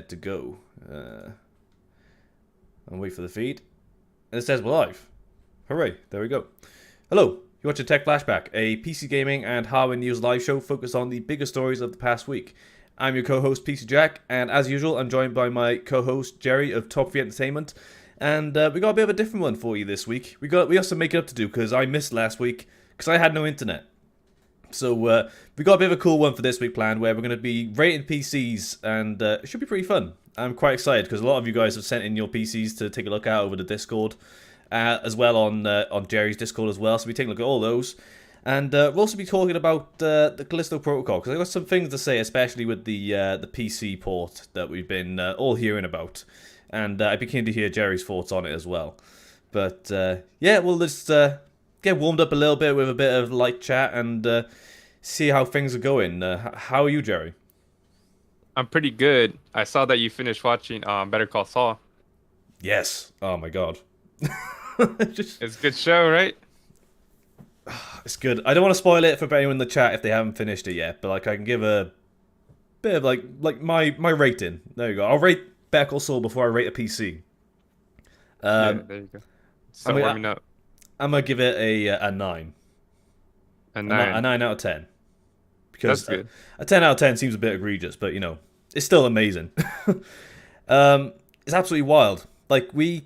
To go. And wait for the feed. And it says we're live. Hooray, there we go. Hello, you're watching Tech Flashback, a PC gaming and hardware news live show focused on the biggest stories of the past week. I'm your co-host PC Jack, and as usual, I'm joined by my co-host Jerry of Top 3 Entertainment. And we got a bit of a different one for you this week. We got some making up to do because I missed last week because I had no internet. So we got a bit of a cool one for this week planned where we're going to be rating PCs, and it should be pretty fun. I'm quite excited because a lot of you guys have sent in your PCs to take a look at over the Discord, as well on Jerry's Discord as well. So we take a look at all those, and we'll also be talking about the Callisto protocol because I've got some things to say, especially with the PC port that we've been all hearing about, and I'd be keen to hear Jerry's thoughts on it as well. But yeah, we'll just get warmed up a little bit with a bit of light chat and see how things are going. How are you, Jerry? I'm pretty good. I saw that you finished watching Better Call Saul. Yes. Oh my god. Just, It's a good show, right? it's good. I don't want to spoil it for anyone in the chat if they haven't finished it yet, but like I can give a bit of like my rating. There you go. I'll rate Better Call Saul before I rate a PC. Yeah, Um, there you go. I Start mean, warming up. I'm gonna give it a 9, A a nine. 9 out of 10, That's because good. a 10 out of 10 seems a bit egregious, but you know it's still amazing. It's absolutely wild. Like we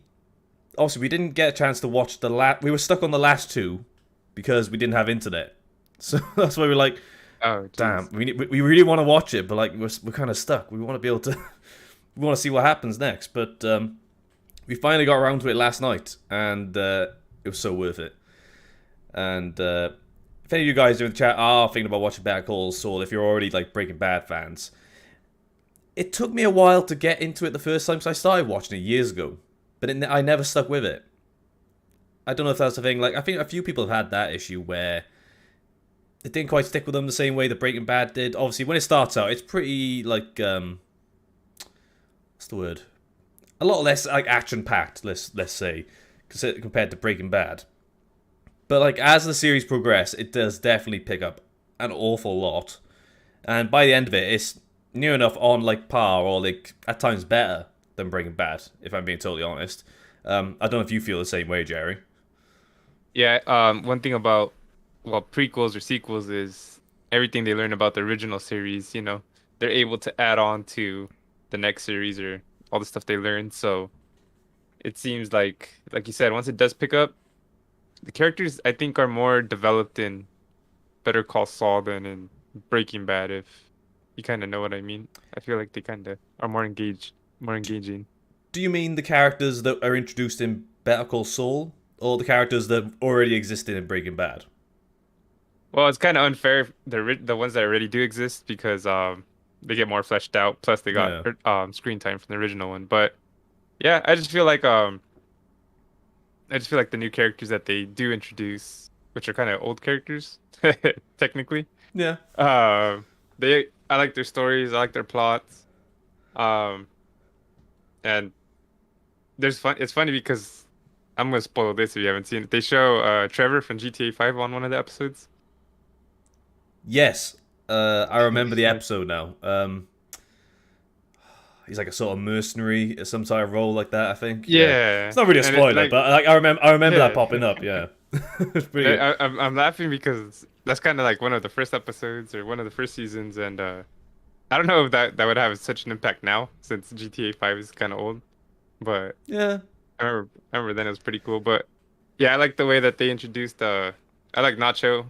didn't get a chance to watch the last. We were stuck on the last two because we didn't have internet. So that's why we're like, Oh, damn, jeez. we really want to watch it, but like we're kind of stuck. We want to be able to. We want to see what happens next, but we finally got around to it last night, and it was so worth it. And if any of you guys in the chat are thinking about watching Better Call Saul, if you're already like Breaking Bad fans, it took me a while to get into it the first time, so I started watching it years ago, but I never stuck with it. I don't know if that's the thing. Like, I think a few people have had that issue where it didn't quite stick with them the same way that Breaking Bad did. Obviously, when it starts out, it's pretty like what's the word? A lot less like action packed. Let's say compared to Breaking Bad. But like as the series progresses, it does definitely pick up an awful lot, and by the end of it, it's near enough on like par or like at times better than Breaking Bad. If I'm being totally honest, I don't know if you feel the same way, Jerry. Yeah, one thing about, well, prequels or sequels is everything they learn about the original series, they're able to add on to the next series or all the stuff they learned. So it seems like you said, once it does pick up, the characters I think are more developed in Better Call Saul than in Breaking Bad, if you kind of know what I mean. I feel like they kind of are more engaging. Do you mean the characters that are introduced in Better Call Saul, or the characters that already existed in Breaking Bad? Well, it's kind of unfair the ones that already do exist because they get more fleshed out. Plus, they got Yeah. screen time from the original one. But yeah, I just feel like the new characters that they do introduce, which are kind of old characters, technically. Yeah. I like their stories. I like their plots. Um, and there's fun. It's funny because I'm gonna spoil this if you haven't seen it. They show Trevor from GTA 5 on one of the episodes. Yes. I remember the Yeah. episode now. He's like a sort of mercenary, some type of role like that. I think. Yeah. It's Yeah, not really a and it spoiler, like but like I remember that yeah, popping up. Yeah. It's pretty. I'm laughing because that's kind of like one of the first episodes or one of the first seasons, and I don't know if that would have such an impact now since GTA 5 is kind of old, but Yeah. I remember then it was pretty cool. But yeah, I like the way that they introduced I like Nacho.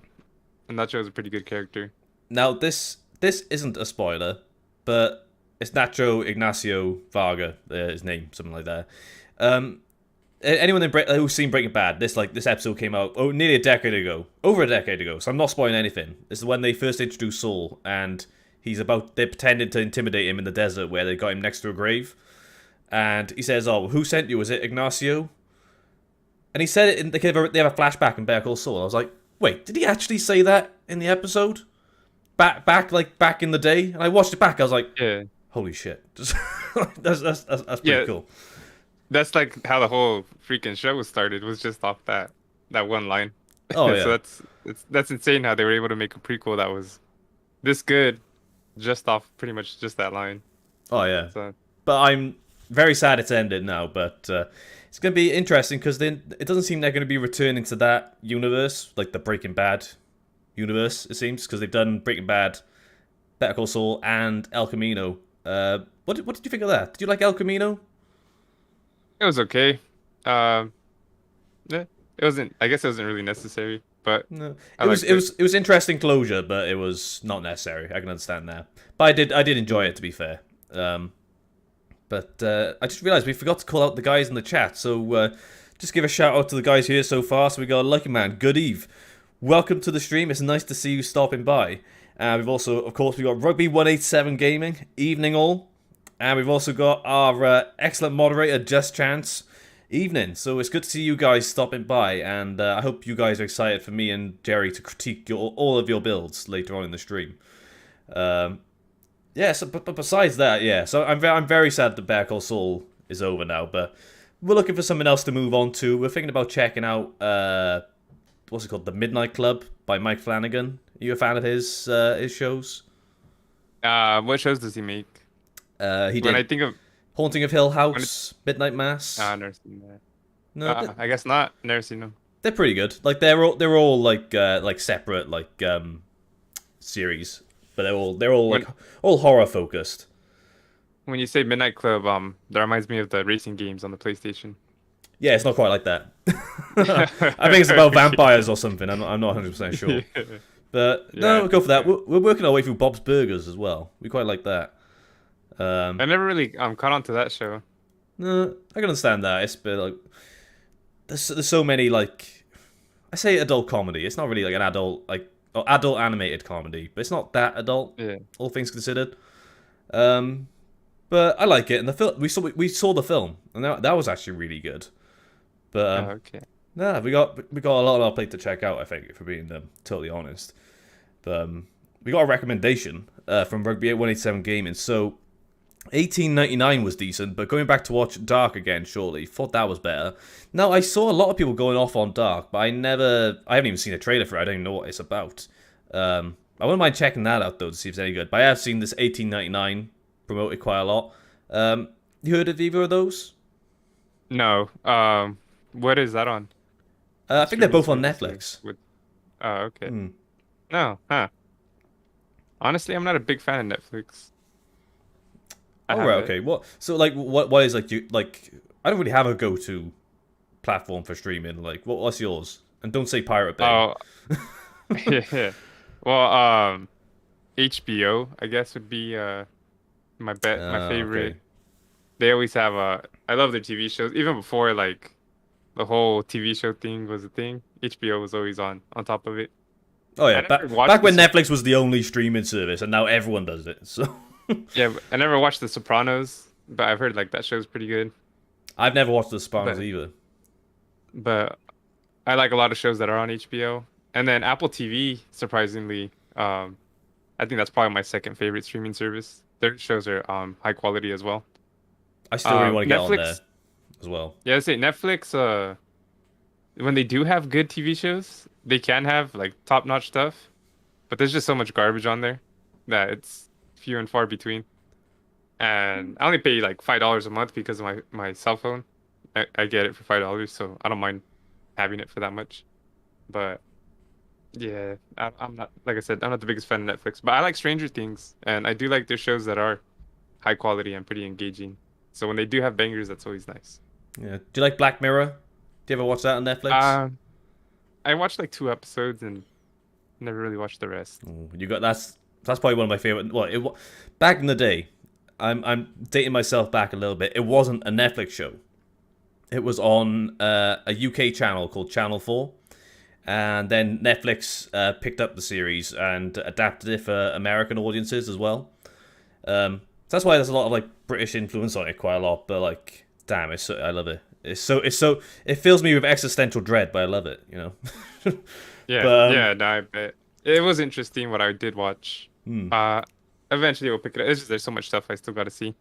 And Nacho is a pretty good character. Now this isn't a spoiler, but it's Nacho Ignacio Varga, his name, something like that. Um, anyone who's seen Breaking Bad, this episode came out nearly a decade ago, over a decade ago. So I'm not spoiling anything. This is when they first introduced Saul, and they're pretending to intimidate him in the desert where they got him next to a grave, and he says, "Oh, who sent you? Was it Ignacio?" And he said it. They have a flashback in Better Call Saul. I was like, wait, did he actually say that in the episode? Back in the day, and I watched it back. I was like, Yeah, holy shit, that's pretty yeah, cool. that's like how the whole freaking show was started. Was just off that one line. Oh So yeah, that's insane how they were able to make a prequel that was this good just off pretty much just that line. oh yeah. So. but I'm very sad it's ended now. But it's going to be interesting because then it doesn't seem they're going to be returning to that universe, like the Breaking Bad universe. It seems because they've done Breaking Bad, Better Call Saul, and El Camino. What did you think of that? Did you like El Camino? It was okay. Um, yeah, it wasn't. I guess it wasn't really necessary, but No, I liked it. it was interesting closure, but it was not necessary. I can understand that, but I did enjoy it to be fair. Um, but I just realised we forgot to call out the guys in the chat, so just give a shout out to the guys here so far. So we got Lucky Man, good eve, welcome to the stream. It's nice to see you stopping by. We've also, of course, we got Rugby 187 Gaming, evening all, and we've also got our excellent moderator Just Chance. Evening. So it's good to see you guys stopping by, and I hope you guys are excited for me and Jerry to critique all of your builds later on in the stream. Yeah, so, but besides that, yeah, so I'm very sad that Better Call Saul is over now, but we're looking for something else to move on to. We're thinking about checking out, what's it called, The Midnight Club by Mike Flanagan. Are you a fan of his shows? What shows does he make? He When I did think of, Haunting of Hill when it, House, Midnight Mass. never seen that. No, I guess not. Never seen them. they're pretty good. Like they're all like separate series, but they're all When like all horror focused. when you say Midnight Club, that reminds me of the racing games on the PlayStation. Yeah, it's not quite like that. I think it's about vampires or something. I'm not 100% sure. Yeah. But no, Yeah, we'll go for that. yeah. We're working our way through Bob's Burgers as well. We quite like that. I never really caught on to that show. No, I can understand that. It's a bit like there's so many like I say adult comedy. It's not really like an adult or adult animated comedy, but it's not that adult. Yeah. All things considered. But I like it, and the film we saw the film, and that was actually really good. But Oh, okay. nah, we got a lot on our plate to check out. I think, if we're being totally honest. But we got a recommendation from Rugby 187 Gaming. So 1899 was decent, but going back to watch Dark again shortly, thought that was better. Now I saw a lot of people going off on Dark, but I haven't even seen a trailer for it. I don't even know what it's about. I wouldn't mind checking that out though to see if it's any good. But I have seen this 1899 promoted quite a lot. You heard of either of those? No. What is that on? I think they're Streaming both on service Netflix. With. Oh, okay. Hmm. No, huh? Honestly, I'm not a big fan of Netflix. I Oh have right, it. okay. What is like you like? I don't really have a go-to platform for streaming. Like, what's yours? And don't say Pirate Bay. Oh, yeah. Well, HBO, I guess would be my favorite. Okay. They always have I love their TV shows even before like the whole TV show thing was a thing. HBO was always on top of it. Oh I yeah, never back watched when Netflix was the only streaming service, and now everyone does it. So Yeah, but I never watched The Sopranos, but I've heard like that show's pretty good. I've never watched The Sopranos But either. but I like a lot of shows that are on HBO. And then Apple TV, surprisingly, I think that's probably my second favorite streaming service. Their shows are high quality as well. I still really want to get on there Netflix, as well. yeah, I say Netflix. When they do have good TV shows, they can have like top-notch stuff, but there's just so much garbage on there that it's few and far between. And I only pay like $5 a month because of my cell phone. I get it for $5, so I don't mind having it for that much. But yeah, I'm not, like I said, I'm not the biggest fan of Netflix, but I like Stranger Things, and I do like their shows that are high quality and pretty engaging. So when they do have bangers, that's always nice. Yeah. Do you like Black Mirror? Do you ever watch that on Netflix? I watched like 2 episodes and never really watched the rest. Ooh, you got that's probably one of my favorite. Well, back in the day, I'm dating myself back a little bit. It wasn't a Netflix show. It was on a UK channel called Channel 4. And then Netflix picked up the series and adapted it for American audiences as well. So that's why there's a lot of like British influence on it, quite a lot. But like, damn, I love it. It fills me with existential dread, but I love it. You know. Yeah, But yeah, no, I bet. It was interesting what I did watch. hmm. Eventually we'll pick it up. It's just there's so much stuff I still got to see.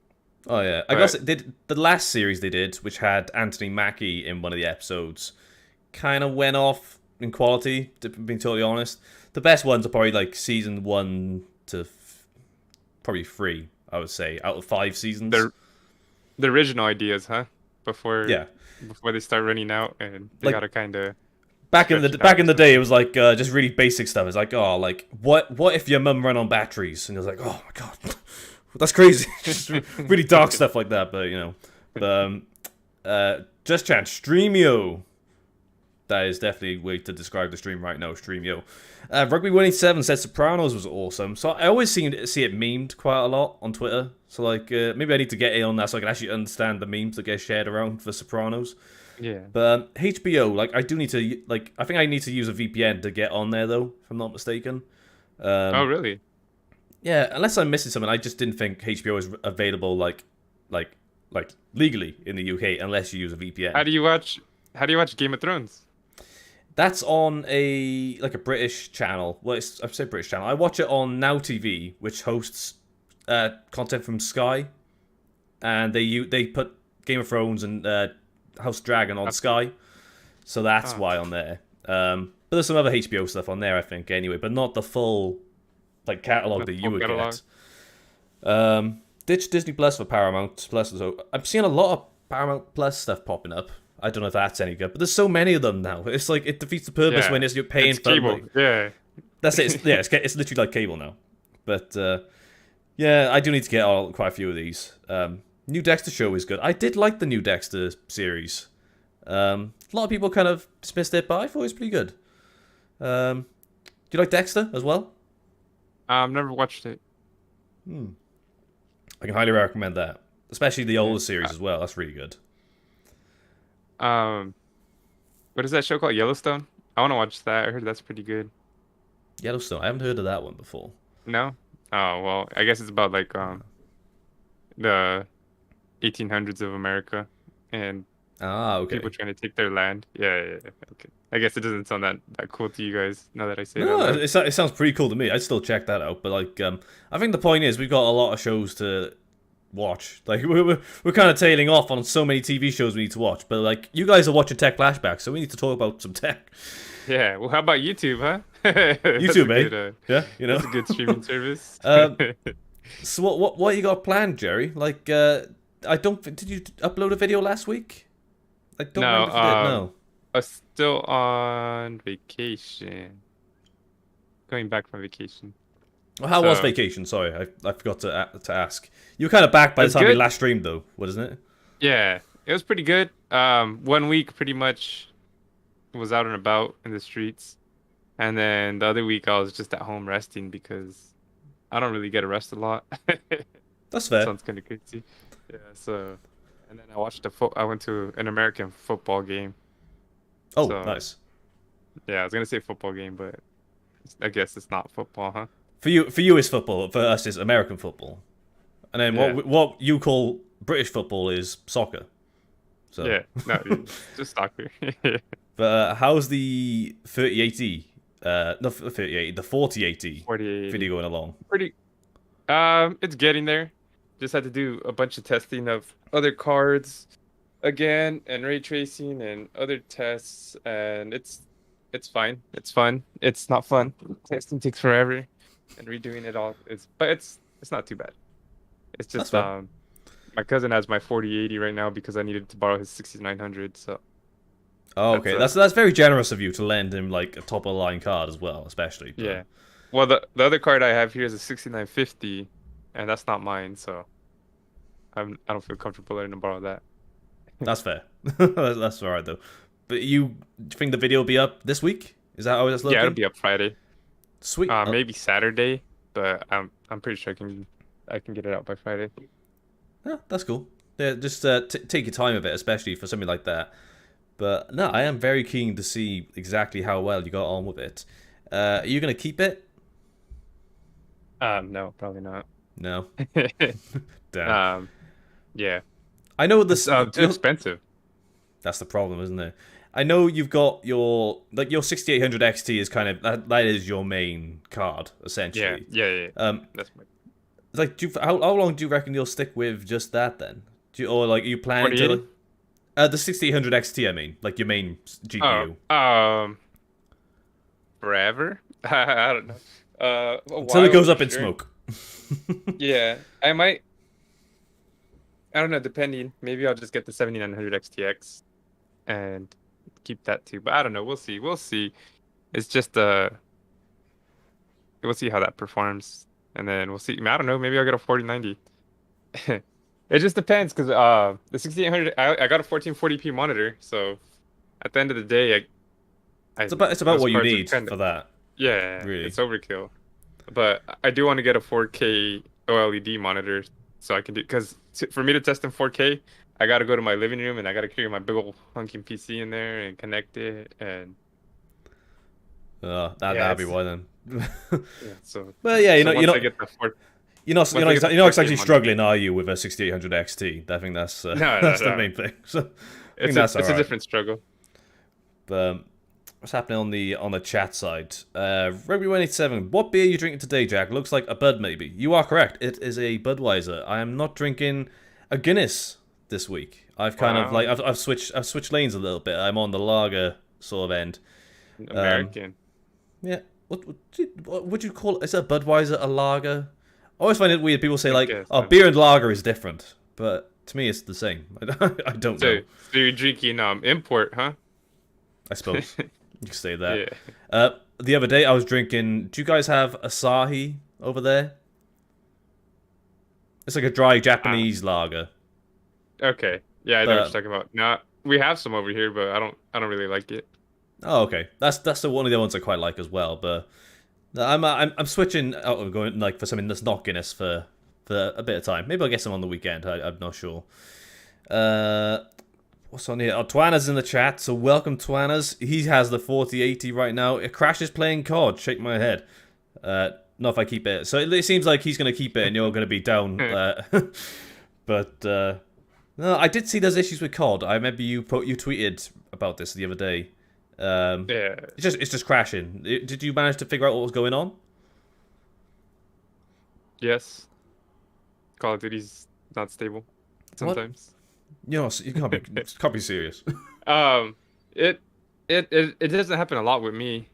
Oh yeah, I guess But it did. The last series they did, which had Anthony Mackie in one of the episodes, kind of went off in quality. To be totally honest, the best ones are probably like season 1 to probably 3. I would say out of 5 seasons. the the original ideas, huh? Before Yeah, before they start running out, and they like gotta kind of back in the stretch it out back or in the day, something. it was like just really basic stuff. It's like, oh, like what if your mum ran on batteries? And it was like, oh my god, that's crazy. Just really dark stuff like that. But but just chat Streamio. That is definitely a way to describe the stream right now, Streamio. Rugby187 said Sopranos was awesome. So I always see it memed quite a lot on Twitter. So like maybe I need to get in on that so I can actually understand the memes that get shared around for Sopranos. Yeah. But HBO, like I do need to I think I need to use a VPN to get on there though, if I'm not mistaken. Oh, Um, really? yeah, unless I'm missing something, I just didn't think HBO is available like like legally in the UK unless you use a VPN. How do you watch? How do you watch Game of Thrones? That's on a British channel. Well, I say British channel. I watch it on Now TV, which hosts content from Sky, and they put Game of Thrones and House of Dragon on Sky, so that's Oh, why on there. But there's some other HBO stuff on there, I think, anyway, but not the full like catalog not that the you full would catalog. get. Ditch Disney Plus for Paramount Plus. So I'm seeing a lot of Paramount Plus stuff popping up. I don't know if that's any good, but there's so many of them now. It's like it defeats the purpose Yeah, when you're paying it's for cable. like, Yeah. that's it. It's literally like cable now. But yeah, I do need to get quite a few of these. New Dexter show is good. I did like the new Dexter series. A lot of people kind of dismissed it, but I thought it was pretty good. Do you like Dexter as well? Never watched it. I can highly recommend that, especially the Yeah. older series as well. That's really good. Um, what is that show called? Yellowstone? I want to watch that. I heard that's pretty good. Yellowstone. I haven't heard of that one before. No? Oh, well, I guess it's about like the 1800s of America and Ah, okay. people trying to take their land. Yeah. Okay. I guess it doesn't sound that cool to you guys now that I say it out No, loud. it sounds pretty cool to me. I'd still check that out. But like, I think the point is we've got a lot of shows to watch. Like we're kind of tailing off on so many TV shows we need to watch. But like, you guys are watching Tech Flashback, so we need to talk about some tech. Yeah. Well, how about YouTube, huh? That's YouTube, a mate. good, Yeah, that's a good streaming service. Um, so what you got planned, Jerry? Like, I don't. Did you upload a video last week? I don't No, remember if you did. No. I was still on vacation. Going back from vacation. Well, how was So vacation? Sorry, I forgot to ask. You were kind of back by it the was time we good. last streamed, though, wasn't it? Yeah, it was pretty good. 1 week pretty much was out and about in the streets, and then the other week I was just at home resting because I don't really get to rest a lot. That's fair. Sounds kind of crazy. Yeah. So, and then I watched I went to an American football game. Oh, So nice. yeah, I was gonna say football game, but I guess it's not football, huh? For you, it's football. For us, it's American football. And then Yeah. what you call British football is soccer. So, Yeah. No, just soccer. but how's the 3080? Not 3080, the 4080 4080. video going along? Pretty. It's getting there. Just had to do a bunch of testing of other cards again and ray tracing and other tests, and it's fine. It's fun. It's not fun. Testing takes forever, and redoing it all is, but it's not too bad. It's That's just fair. my cousin has my 4080 right now because I needed to borrow his 6900, so Oh, that's okay. That's very generous of you to lend him like a top of the line card as well, especially. But yeah. Well, the other card I have here is a 6950, and that's not mine, so I don't feel comfortable letting him borrow that. that's fair. That's all right though. But you think the video will be up this week? Is that how it's looking? Yeah, it'll be up Friday. Sweet. Maybe Saturday, but I'm pretty sure I can get it out by Friday. Yeah, that's cool. Yeah, just take your time with it, especially for something like that. But no, I am very keen to see exactly how well you got on with it. Are you gonna keep it? No, probably not. No. Damn. Yeah, I know it's this. too expensive. That's the problem, isn't it? I know you've got your 6800 XT is kind of that is your main card Yeah, essentially. yeah. That's my Like, how long do you reckon you'll stick with just that then? Or like, are you planning to? 4080? The 6800 XT, I mean, like your main GPU. Forever. I don't know. A Until it while goes for up in sure. smoke. Yeah, I might. I don't know, depending. Maybe I'll just get the 7900 XTX and keep that too. But I don't know. We'll see. We'll see. It's just we'll see how that performs, and then we'll see. I don't know. Maybe I'll get a 4090. It just depends because the 6800 I got a 1440p monitor, so at the end of the day, It's about those what you cards are need kind of for that, yeah, really. it's overkill. But I do want to get a 4K OLED monitor so I can do because for me to test in 4K, I got to go to my living room and I got to carry my big old hunking PC in there and connect it and yeah, That'd be it's why then. yeah. So But yeah, so once I get the you're once I get the not 4K exactly monitor, struggling, are you, with a 6800 XT? I think that's no, no, that's the no, main thing. So I think that's all it's a right. different struggle. But what's happening on the chat side? Rugby187. What beer are you drinking today, Jack? Looks like a Bud, maybe. You are correct. It is a Budweiser. I am not drinking a Guinness this week. I've kind of like Wow, I've switched lanes a little bit. I'm on the lager sort of end. Um, American. yeah. What would you call it? Is a Budweiser a lager? I always find it weird. People say I like, guess. "Oh, beer and lager is different," but to me, it's the same. I don't know. So you're drinking import, huh? I suppose you could say that. Yeah. The other day I was drinking. Do you guys have Asahi over there? It's like a dry Ah, Japanese lager. okay. Yeah, I know what But you're talking about. No, we have some over here, but I don't really like it. oh, okay. That's one of the ones I quite like as well. But I'm switching out of going like for something that's not Guinness for a bit of time. Maybe I'll get some on the weekend. I'm not sure. Uh, what's on here? Oh, Twana's in the chat, so welcome Twana's. He has the 4080 right now. It crashes playing COD. Shake my head. Not if I keep it. So it seems like he's going to keep it and you're going to be down. But no, I did see there's issues with COD. I remember you tweeted about this the other day. Yeah. It's just crashing. Did you manage to figure out what was going on? Yes. Call of Duty's not stable What? sometimes. You can't be serious. Um, it it doesn't happen a lot with me,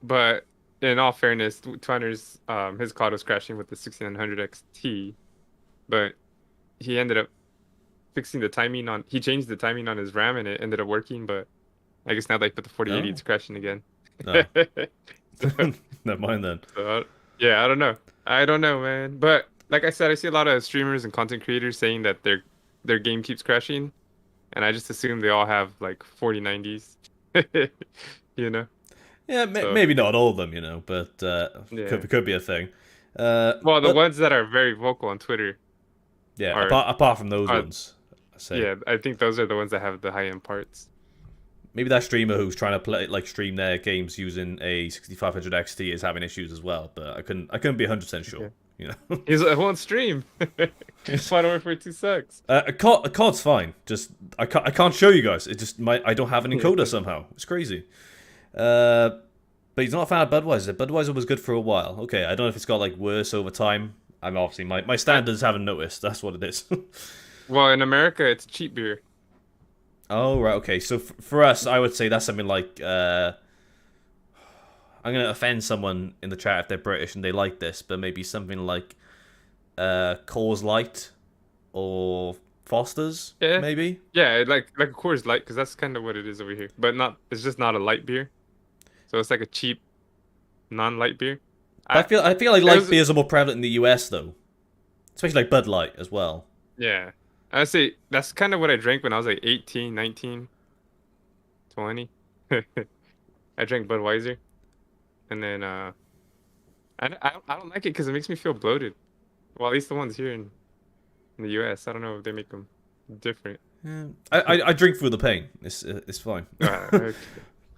but in all fairness, Twiner's his COD was crashing with the 6900 XT, but he ended up fixing the timing on he changed the timing on his RAM and it ended up working, but I guess now that I put the 4080 Oh, it's crashing again. no. So, Never mind then. yeah, I don't know. I don't know, man. But like I said, I see a lot of streamers and content creators saying that their game keeps crashing, and I just assume they all have like 4090s. You know? Yeah, So, maybe not all of them, but yeah. could be a thing. Well, the But ones that are very vocal on Twitter yeah, are, apart from those are ones, I say yeah, I think those are the ones that have the high-end parts. maybe that streamer who's trying to stream their games using a 6500 XT is having issues as well. But I couldn't be 100% sure. Okay. You know, He's like, I won't stream. Modern Warfare 2 sucks. a cod's fine. Just I can't show you guys. It just I don't have an encoder somehow. It's crazy. But he's not a fan of Budweiser. Budweiser was good for a while. Okay, I don't know if it's got like worse over time. I'm obviously my I, standards haven't noticed. That's what it is. well, in America, it's cheap beer. Oh right, okay. So for us, I would say that's something like I'm gonna offend someone in the chat if they're British and they like this, but maybe something like Coors Light or Foster's, Yeah, maybe. yeah, like a Coors Light, because that's kind of what it is over here. But not, it's just not a light beer. So it's like a cheap, non-light beer. But I I feel like it light was beers are more prevalent in the US though, especially like Bud Light as well. yeah. I say that's kind of what I drank when I was like 18, 19, 20. I drank Budweiser, and then I don't like it because it makes me feel bloated. Well, at least the ones here in the US. I don't know if they make them different. Yeah. I drink through the pain. It's fine. Okay.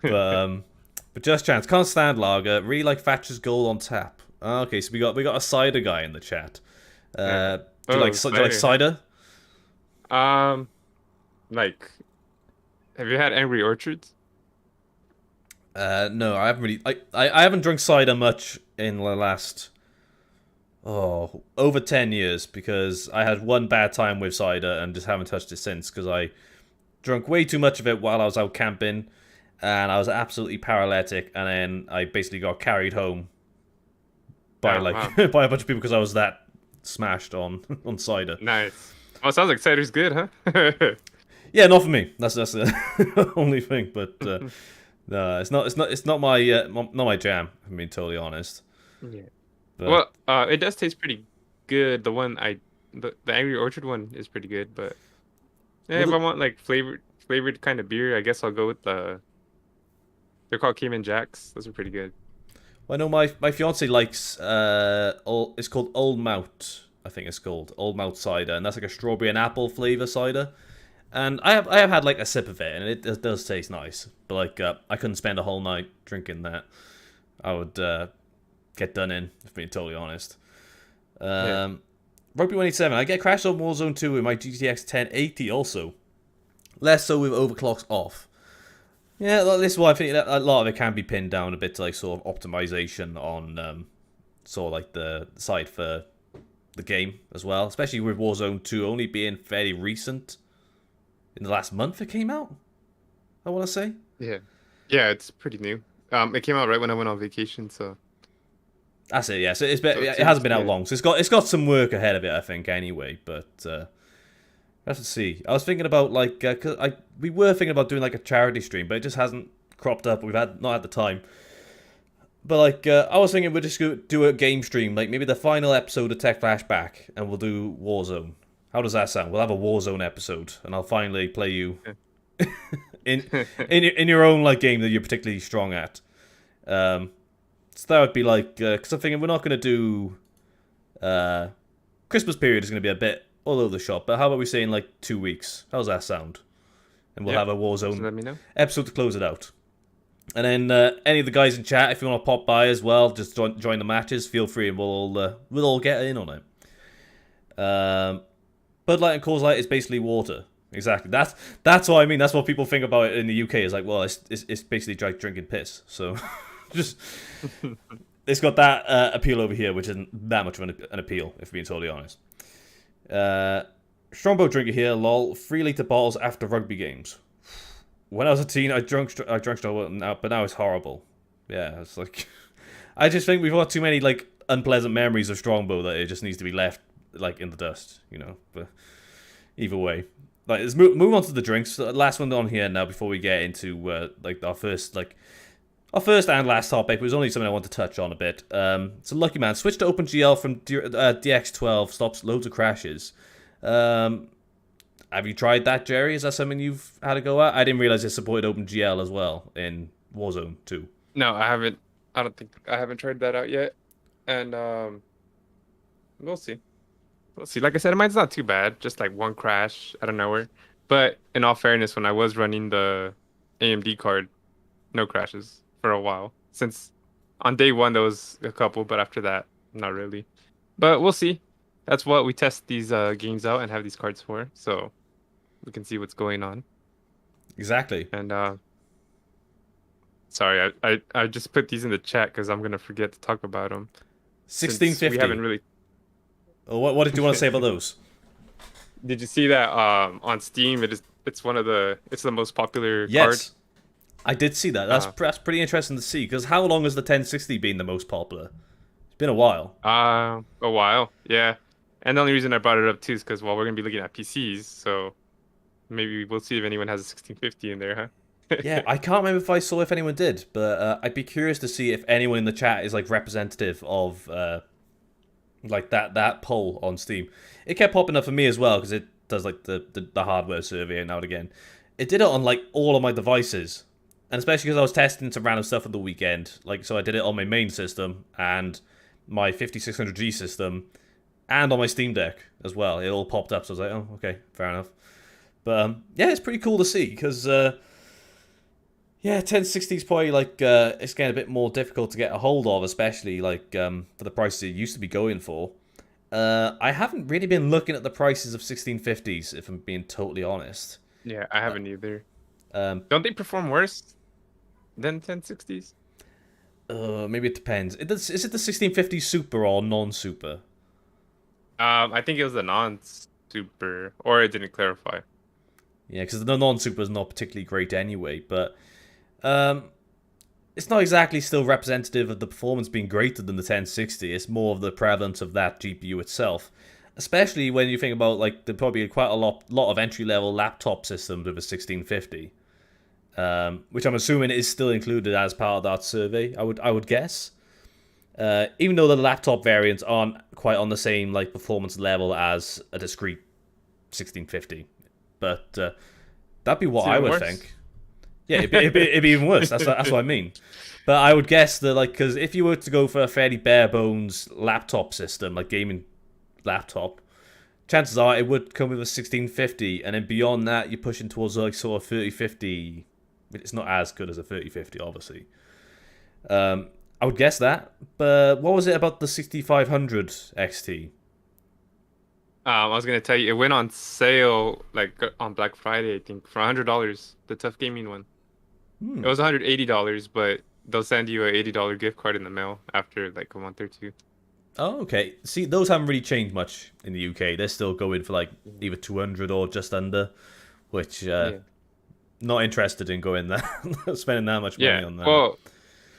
But Just Chance can't stand lager. Really like Thatcher's Gold on tap. Okay, so we got a cider guy in the chat. Yeah. Do you like Cider. cider? Um, like, have you had Angry Orchards? No, I haven't really. I haven't drunk cider much in the last over 10 years because I had one bad time with cider and just haven't touched it since because I drunk way too much of it while I was out camping and I was absolutely paralytic and then I basically got carried home by Oh, wow. by a bunch of people because I was that smashed on cider. Nice. Oh, sounds like cider's good, huh? Yeah, not for me. That's the only thing. But no, it's not my jam. If I'm being totally honest. Yeah. But Well, it does taste pretty good. The Angry Orchard one is pretty good, but yeah, well, if I want like flavored kind of beer, I guess I'll go with they're called Cayman Jacks. Those are pretty good. I know my fiance likes it's called Old Mout. I think it's called Old Mout cider, and that's like a strawberry and apple flavor cider. And I have had like a sip of it, and it does taste nice. But like I couldn't spend a whole night drinking that. I would get done in, if being totally honest. Yeah. Rugby 187. I get crashed on Warzone 2 with my GTX 1080 also. Less so with overclocks off. Yeah, this is why I think that a lot of it can be pinned down a bit to like sort of optimization on sort of like the side for the game as well. Especially with Warzone 2 only being fairly recent. In the last month it came out, I want to say. Yeah. Yeah, it's pretty new. It came out right when I went on vacation, so That's it, yeah. So so it two weeks, hasn't been out yeah. long, so it's got some work ahead of it, I think, anyway. But let's see. I was thinking about like, cause we were thinking about doing like a charity stream, but it just hasn't cropped up. We've not had the time. But like, I was thinking we'll just go do a game stream, like maybe the final episode of Tech Flashback, and we'll do Warzone. How does that sound? We'll have a Warzone episode, and I'll finally play you in in your own like game that you're particularly strong at. So that would be like, because I'm thinking we're not going to do. Christmas period is going to be a bit all over the shop, but how about we say in like 2 weeks? How's that sound? And we'll Yeah. have a Just Warzone let me know. episode to close it out. And then any of the guys in chat, if you want to pop by as well, just join the matches. Feel free, and we'll all get in on it. Bud Light and Coors Light is basically water. Exactly. That's what I mean. That's what people think about it in the UK. Is like, well, it's basically like drinking piss. So just it's got that appeal over here, which isn't that much of an appeal, if being totally honest. Strongbow drinker here, lol. 3 litre bottles after rugby games. When I was a teen, I drank Strongbow, but now it's horrible. Yeah, it's like I just think we've got too many like unpleasant memories of Strongbow that it just needs to be left like in the dust, you know. But either way, like let's move on to the drinks. Last one on here now before we get into like our first and last topic. It was only something I want to touch on a bit. So Lucky Man switched to OpenGL from DX12, stops loads of crashes. Have you tried that, Jerry? Is that something you've had a go at? I didn't realize it supported OpenGL as well in Warzone 2. No, I haven't. I don't think I haven't tried that out yet, and we'll see. We'll see. Like I said, mine's not too bad. Just like one crash out of nowhere. But in all fairness, when I was running the AMD card, no crashes for a while. Since on day one there was a couple, but after that, not really. But we'll see. That's what we test these games out and have these cards for, so we can see what's going on. Exactly. And sorry, I just put these in the chat because I'm gonna forget to talk about them since we 1650. haven't really. Oh, what did you want to say about those? Did you see that on Steam? It's the most popular card. Yes, I did see that. That's pretty interesting to see, because how long has the 1060 been the most popular? It's been a while. A while, yeah. And the only reason I brought it up too is because well, we're gonna be looking at PCs, so maybe we'll see if anyone has a 1650 in there, huh? Yeah, I can't remember if anyone did, but I'd be curious to see if anyone in the chat is like representative of like that poll on Steam. It kept popping up for me as well because it does like the hardware survey now and again. It did it on like all of my devices, and especially because I was testing some random stuff on the weekend. Like, so I did it on my main system and my 5600G system, and on my Steam Deck as well. It all popped up, so I was like, oh, okay, fair enough. But yeah, it's pretty cool to see because yeah, 1060 is probably like it's getting a bit more difficult to get a hold of, especially like for the prices it used to be going for. I haven't really been looking at the prices of 1650s, if I'm being totally honest. Yeah, I haven't either. Um, Don't they perform worse than 1060s? Maybe it depends. Is it the 1650 Super or non-Super? I think it was the non-super, or it didn't clarify. Yeah, because the non-Super is not particularly great anyway, but it's not exactly still representative of the performance being greater than the 1060. It's more of the prevalence of that GPU itself. especially when you think about like there probably quite a lot of entry level laptop systems with a 1650, which I'm assuming is still included as part of that survey. I would guess. Even though the laptop variants aren't quite on the same like performance level as a discrete 1650, but that'd be what It's I even would worse. think. Yeah, it'd be even worse. That's what I mean. But I would guess that like because if you were to go for a fairly bare bones laptop system, like gaming laptop, chances are it would come with a 1650, and then beyond that you're pushing towards like sort of 3050. It's not as good as a 3050, obviously. I would guess that. But what was it about the 6500 XT? I was gonna tell you, it went on sale like on Black Friday, I think, for $100. The Tough Gaming one. It was $180, but they'll send you a $80 gift card in the mail after like a month or two. Oh, okay. See, those haven't really changed much in the UK. They're still going for like either 200 or just under, which Yeah. not interested in going there, spending that much money Yeah. on that. Well,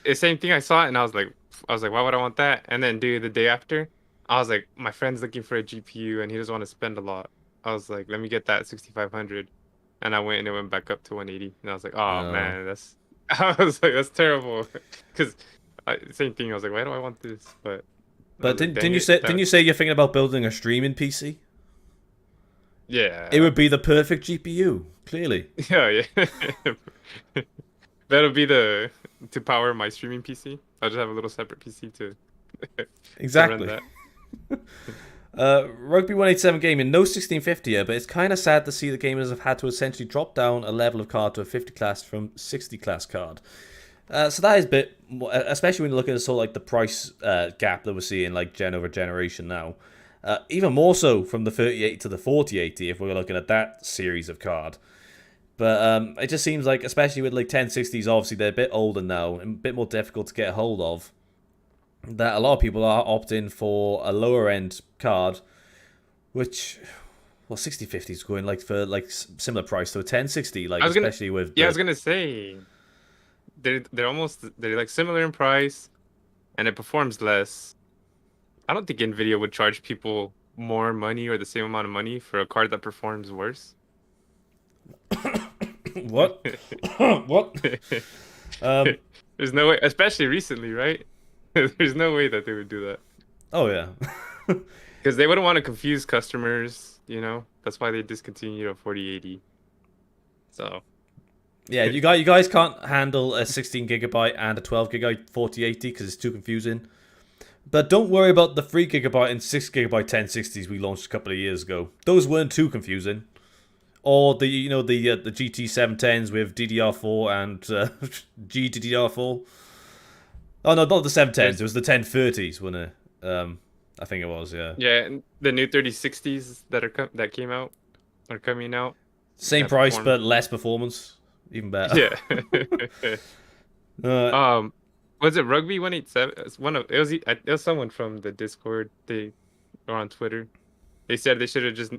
the same thing. I saw it and I was like, why would I want that? And then, dude, the day after, I was like, my friend's looking for a GPU and he doesn't want to spend a lot. I was like, let me get that 6500, and I went and it went back up to 180, and I was like, oh Uh, man, that's. I was like, that's terrible, because same thing. I was like, why do I want this? But I but was like, didn't dang you it, say that. you're thinking about building a streaming PC? It Yeah, would be the perfect GPU, clearly. yeah, yeah. That'll be the to power my streaming PC. I'll just have a little separate PC to run Exactly. that. Rugby 187 Gaming, no 1650 here, but it's kind of sad to see the gamers have had to essentially drop down a level of card to a 50 class from 60 class card. So that is a bit, especially when you look at sort of like the price gap that we're seeing like gen over generation now. Even more so from the 3080 to the 4080 if we're looking at that series of card. But it just seems like, especially with like 1060s, obviously they're a bit older now and a bit more difficult to get a hold of, that a lot of people are opting for a lower end card, which, well, 6050 is going like for like similar price to a 1060, like I was gonna, especially with yeah, I was the. gonna say they're like similar in price, and it performs less. I don't think Nvidia would charge people more money or the same amount of money for a card that performs worse. What? What? Um. There's no way, especially recently, right? There's no way that they would do that Oh yeah. because they wouldn't want to confuse customers, you know? That's why they discontinued a 4080. So, Yeah, you guys can't handle a 16 gigabyte and a 12 gigabyte 4080 because it's too confusing. But don't worry about the 3 gigabyte and 6 gigabyte 1060s we launched a couple of years ago. Those weren't too confusing. Or the GT 710s with DDR4 and GDDR4. Oh no, not the 710s. there's It was the 1030s, wasn't it? I think it was. Yeah. yeah, and the new 3060s that came out are coming out Same that price perform. but less performance. Even better. Yeah. uh, Was it Rugby 187? It's one of it was someone from the Discord. They or on Twitter. They said they should have just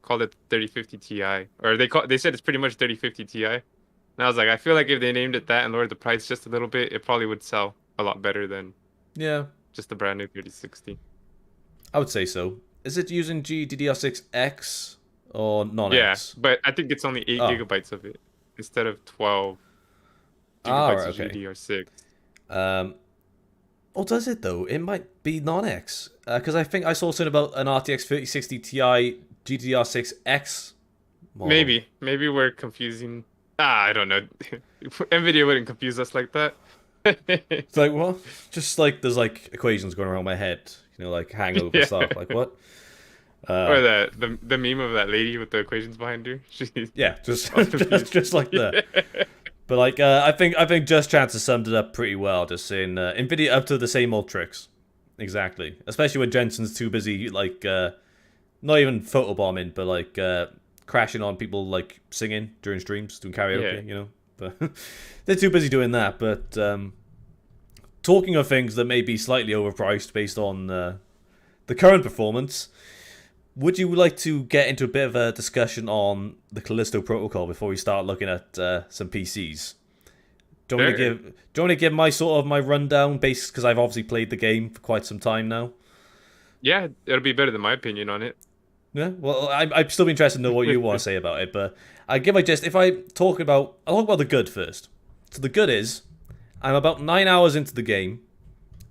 called it 3050 Ti, or they said it's pretty much 3050 Ti. And I was like, I feel like if they named it that and lowered the price just a little bit, it probably would sell a lot better than yeah, just the brand new 3060. I would say so. Is it using GDDR6X or Yeah, non-X? but I think it's only 8 Oh. gigabytes of it instead of 12 Ah, gigabytes right, of okay. GDDR6. Um, or does it though? It might be non-X because I think I saw something about an RTX 3060 Ti GDDR6X model. Maybe we're confusing. I don't know. Nvidia wouldn't confuse us like that. It's like what? Just like there's like equations going around my head, like hangover Yeah. stuff. Like what? Or the meme of that lady with the equations behind her. She's Yeah, just all just, confused. just like that. Yeah. But like, I think Just Chance has summed it up pretty well. Just saying, Nvidia up to the same old tricks, exactly. Especially when Jensen's too busy, like, not even photobombing, but like crashing on people like singing during streams, doing karaoke. But they're too busy doing that. But talking of things that may be slightly overpriced based on the current performance. Would you like to get into a bit of a discussion on the Callisto protocol before we start looking at some PCs? Do you want me to Sure. give my rundown, based because I've obviously played the game for quite some time now? Yeah, it'll be better than my opinion on it. Yeah, well, I'm still interested to know what you want to say about it, but I give my gist. If I'll talk about the good first. So the good is, I'm about 9 hours into the game,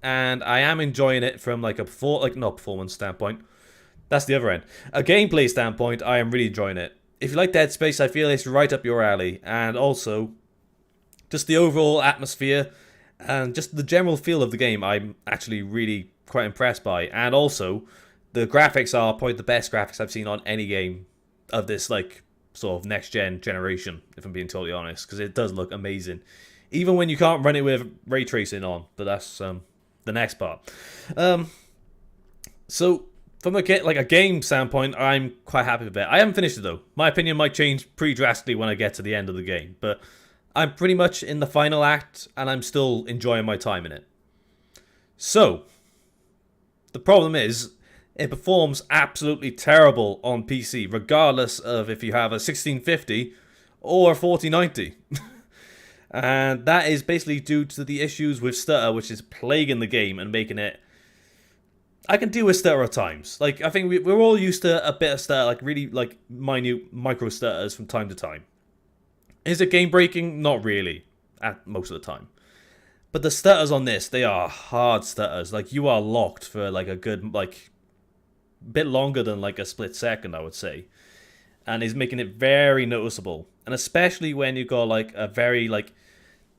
and I am enjoying it from like not performance standpoint. That's the other end. A gameplay standpoint, I am really enjoying it. If you like Dead Space, I feel it's right up your alley, and also just the overall atmosphere and just the general feel of the game, I'm actually really quite impressed by. And also, the graphics are probably the best graphics I've seen on any game of this like sort of next generation. If I'm being totally honest, because it does look amazing, even when you can't run it with ray tracing on. But that's the next part. Um, so from a game standpoint, I'm quite happy with it. I haven't finished it though. My opinion might change pretty drastically when I get to the end of the game, but I'm pretty much in the final act, and I'm still enjoying my time in it. So, the problem is, it performs absolutely terrible on PC, regardless of if you have a 1650 or a 4090. And that is basically due to the issues with stutter, which is plaguing the game and making it. I can deal with stutter at times. Like, I think we're all used to a bit of stutter, like really like minute micro stutters from time to time. Is it game breaking? Not really, at most of the time. But the stutters on this, they are hard stutters. Like, you are locked for like a good like bit longer than like a split second, I would say, and is making it very noticeable. And especially when you got like a very like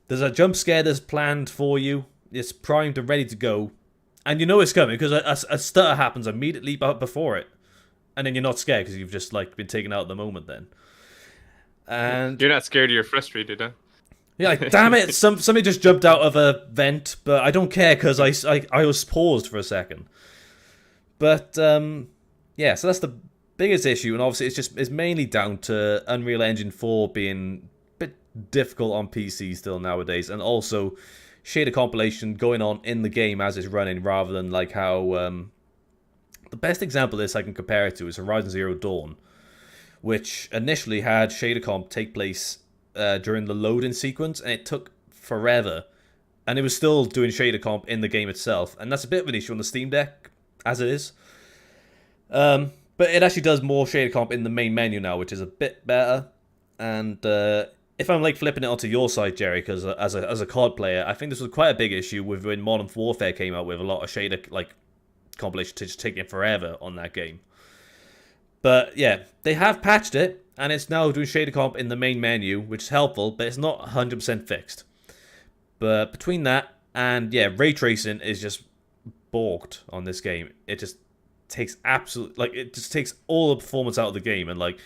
there's a jump scare that's planned for you, it's primed and ready to go, and you know it's coming because a stutter happens immediately before it, and then you're not scared because you've just like been taken out of the moment then. And You're not scared, you're frustrated, huh? yeah, like, damn it, somebody just jumped out of a vent, but I don't care because I was paused for a second. But yeah, so that's the biggest issue, and obviously it's mainly down to Unreal Engine 4 being a bit difficult on PC still nowadays, and also shader compilation going on in the game as it's running, rather than like how the best example of this I can compare it to is Horizon Zero Dawn, which initially had shader comp take place during the loading sequence, and it took forever, and it was still doing shader comp in the game itself, and that's a bit of an issue on the Steam Deck as it is. But it actually does more shader comp in the main menu now, which is a bit better. And if I'm like flipping it onto your side, Jerry, because as a COD player, I think this was quite a big issue with when Modern Warfare came out with a lot of shader like compilation just taking forever on that game. But yeah, they have patched it, and it's now doing shader comp in the main menu, which is helpful, but it's not 100% fixed. But between that and yeah, ray tracing is just balked on this game. It just takes it just takes all the performance out of the game. And like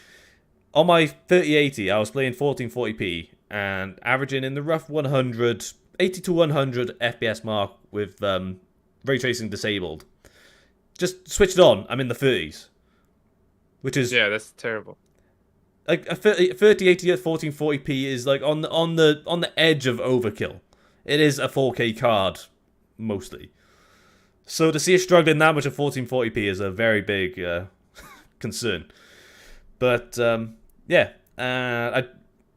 on my 3080, I was playing 1440p and averaging in the rough 80 to 100 FPS mark with ray tracing disabled. Just switch it on, I'm in the 30s, which is Yeah, that's terrible. like a 3080 at 1440p is like on the edge of overkill. It is a 4K card mostly. So to see it struggling that much at 1440p is a very big concern. But yeah, I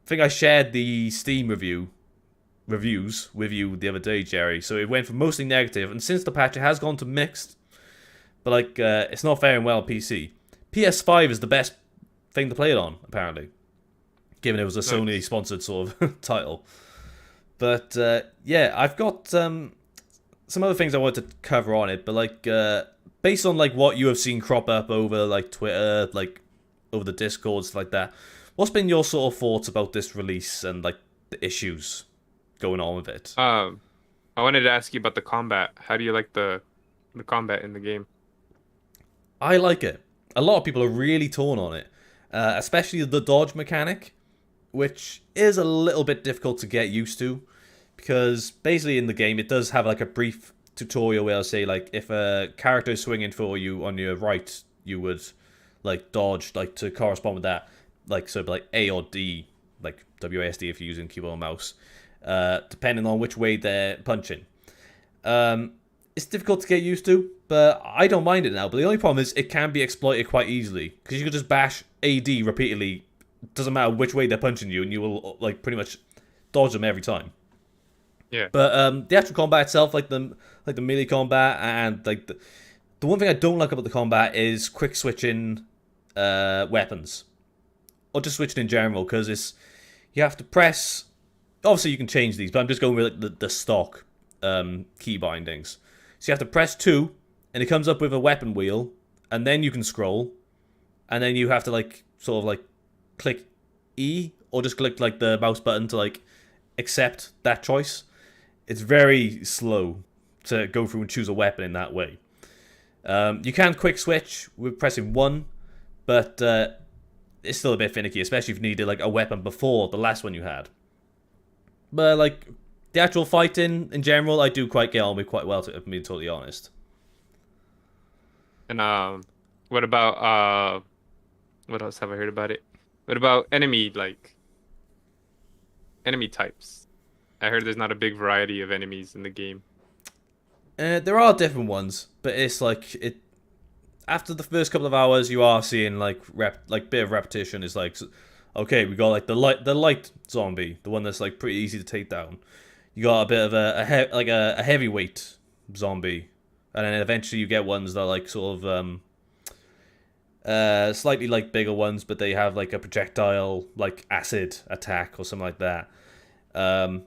think I shared the Steam reviews with you the other day, Jerry. So it went from mostly negative, and since the patch, it has gone to mixed. But like, it's not faring well on PC. PS5 is the best thing to play it on, apparently, given it was a Sony sponsored sort of title. But yeah, I've got some other things I wanted to cover on it, but like based on like what you have seen crop up over like Twitter, like over the Discord, stuff like that, what's been your sort of thoughts about this release and like the issues going on with it? I wanted to ask you about the combat. How do you like the combat in the game? I like it. A lot of people are really torn on it, especially the dodge mechanic, which is a little bit difficult to get used to, because basically in the game it does have like a brief tutorial where I'll say like if a character is swinging for you on your right, you would like dodge like to correspond with that, like so like A or D, like WASD if you're using keyboard and mouse, depending on which way they're punching. It's difficult to get used to, but I don't mind it now. But the only problem is it can be exploited quite easily, because you can just bash AD repeatedly. Doesn't matter which way they're punching you, and you will like pretty much dodge them every time. Yeah. But the actual combat itself, like the melee combat and like The one thing I don't like about the combat is quick switching weapons, or just switching in general, because you have to press. Obviously, you can change these, but I'm just going with like, the stock key bindings. So you have to press 2, and it comes up with a weapon wheel, and then you can scroll, and then you have to like sort of like click E, or just click like the mouse button to like accept that choice. It's very slow to go through and choose a weapon in that way. You can quick switch with pressing 1, but it's still a bit finicky, especially if you needed like a weapon before the last one you had. But like the actual fighting in general, I do quite get on with quite well, to be totally honest. And what about what else have I heard about it? What about enemy types? I heard there's not a big variety of enemies in the game. There are different ones, but it's like it. After the first couple of hours, you are seeing like bit of repetition. Is like, okay, we got like the light zombie, the one that's like pretty easy to take down. You got a bit of a heavyweight zombie, and then eventually you get ones that are like sort of slightly like bigger ones, but they have like a projectile like acid attack or something like that. Um,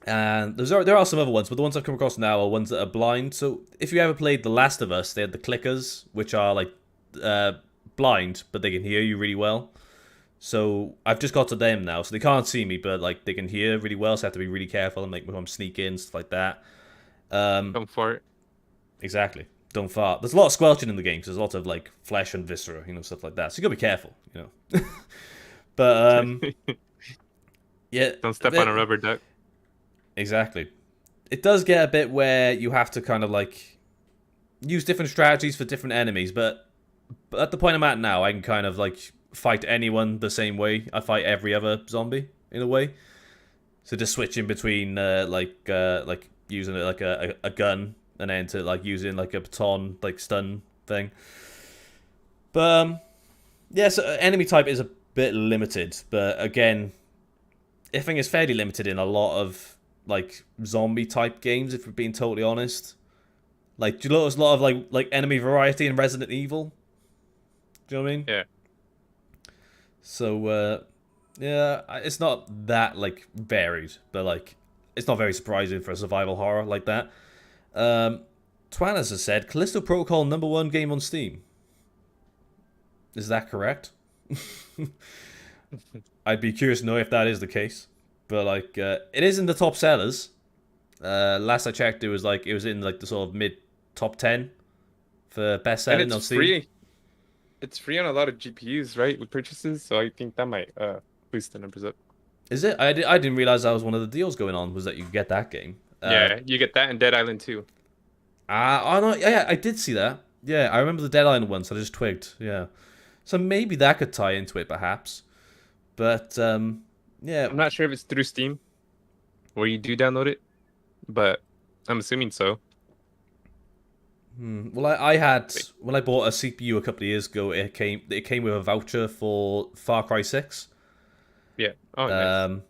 and there are some other ones, but the ones I've come across now are ones that are blind. So if you ever played The Last of Us, they had the clickers, which are like blind, but they can hear you really well. So I've just got to them now, so they can't see me, but like they can hear really well. So I have to be really careful and make them sneak in, stuff like that. Come for it. Exactly. Don't fart. There's a lot of squelching in the game, because there's a lot of like flesh and viscera, stuff like that. So you gotta be careful, But yeah, Don't step on a rubber duck. exactly. It does get a bit where you have to kind of like use different strategies for different enemies, but at the point I'm at now, I can kind of like fight anyone the same way I fight every other zombie in a way. So just switching between like using it like a gun, and then to like using like a baton like stun thing. But yeah, so enemy type is a bit limited, but again, I think it's fairly limited in a lot of like zombie type games. If we're being totally honest, like do you notice a lot of like enemy variety in Resident Evil? Do you know what I mean? Yeah. So yeah, it's not that like varied, but like it's not very surprising for a survival horror like that. Twanas has said Callisto Protocol #1 game on Steam. Is that correct? I'd be curious to know if that is the case. But like, it is in the top sellers. Last I checked, it was in like the sort of mid top 10 for best And selling it's on Steam. free. It's free on a lot of GPUs, right? With purchases, so I think that might boost the numbers up. Is it? I didn't realize that was one of the deals going on. Was that you could get that game? Yeah, you get that in Dead Island too. Oh no, yeah, I did see that. Yeah, I remember the Dead Island one, so I just twigged. Yeah, so maybe that could tie into it, perhaps. But yeah. I'm not sure if it's through Steam where you do download it, but I'm assuming so. Well, I had Wait. when I bought a CPU a couple of years ago. It came with a voucher for Far Cry 6. Yeah. Oh, nice.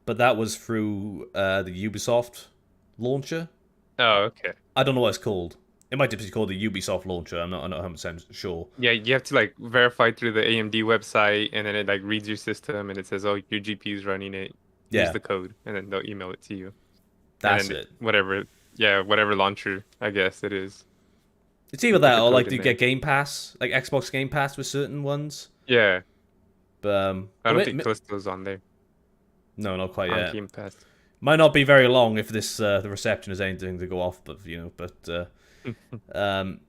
But that was through the Ubisoft launcher. Oh, okay. I don't know what it's called. It might just be called the Ubisoft launcher. I'm not 100% sure. Yeah, you have to like verify through the AMD website, and then it like reads your system, and it says, "Oh, your GPU is running it. Use Yeah, the code," and then they'll email it to you. And that's then it. whatever, yeah, whatever launcher I guess it is. It's either You put that the or like code do in you there. get Game Pass, like Xbox Game Pass with certain ones. Yeah, But I don't think Callisto's on there no, not quite on yet. Game Pass. Might not be very long if this the reception is anything to go off, but um,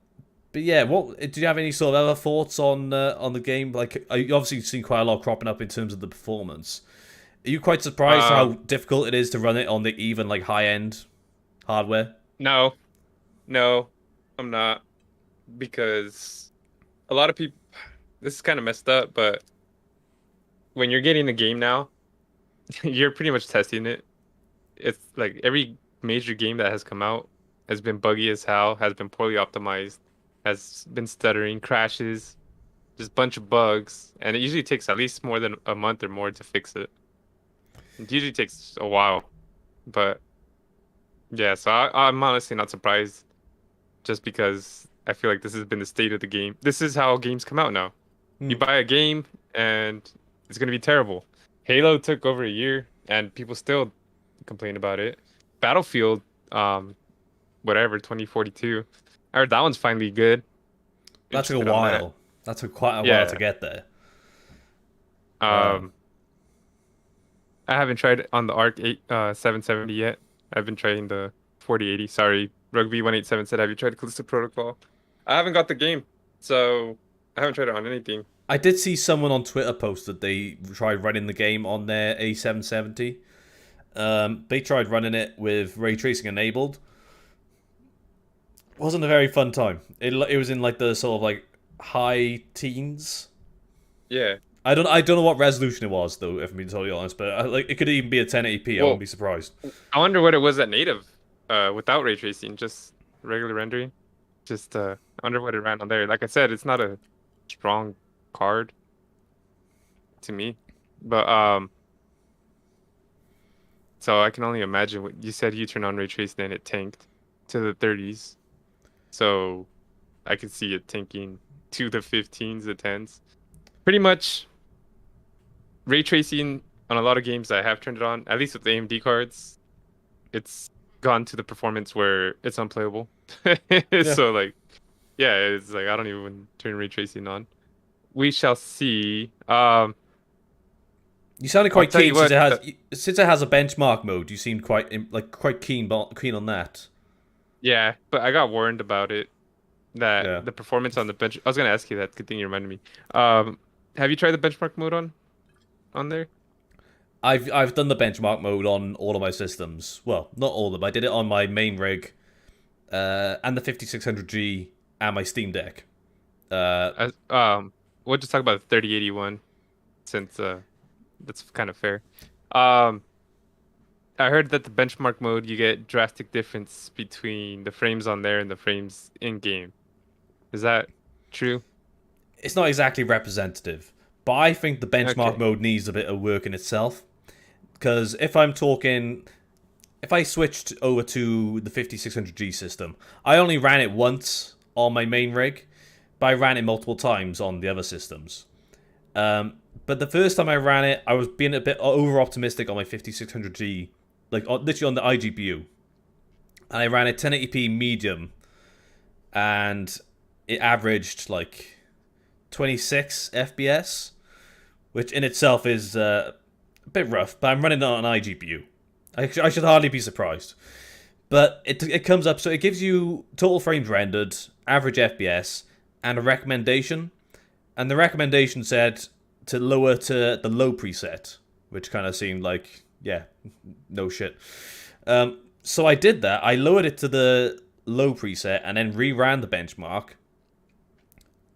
but yeah, what did you have any sort of other thoughts on the game? Like, you obviously seen quite a lot cropping up in terms of the performance. Are you quite surprised how difficult it is to run it on the even like high end hardware? No, no, I'm not because a lot of people. This is kind of messed up, but when you're getting a game now, you're pretty much testing it. It's like every major game that has come out has been buggy as hell, has been poorly optimized, has been stuttering, crashes, just a bunch of bugs, and it usually takes at least more than a month or more to fix it. It usually takes a while, but yeah, so I'm honestly not surprised, just because I feel like this has been the state of the game. This is how games come out now. You Hmm. buy a game and it's gonna be terrible. Halo took over a year and people still complain about it. Battlefield, um, whatever, 2042. I heard that one's finally good. That took a Interested on that. while. That took quite a while to Yeah. get there. Um, Um, I haven't tried on the Arc 8 770 yet. I've been trying the 4080. Sorry, Rugby 187 said, "Have you tried Callisto Protocol?" I haven't got the game, so I haven't tried it on anything. I did see someone on Twitter post that they tried running the game on their A770. They tried running it with ray tracing enabled. Wasn't a very fun time. It was in like the sort of like high teens. Yeah. I don't know what resolution it was though, if I'm being totally honest. But like it could even be a 1080p. I wouldn't Well, be surprised. I wonder what it was at native, without ray tracing, just regular rendering. Just I wonder what it ran on there. Like I said, it's not a strong card to me, but so I can only imagine what you said. You turned on ray tracing and it tanked to the 30s. So I could see it tanking to the 15s, the 10s. Pretty much ray tracing on a lot of games I have turned it on, at least with the AMD cards, it's gone to the performance where it's unplayable. Yeah, So like yeah, it's like I don't even turn ray tracing on. We shall see. you sounded I'll quite tell you keen what, since it has a benchmark mode. You seemed quite keen on that. yeah, but I got warned about it that Yeah. the performance on the bench. I was gonna ask you that. Good thing you reminded me. Um, have you tried the benchmark mode on there? I've done the benchmark mode on all of my systems. Well, not all of them. I did it on my main rig, and the 5600G and my Steam Deck. Uh, As, we'll just talk about the 3081 since that's kind of fair. Um, I heard that the benchmark mode you get drastic difference between the frames on there and the frames in game. Is that true? it's not exactly representative, but I think the benchmark Okay. mode needs a bit of work in itself. Because if I switched over to the 5600G system, I only ran it once on my main rig, but I ran it multiple times on the other systems. But the first time I ran it, I was being a bit over optimistic on my 5600G, like literally on the iGPU. And I ran it 1080p medium, and it averaged like 26 FPS, which in itself is a bit rough. But I'm running it on an iGPU. I should hardly be surprised. But it comes up, so it gives you total frames rendered, average FPS, and a recommendation. And the recommendation said to lower to the low preset, which kind of seemed like, yeah, no shit. So I did that. I lowered it to the low preset and then reran the benchmark.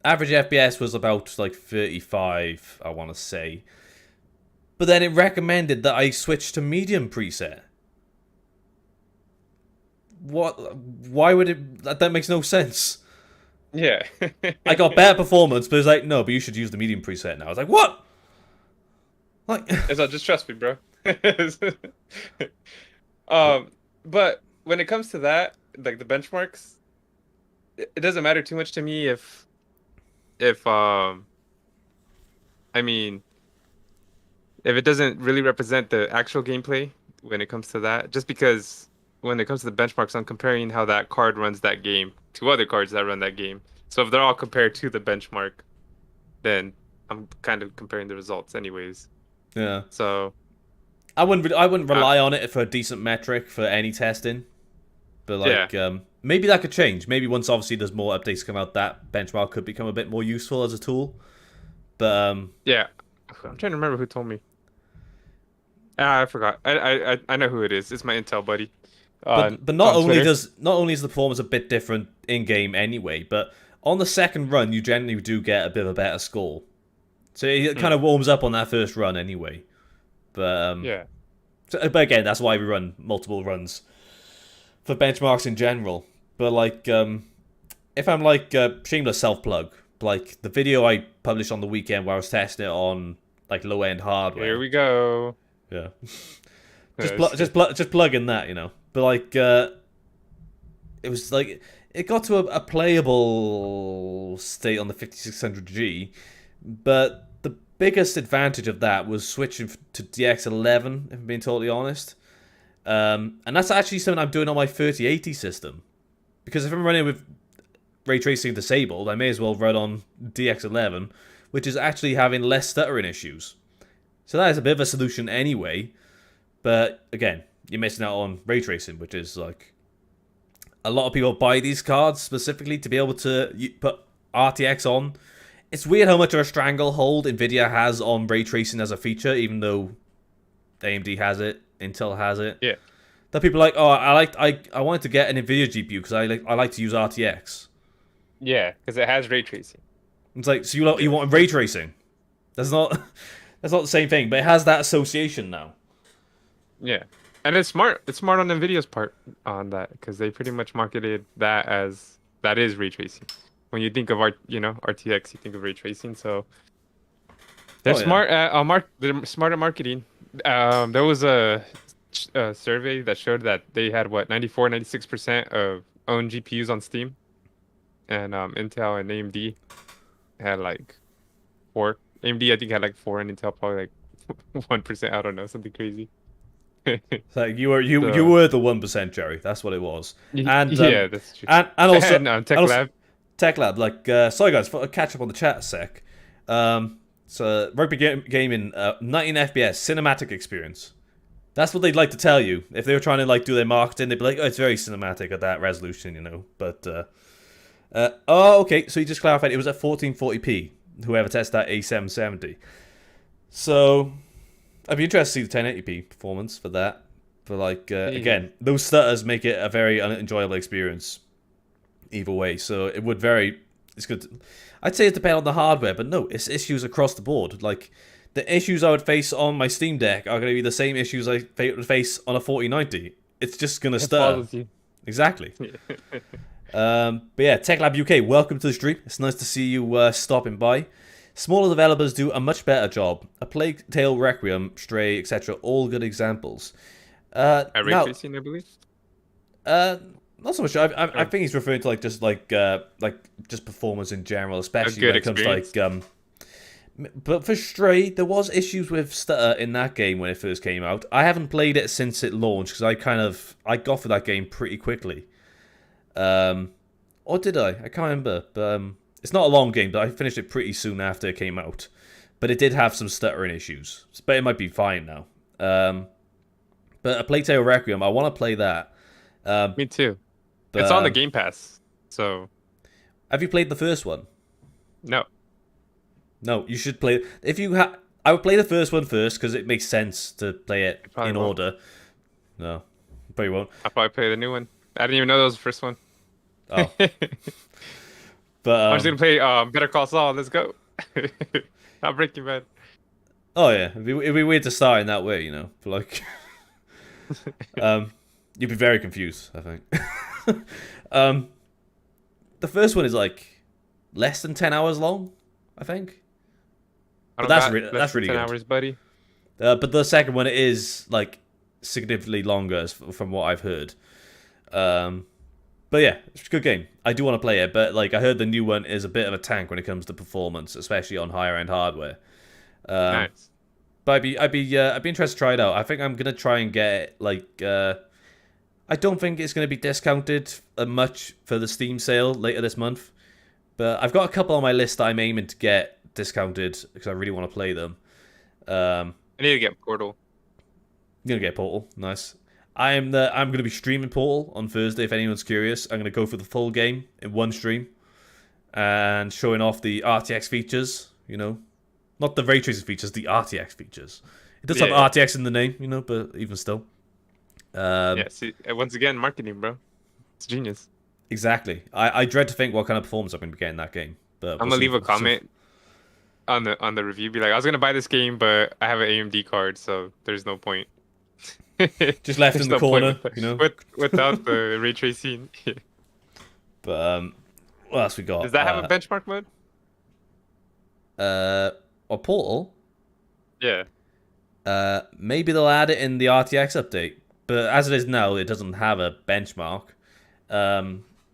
Average FPS was about like 35, I want to say. But then it recommended that I switch to medium preset. What? Why would it? That makes no sense. Yeah. I got better performance, but it was like, no, but you should use the medium preset now. I was like, what? Like, It's not just trust me, bro. Um, but when it comes to that, like the benchmarks, it doesn't matter too much to me if I mean if it doesn't really represent the actual gameplay when it comes to that, just because when it comes to the benchmarks, I'm comparing how that card runs that game to other cards that run that game. So if they're all compared to the benchmark, then I'm kind of comparing the results anyways. yeah, So, I wouldn't uh, rely on it for a decent metric for any testing. But yeah, like, maybe that could change. Maybe once obviously there's more updates come out, that benchmark could become a bit more useful as a tool. But yeah. I'm trying to remember who told me. Ah, I forgot. I know who it is. It's my Intel buddy. but On Twitter. not only is the performance a bit different in game anyway, but on the second run you generally do get a bit of a better score. So it kind Hmm. of warms up on that first run anyway. But Yeah. but again, that's why we run multiple runs for benchmarks in general. But like, if I'm like shameless self plug, like the video I published on the weekend where I was testing it on like low end Here hardware, we go. yeah, Yes. just plug in that, you know. But like, it was like it got to a playable state on the 5600G, but the biggest advantage of that was switching to DX11, if I'm being totally honest. And that's actually something I'm doing on my 3080 system. Because if I'm running with ray tracing disabled, I may as well run on DX11, which is actually having less stuttering issues. So that is a bit of a solution anyway. But again, you're missing out on ray tracing, which is like a lot of people buy these cards specifically to be able to put RTX on. It's weird how much of a stranglehold Nvidia has on ray tracing as a feature, even though AMD has it, Intel has it. Yeah. That people are like, oh, I wanted to get an Nvidia GPU because I like to use RTX. Yeah, because it has ray tracing. It's like, so you want ray tracing? That's not the same thing, but it has that association now. Yeah, and it's smart. It's smart on Nvidia's part on that because they pretty much marketed that as that is ray tracing. When you think of RTX, you think of ray tracing. So they're smart at they're smart at marketing. There was a survey that showed that they had 96% of owned GPUs on Steam, and Intel and AMD had like 4. AMD I think had like 4, and Intel probably like 1%. I don't know, something crazy. So you were the 1%, Jerry. That's what it was. And yeah, that's true. and also TechLab. TechLab. Like, sorry guys, for catch up on the chat a sec. So rugby gaming, 19 FPS cinematic experience. That's what they'd like to tell you if they were trying to like do their marketing. They'd be like, oh, it's very cinematic at that resolution, you know. But okay. So you just clarified it was at 1440p. Whoever tested that A770. So I'd be interested to see the 1080p performance for that. But like again, those stutters make it a very unenjoyable experience. Either way, so it would it's good. I'd say it depends on the hardware, but no, it's issues across the board. Like the issues I would face on my Steam Deck are going to be the same issues I would face on a 4090. It's just going to stutter. Exactly. But yeah, TechLab UK, welcome to the stream. It's nice to see you stopping by. Smaller developers do a much better job. A Plague Tale Requiem, Stray, etc. All good examples. Ray tracing, I believe. Not so much. I think he's referring to just performance in general, especially when it comes to like. But for Stray, there was issues with stutter in that game when it first came out. I haven't played it since it launched because I got for that game pretty quickly. Or did I? I can't remember. But it's not a long game, but I finished it pretty soon after it came out. But it did have some stuttering issues. But it might be fine now. But A Plague Tale Requiem, I want to play that. Me too. But, it's on the Game Pass, so. Have you played the first one? No. No, you should play. If you I would play the first one first because it makes sense to play it in order. No, probably won't. I'll probably play the new one. I didn't even know that was the first one. Oh. But I'm just gonna play Better Call Saul. Let's go. Not Breaking Bad. Oh yeah, it'd be weird to start in that way, you know. But like, you'd be very confused, I think. The first one is like less than 10 hours long, I think. But that's really 10 good. hours, buddy. But the second one is like significantly longer, from what I've heard. But yeah, it's a good game. I do want to play it, but like I heard the new one is a bit of a tank when it comes to performance, especially on higher end hardware. Nice. But I'd be interested to try it out. I think I'm gonna try and get like. I don't think it's gonna be discounted much for the Steam sale later this month, but I've got a couple on my list that I'm aiming to get discounted because I really want to play them. I need to get Portal. You're gonna get Portal, nice. I'm gonna be streaming Portal on Thursday. If anyone's curious, I'm gonna go for the full game in one stream, and showing off the RTX features. You know, not the ray tracing features, the RTX features. It does have RTX in the name, you know, but even still. Yeah. See, once again, marketing, bro. It's genius. Exactly. I dread to think what kind of performance I'm gonna be getting in that game. But I'm gonna leave a comment on the review. Be like, I was gonna buy this game, but I have an AMD card, so there's no point. Just left in the corner, you know, without the ray tracing. But what else we got? Does that have a benchmark mode? Or Portal? Yeah. Maybe they'll add it in the RTX update, but as it is now, it doesn't have a benchmark.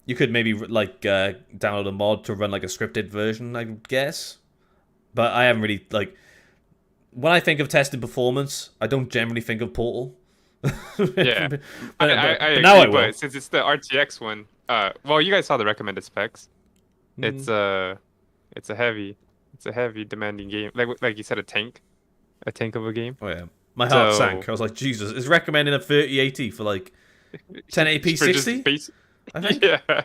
you could maybe like download a mod to run like a scripted version, I guess. But I haven't really like when I think of testing performance, I don't generally think of Portal. Yeah, but, I but now agree. I will. But since it's the RTX one, well, you guys saw the recommended specs. Mm. It's a, it's a heavy, demanding game. Like you said, a tank of a game. Oh yeah, my heart So sank. I was like, Jesus, it's recommending a 3080 for like 1080p for just 60. base, I think. yeah,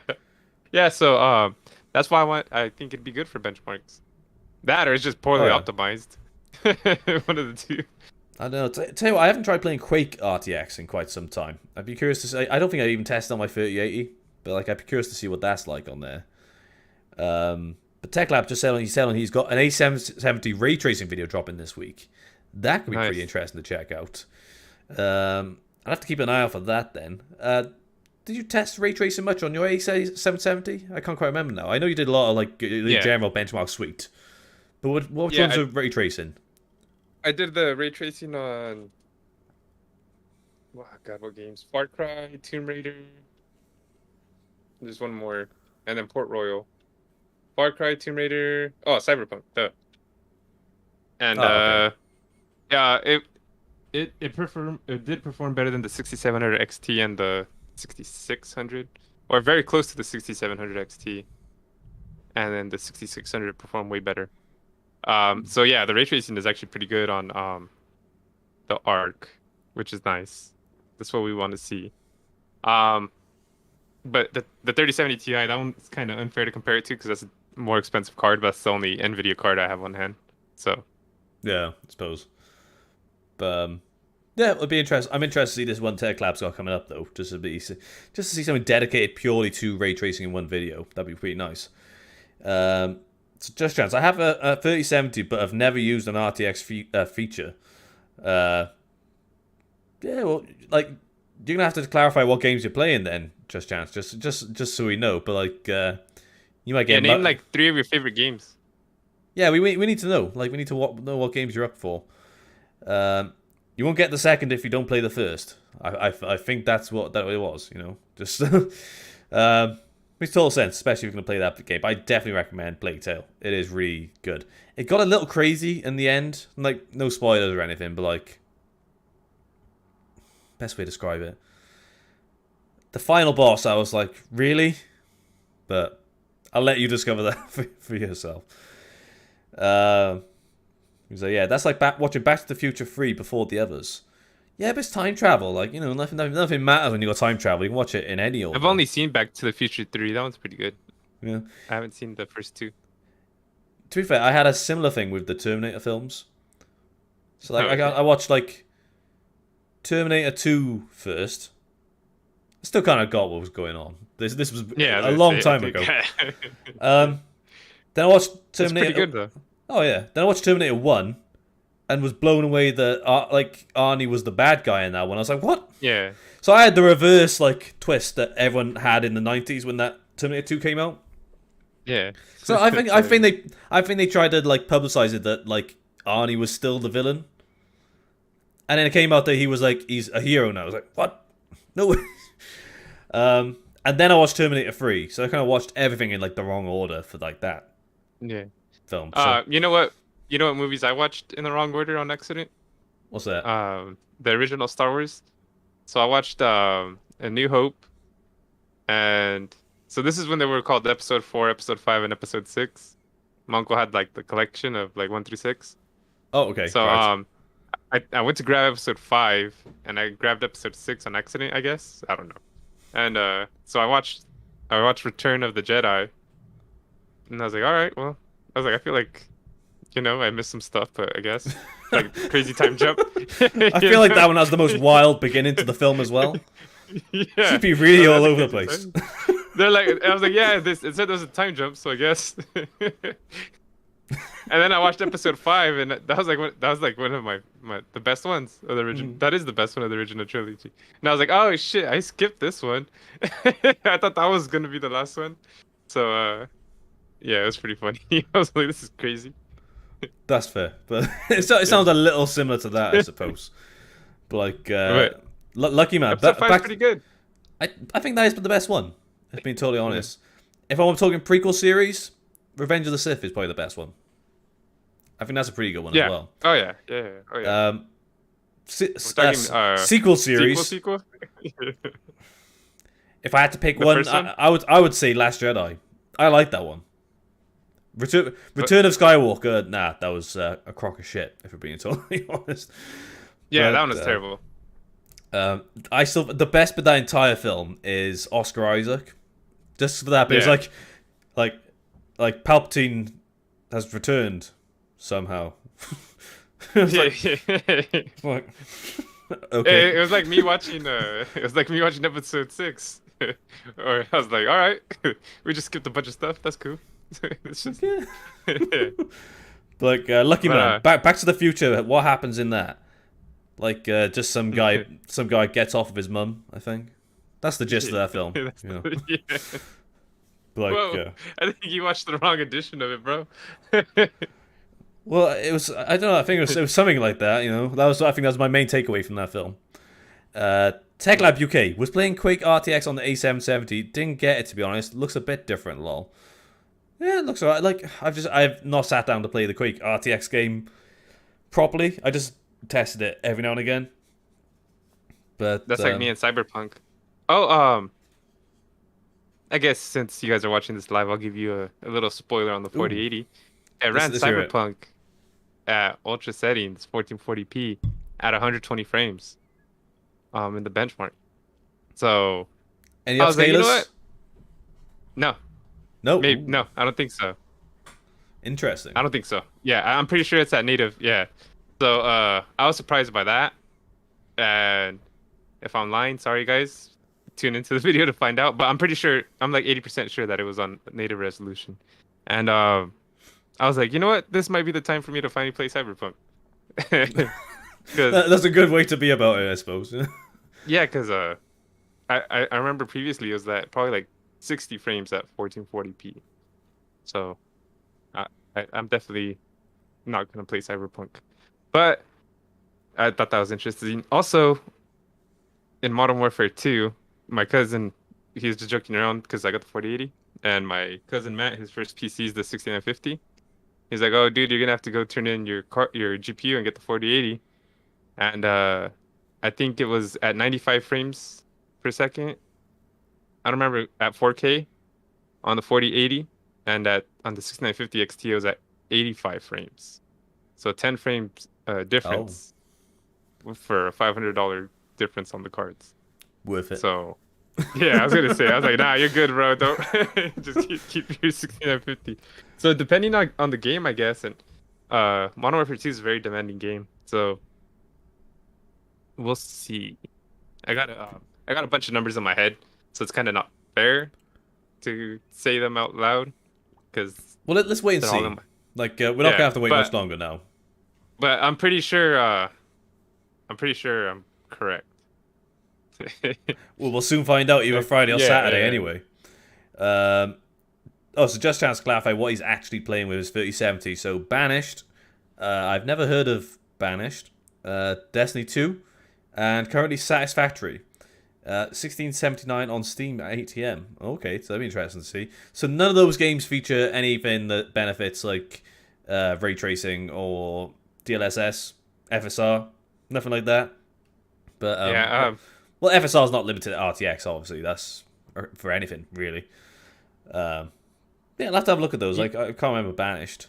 yeah. So that's why I think it'd be good for benchmarks. That or it's just Oh poorly yeah. optimized. One of the two. I don't know. Tell you what, I haven't tried playing Quake RTX in quite some time. I'd be curious to see. I don't think I even tested on my 3080, but like I'd be curious to see what that's like on there. But TechLab just selling he's got an A770 ray tracing video dropping this week. That could be pretty Nice. interesting to check out. I'll have to keep an eye out for that then. Did you test ray tracing much on your A770? I can't quite remember now. I know you did a lot of like the Yeah. general benchmark suite. But what Yeah, ones are ray tracing? I did the ray tracing on. Oh God, what games? Far Cry, Tomb Raider. There's one more, and then Port Royal. Far Cry, Tomb Raider. Oh, Cyberpunk. Duh. And Oh, okay. yeah, it did perform better than the 6700 XT and the 6600, or very close to the 6700 XT, and then the 6600 performed way better. So yeah, the ray tracing is actually pretty good on the Arc, which is nice. That's what we want to see. Um, but the 3070 Ti, that one's kind of unfair to compare it to because that's a more expensive card, but that's the only Nvidia card I have on hand. So Yeah, I suppose. But yeah, it'll be interesting. I'm interested to see this one Tech Lab's got coming up though, just to see something dedicated purely to ray tracing in one video. That'd be pretty nice. So just chance. I have a 3070, but I've never used an RTX feature. Yeah, well, like you're gonna have to clarify what games you're playing then. Just chance, just so we know. But like, you might yeah, get name like 3 of your favorite games. Yeah, we need to know. Like, we need to know what games you're up for. You won't get the second if you don't play the first. I think that's what it was. You know, just makes total sense, especially if you're gonna play that game. But I definitely recommend Plague Tale. It is really good. It got a little crazy in the end. Like, no spoilers or anything, but like, best way to describe it. The final boss, I was like, really? But I'll let you discover that for yourself. So yeah, that's like watching Back to the Future 3 before the others. Yeah, but it's time travel. Like, you know, nothing matters when you got time travel. You can watch it in any order. I've only seen Back to the Future 3. That one's pretty good. Yeah. I haven't seen the first 2. To be fair, I had a similar thing with the Terminator films. So like, Okay. I watched like Terminator 2 first. I still kind of got what was going on. This was Yeah, a long time ago. Then I watched It's Terminator. pretty good though. Oh yeah. Then I watched Terminator 1 and was blown away that like Arnie was the bad guy in that one. I was like, what? Yeah. So I had the reverse like twist that everyone had in the 90s when that Terminator 2 came out. Yeah. So I think they tried to like publicize it that like Arnie was still the villain. And then it came out that he's a hero now. I was like, what? No way. And then I watched Terminator 3. So I kind of watched everything in like the wrong order for like that Yeah. film. So You know what? You know what movies I watched in the wrong order on accident? what's that? The original Star Wars. So I watched A New Hope, and so this is when they were called Episode 4, Episode 5, and Episode 6. My uncle had like the collection of like 1 through 6. Oh, okay. So Right. I went to grab Episode 5, and I grabbed Episode 6 on accident, I guess. I don't know. And so I watched Return of the Jedi, and I was like, all right, well, I was like, I feel like, you know, I missed some stuff, but I guess like crazy time jump. I feel like that one has the most wild beginning to the film as well. Yeah, Should be really So all that's over like the crazy place. time. They're like, I was like, yeah, it said there was a time jump, so I guess. And then I watched Episode 5, and that was like one of my the best ones of the original. That is the best one of the original trilogy. And I was like, oh shit, I skipped this one. I thought that was gonna be the last one. So yeah, it was pretty funny. I was like, this is crazy. That's fair, but it sounds a little similar to that, I suppose. But like, Right. Lucky Man. Episode 5 is pretty good. I think that is the best one. being totally Yeah. honest. If I'm talking prequel series, Revenge of the Sith is probably the best one. I think that's a pretty good one as Yeah. well. Oh yeah. Yeah. Oh yeah. Um, We're talking sequel sequel series. sequel. If I had to pick The one, first one. I would say Last Jedi. I like that one. But Return of Skywalker. Nah, that was a crock of shit. If we're being totally honest. yeah, that But one was terrible. I still the best bit of that entire film is Oscar Isaac. Just for that bit, it's Yeah. like like Palpatine has returned somehow. It's Yeah. like okay. It was like me watching. It was like me watching episode 6. Or I was like, all right, we just skipped a bunch of stuff. That's cool. It's just. Okay. Yeah. Like Lucky But Man, Back to the Future. What happens in that? Like just some guy gets off of his mum. I think that's the gist of that film. That's You know, yeah. like Whoa, I think you watched the wrong edition of it, bro. well, it was I don't know. I think it was something like that. You know, I think that was my main takeaway from that film. TechLab UK was playing Quake RTX on the A770. Didn't get it, to be honest. Looks a bit different, lol. Yeah, it looks alright. Like I've not sat down to play the Quake RTX game properly. I just tested it every now and again. But That's like me and Cyberpunk. Oh, I guess since you guys are watching this live, I'll give you a little spoiler on the ooh, 4080. It ran let's hear it. Cyberpunk at ultra settings, 1440p, at 120 frames, in the benchmark. So Any I was like, you know upscalers? what? No, No. maybe Ooh, no. I don't think so. interesting. I don't think so. Yeah, I'm pretty sure it's at native. Yeah. So I was surprised by that. And if I'm lying, sorry guys. Tune into the video to find out. But I'm pretty sure, I'm like 80% sure that it was on native resolution. And I was like, you know what? This might be the time for me to finally play Cyberpunk. Because That's a good way to be about it, I suppose. yeah, because I remember previously it was that probably like 60 frames at 1440p. So I'm definitely not gonna play Cyberpunk. But I thought that was interesting. Also, in Modern Warfare 2, my cousin, he was just joking around because I got the 4080, and my cousin Matt, his first PC is the 6950. He's like, "Oh, dude, you're gonna have to go turn in your GPU and get the 4080." And I think it was at 95 frames per second. I don't remember at 4K on the 4080, and on the 6950 XT it was at 85 frames. So 10 frames Oh, difference for a $500 difference on the cards. worth it. So yeah, I was gonna say, I was like, nah, you're good, bro. Don't just keep your 6950. So depending on the game, I guess, and Modern Warfare 2 is a very demanding game. So we'll see. I got a bunch of numbers in my head, so it's kind of not fair to say them out loud because Well, let's wait and they're all see. in my, Like, we're not yeah. gonna have to wait much longer now. But I'm pretty sure. I'm pretty sure I'm correct. Well, we'll soon find out either Friday or Yeah, Saturday yeah. anyway. So just chance to clarify what he's actually playing with his 3070. So Banished, I've never heard of Banished. Destiny 2, and currently Satisfactory. 1679 on Steam at 8 AM. Okay, so that'd be interesting to see. So none of those games feature anything that benefits like ray tracing or DLSS, FSR, nothing like that. But Yeah. well, FSR is not limited to RTX, obviously. That's for anything really. Yeah, I'll have to have a look at those. You, Like, I can't remember Banished.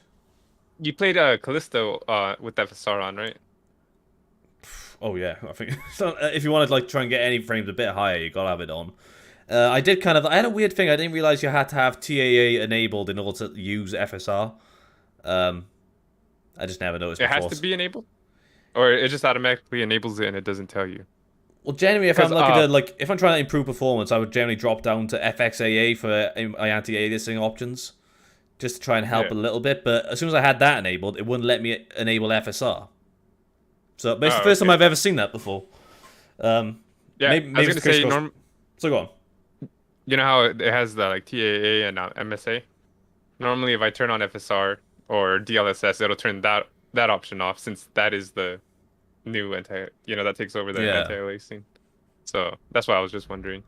you played Callisto with FSR on, right? Oh yeah, I think so, if you wanted to like try and get any frames a bit higher, you gotta have it on. I had a weird thing. I didn't realize you had to have TAA enabled in order to use FSR. I just never noticed It has before. to be enabled, or it just automatically enables it and it doesn't tell you. Well, generally, if I'm 'Cause looking to if I'm trying to improve performance, I would generally drop down to FXAA for my anti-aliasing options, just to try and help Yeah. a little bit. But as soon as I had that enabled, it wouldn't let me enable FSR. So it's the first time Okay. I've ever seen that before. Yeah, Maybe I was it's gonna say critical. So go on. you know how it has the like TAA and MSA. Normally, if I turn on FSR or DLSS, it'll turn that option off since that is the new that takes over the Yeah, anti-aliasing. So that's why I was just wondering.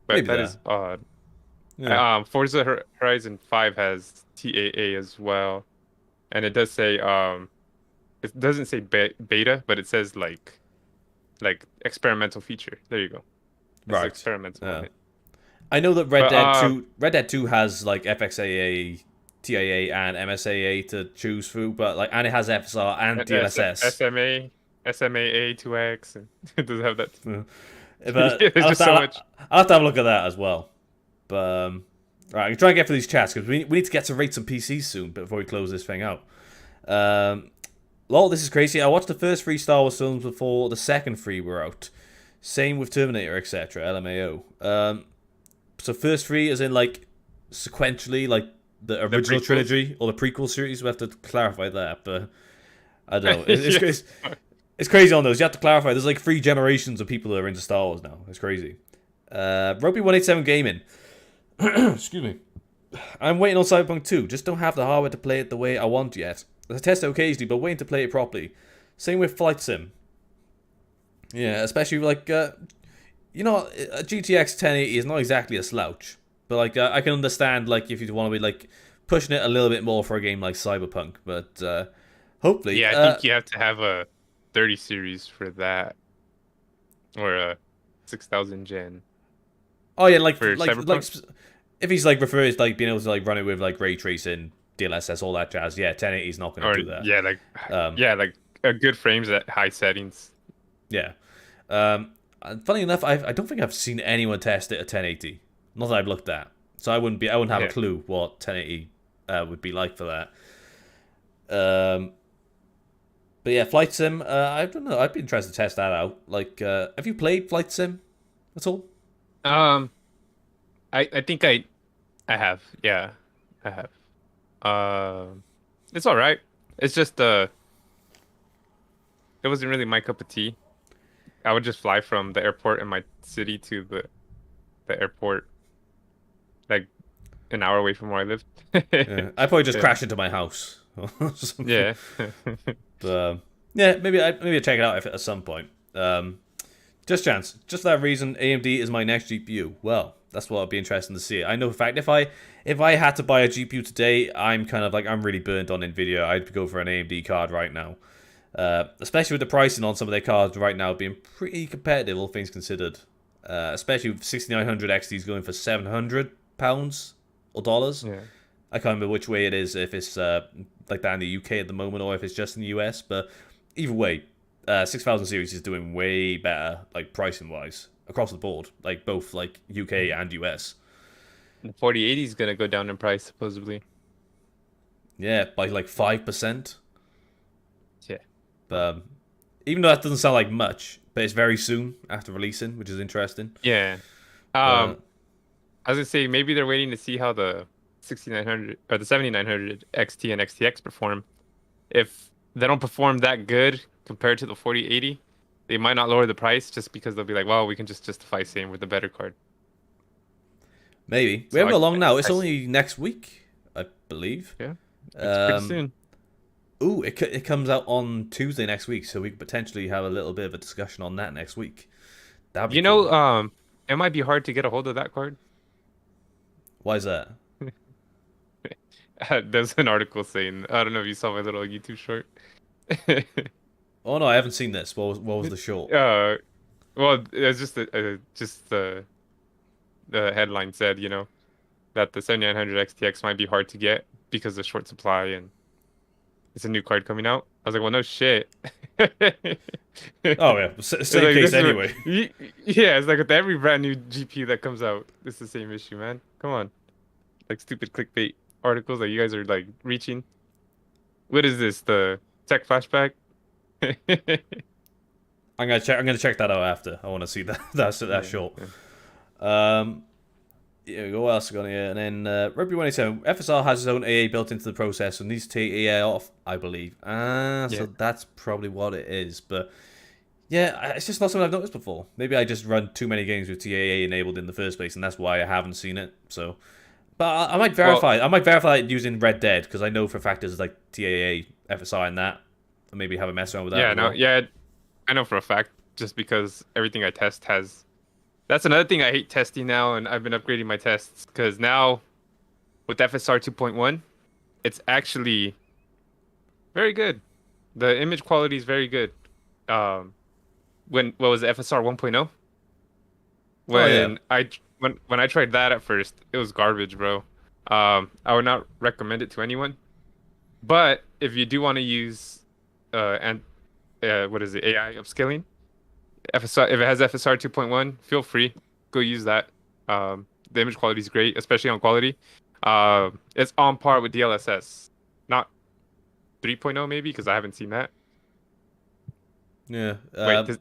But maybe that that. is odd. Yeah. Forza Horizon 5 has TAA as well, and it does say it doesn't say beta, but it says like experimental feature. There you go. It says Right. experimental on Yeah. it. I know that But Red Dead 2 has like FXAA, TAA, and MSAA to choose through, but like, and it has FSR and DLSS. SMA, SMAA 2X, and it does have that. Yeah. Yeah, But there's just so much. I'll have to have a look at that as well. But right, I can try and get through these chats because we need to get to rate some PCs soon before we close this thing out. Um, Lol, this is crazy. I watched the first 3 Star Wars films before the second 3 were out. Same with Terminator, etc. LMAO. So first 3 is in like sequentially, like the The original prequels. trilogy or the prequel series. We have to clarify that, but I don't know. Yes. It's crazy on those. You have to clarify. There's like 3 generations of people that are into Star Wars now. It's crazy. Rugby187 Gaming. Excuse me. I'm waiting on Cyberpunk 2. Just don't have the hardware to play it the way I want yet. I test it occasionally, but waiting to play it properly. Same with Flight Sim. Yeah, especially like, a GTX 1080 is not exactly a slouch. But like, I can understand like if you want to be like pushing it a little bit more for a game like Cyberpunk. But hopefully, Yeah, I think you have to have a 30 series for that, or a 6000 gen oh yeah, for Cyberpunk. if he's like refers like being able to like run it with like ray tracing, DLSS, all that jazz. Yeah, 1080 is not going Or to do that. yeah, like Um, yeah, like a good frames at high settings. yeah. And funny enough, I don't think I've seen anyone test it at 1080. Not that I've looked at, so I wouldn't have a Yeah. clue what 1080 would be like for that. But yeah, Flight Sim. I don't know. I'd be interested to test that out. Like, have you played Flight Sim at all? Um, I think I have. Yeah, I have. It's all right. It's just it wasn't really my cup of tea. I would just fly from the airport in my city to the airport like an hour away from where I lived. Yeah, I'd probably just Yeah. crash into my house. Or something. Yeah. But yeah, maybe I check it out at some point. Just chance, just for that reason, AMD is my next GPU. Well, that's what I'd be interested to see. I know for a fact if I had to buy a GPU today, I'm kind of like I'm really burnt on Nvidia. I'd go for an AMD card right now. Especially with the pricing on some of their cards right now being pretty competitive, all things considered. Especially with 6900 XTs going for £700 or dollars. Yeah. I can't remember which way it is, if it's like that in the UK at the moment or if it's just in the US. But either way, 6000 series is doing way better, like pricing wise, across the board, like both like UK and US. The 4080 is gonna go down in price supposedly. Yeah, by like 5%. Yeah. But even though that doesn't sound like much, but it's very soon after releasing, which is interesting. Yeah. But I was gonna say maybe they're waiting to see how the 6900 or the 7900 XT and XTX perform. If they don't perform that good compared to the 4080, they might not lower the price just because they'll be like, well, we can just justify saying we're the better card. maybe. We So haven't got long now. It's I only next week, I believe. yeah, it's pretty Um, soon. Ooh, it comes out on Tuesday next week, so we could potentially have a little bit of a discussion on that next week. That'd be You cool. know, it might be hard to get a hold of that card. Why is that? There's an article saying, I don't know if you saw my little YouTube short. Oh no, I haven't seen this. What was the short? Well, it's just the headline said, that the 7900 XTX might be hard to get because of short supply and it's a new card coming out. I was like, well, no shit. Oh yeah, It's same like, case this is anyway. yeah, it's like with every brand new GPU that comes out, it's the same issue, man. Come on. Like stupid clickbait articles that you guys are like reaching. What is this? The tech flashback? I'm gonna check that out after. I want to see that that Yeah, short. yeah. Yeah, what else we got here? And then Rugby 187. FSR has its own AA built into the process and needs to take AA off, I believe. So Yeah. that's probably what it is. But yeah, it's just not something I've noticed before. Maybe I just run too many games with TAA enabled in the first place, and that's why I haven't seen it. So, but I might verify. Well, I might verify it using Red Dead because I know for a fact there's like TAA, FSR, and that. And maybe have a mess around with that yeah, as no, well. yeah, I know for a fact just because everything I test has That's another thing I hate testing now, and I've been upgrading my tests because now with FSR 2.1, it's actually very good. The image quality is very good. Um, when what was it, FSR 1.0? Oh yeah, When I tried that at first, it was garbage, bro. I would not recommend it to anyone. But if you do want to use and what is it, AI upscaling, FSR if it has FSR 2.1, feel free, go use that. The image quality is great, especially on quality. It's on par with DLSS, not 3.0 maybe because I haven't seen that. yeah. Wait, does,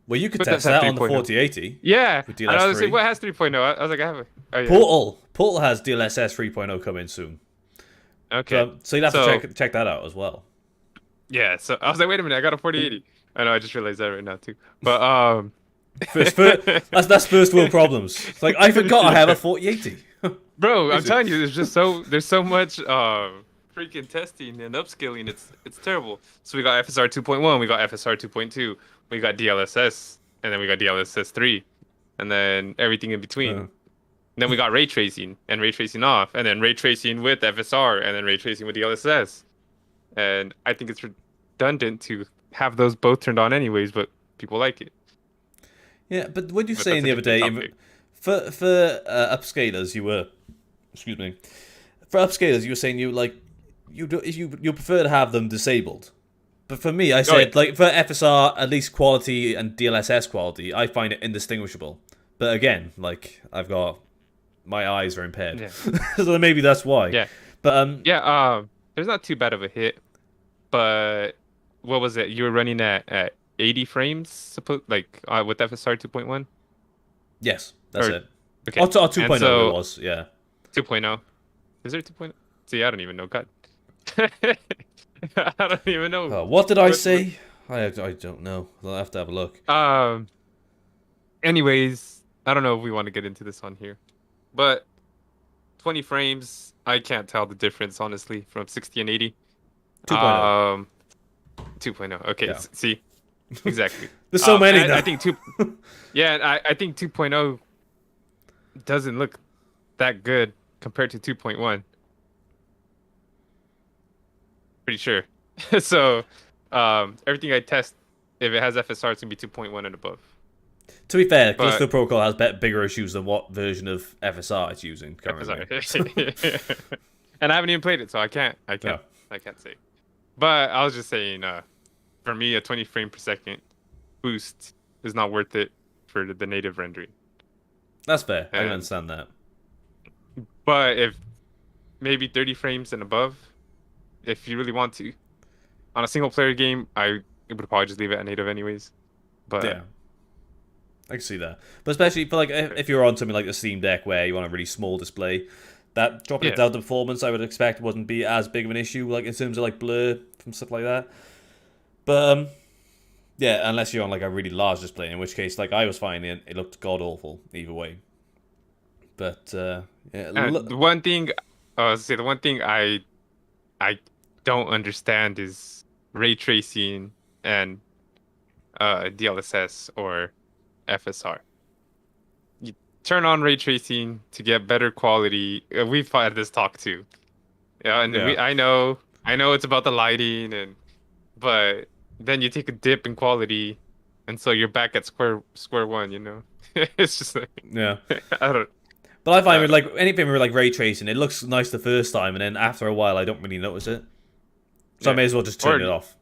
Well, you could but does test have that on the 3.0? 4080 Yeah, with and I was gonna say DLS3. what has 3.0? I was like, I have a, oh yeah, Portal has DLSS 3.0 coming soon. okay. So you'll have to So check that out as well. yeah, so I was like, wait a minute, I got a 4080. I know, I just realized that right now too. But That's first world problems. It's like I forgot I have a yeah. 4080. Bro, I'm Is it? telling you, there's so much freaking testing and upscaling. It's terrible. So we got FSR 2.1, we got FSR 2.2, we got DLSS, and then we got DLSS 3, and then everything in between. Uh, And then we got ray tracing and ray tracing off, and then ray tracing with FSR, and then ray tracing with DLSS. And I think it's redundant to have those both turned on anyways, but people like it. yeah, but what you But saying that's a the other different day, topic. for upscalers, you were, excuse me, for upscalers, you were saying you prefer to have them disabled. But for me, I Oh yeah, said like for FSR, at least quality and DLSS quality, I find it indistinguishable. But again, like I've got my eyes are impaired, yeah, so maybe that's why. yeah, But yeah. There's not too bad of a hit, but what was it? You were running at 80 frames, like with FSR 2.1 yes, that's or it. okay, Or and 2.0 it so was, yeah. 2.0. Is there 2.0? See, I don't even know. God, I don't even know. What did I What? say? I don't know. I'll have to have a look. Anyways, I don't know if we want to get into this on here, but 20 frames, I can't tell the difference honestly from 60 and 80. 2.0. Um, 2.0. Okay, Yeah. see, exactly. There's so many And I now. think two, yeah, and I think 2.0 doesn't look that good compared to 2.1. Pretty sure. So, everything I test, if it has FSR, it's gonna be 2.1 and above. To be fair, Callisto But Protocol has bigger issues than what version of FSR it's using currently. FSR, and I haven't even played it, so Yeah, I can't say. But I was just saying, for me, a 20 frame per second boost is not worth it for the native rendering. that's fair. I can And understand that. but if maybe 30 frames and above, if you really want to, on a single player game, I would probably just leave it at native anyways. But Yeah, I can see that. But especially for like if you're on something like the Steam Deck where you want a really small display, that dropping it yeah, down to performance I would expect wouldn't be as big of an issue, like in terms of like blur from stuff like that. But yeah, unless you're on like a really large display, in which case like I was finding it looked god awful either way. But yeah, and the one thing, the one thing I don't understand is ray tracing and DLSS or FSR. You turn on ray tracing to get better quality. We've had this talk too. Yeah, and yeah. I know it's about the lighting but then you take a dip in quality, and so you're back at square one. You know, it's just like Yeah. I don't But I I find with don't like know. anything with like ray tracing, it looks nice the first time, and then after a while, I don't really notice it. So I Yeah, may as well just or turn it off.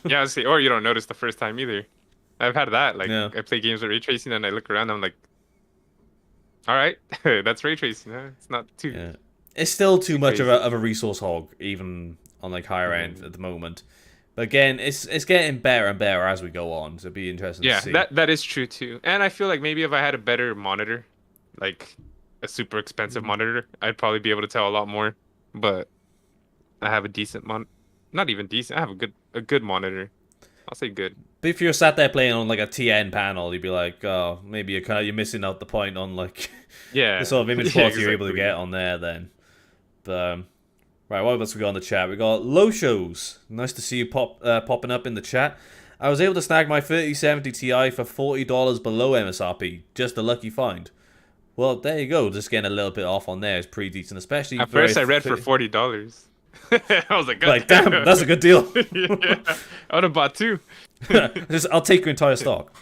yeah, see, or you don't notice the first time either. I've had that. Like Yeah, I play games with ray tracing, and I look around, I'm like, all right, that's ray tracing. Huh? It's not yeah. It's still too too much crazy. of a resource hog, even on like higher end Mm. at the moment. But again, it's getting better and better as we go on. So it'd be interesting to Yeah, see. that is true too. And I feel like maybe if I had a better monitor, like a super expensive monitor, I'd probably be able to tell a lot more. But I have a decent not even decent. I have a good monitor. I'll say good. But if you're sat there playing on like a TN panel, you'd be like, oh, maybe you're missing out the point on like the Yeah. sort of image Yeah, quality you're able to get exactly. on there. Then, but right, what else we got on the chat? We got low shows. Nice to see you popping up in the chat. I was able to snag my 3070 Ti for $40 below MSRP. Just a lucky find. Well, there you go. Just getting a little bit off on there is pretty decent, especially At first, I read for $40. I was like, God like, damn, that's a good deal. Yeah, I would have bought two. I'll take your entire stock.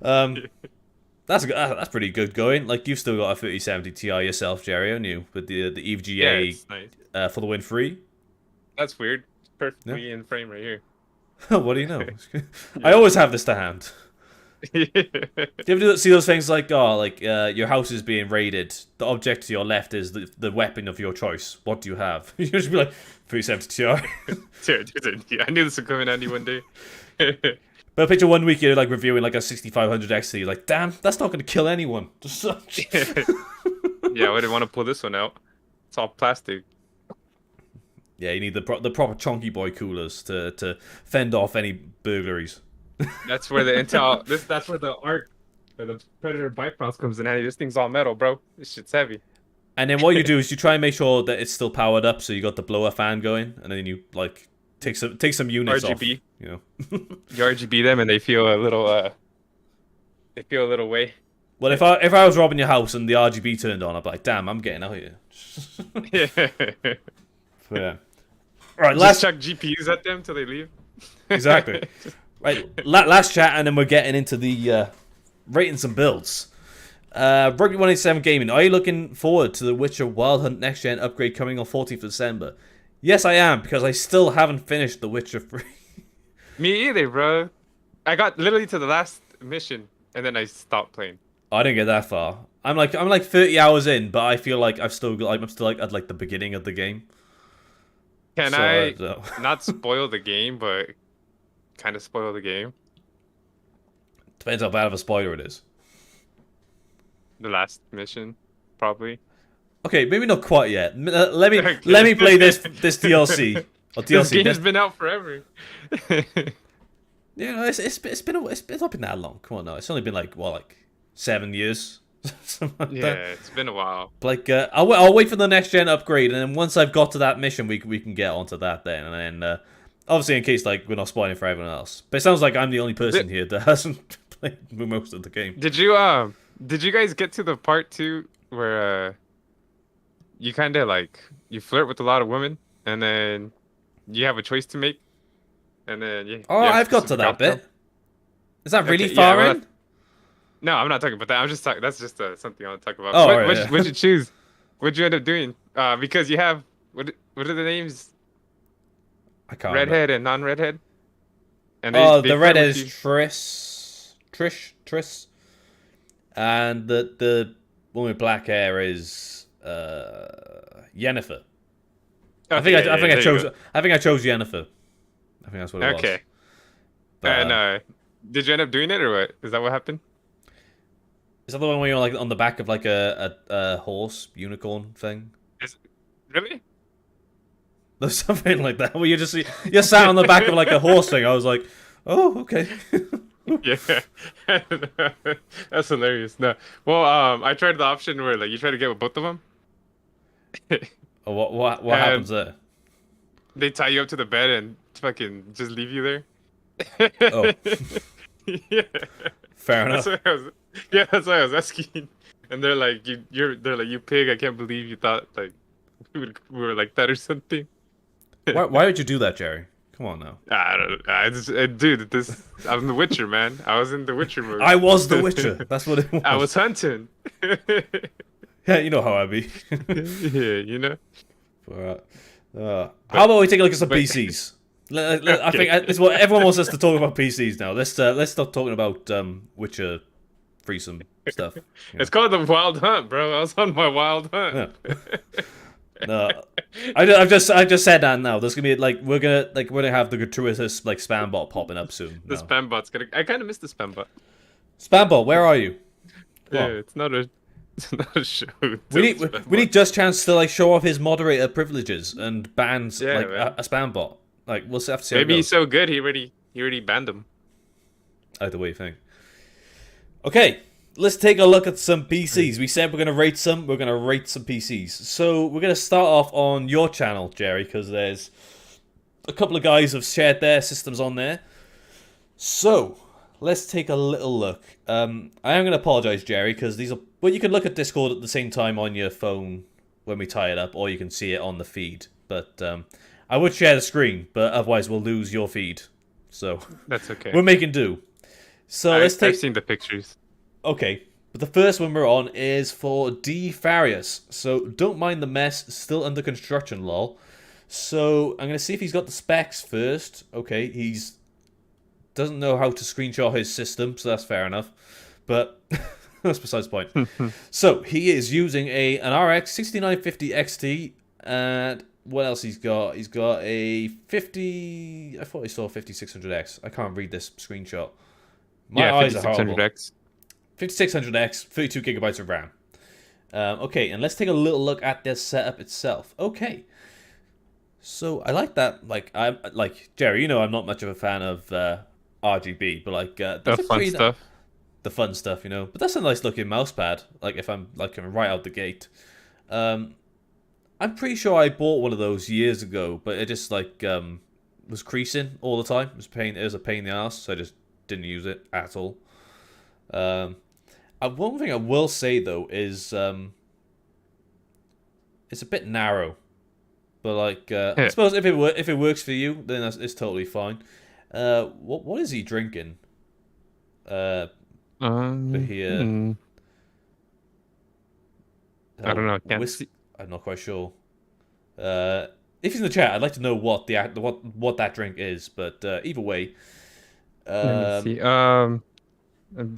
That's pretty good going. Like, you've still got a 3070 Ti yourself, Jerry, haven't you? With the Yeah, EVGA it's nice. for the win free. That's weird. Perfectly in frame right here. What do you know? I always have this to hand. Yeah. Do you ever see those things like, your house is being raided, the object to your left is the weapon of your choice. What do you have? You just be like, 370 Ti. I knew this would come in handy one day. But picture one week you're like reviewing like a 6500 XT, you're like, damn, that's not going to kill anyone. Yeah, I didn't want to pull this one out. It's all plastic. Yeah, you need the proper chonky boy coolers to fend off any burglaries. That's where the Intel. That's where the ARC, or the Predator Bifrost comes in handy. This thing's all metal, bro. This shit's heavy. And then what you do is you try and make sure that it's still powered up, so you got the blower fan going, and then you like take some units RGB. off. You know, You RGB them, and they feel a little. They feel a little way. well, if I was robbing your house and the RGB turned on, I'd be like, damn, I'm getting out here. Yeah. Yeah. Right, Just chuck GPUs at them till they leave. Exactly. Right, last chat, and then we're getting into the rating some builds. Rugby 187 Gaming, are you looking forward to the Witcher Wild Hunt Next Gen upgrade coming on 14th of December? Yes, I am, because I still haven't finished The Witcher 3. Me either, bro. I got literally to the last mission, and then I stopped playing. I didn't get that far. I'm like 30 hours in, but I feel like I'm still at like the beginning of the game. Can I not spoil the game, but kind of spoil the game? Depends how bad of a spoiler it is. The last mission, probably. Okay, maybe not quite yet. Let me play this DLC. Or DLC. This game's been out forever. Yeah, it's not been that long. Come on, now it's only been like 7 years. Yeah, it's been a while. Like, I'll wait for the next gen upgrade, and then once I've got to that mission, we can get onto that then. And then, obviously, in case like we're not spoiling for everyone else. But it sounds like I'm the only person here that hasn't played most of the game. Did you guys get to the part 2 where you kind of like you flirt with a lot of women, and then you have a choice to make, and then I've got to that bit. Is that really far in? No, I'm not talking about that. I'm just talking. That's just something I want to talk about. Oh, what'd you choose? What'd you end up doing? Because you have what are the names? I can't. Redhead and non-redhead. And the redhead is Trish, and the one with black hair is Yennefer. Okay, I think I chose Yennefer. I think that's what it was. Okay. But, And did you end up doing it, or what? Is that what happened? is that the one where you're like on the back of like a horse unicorn thing? Really? There's something like that where you're sat on the back of like a horse thing. I was like, oh, okay. Yeah, that's hilarious. No, well, I tried the option where like you try to get with both of them. What happens there? They tie you up to the bed and fucking just leave you there. Oh, Yeah. fair enough. That's why I was asking. And they're like, they're like, you pig! I can't believe you thought like we were like that or something. Why would you do that, Jerry? Come on now. I don't know. Dude, I'm the Witcher, man. I was in the Witcher mode. I was the Witcher. That's what it was. I was hunting. Yeah, you know how I be. Yeah, you know. How about we take a look at some PCs? I think it's what everyone wants us to talk about PCs now. Let's stop talking about Witcher threesome stuff. It's called the Wild Hunt, bro. I was on my Wild Hunt. Yeah. No, I've just said that now. There's gonna be we're gonna have the gratuitous like spam bot popping up soon. The spam bot's gonna. I kind of miss the spam bot. Spam bot, where are you? Yeah, it's not a show. We need Just Chance to like show off his moderator privileges and bans Yeah, like man. a spam bot. Like we'll have to see. Maybe how it he's goes. so good he already banned him. Either way, you think. Okay, let's take a look at some PCs. We said we're going to rate some. We're going to rate some PCs. So we're going to start off on your channel, Jerry, because there's a couple of guys have shared their systems on there. So, let's take a little look. I am going to apologize, Jerry, because these are. Well, you can look at Discord at the same time on your phone when we tie it up, or you can see it on the feed. But I would share the screen, but otherwise we'll lose your feed. So That's okay. we're making do. So let's take. I've seen the pictures. Okay, but the first one we're on is for D. Farius. So don't mind the mess, still under construction, lol. So I'm going to see if he's got the specs first. Okay, he's doesn't know how to screenshot his system, so that's fair enough. But that's besides the point. So he is using an RX 6950 XT, and what else he's got? He's got a 50. I thought I saw 5600X. I can't read this screenshot. My eyes are horrible. 5600X. 5600X, 32 gigabytes of RAM. Okay, and let's take a little look at this setup itself. Okay, so I like that. Like Jerry, you know, I'm not much of a fan of RGB, but The fun stuff. The fun stuff, you know. But that's a nice looking mouse pad. Like if I'm right out the gate. I'm pretty sure I bought one of those years ago, but it just was creasing all the time. It was a pain in the ass, so I just didn't use it at all. One thing I will say though is it's a bit narrow, but I suppose if it works for you, then it's totally fine. What is he drinking? Here, I don't know. Can't see. I'm not quite sure. If he's in the chat, I'd like to know what what that drink is. But either way, Let me see. I'm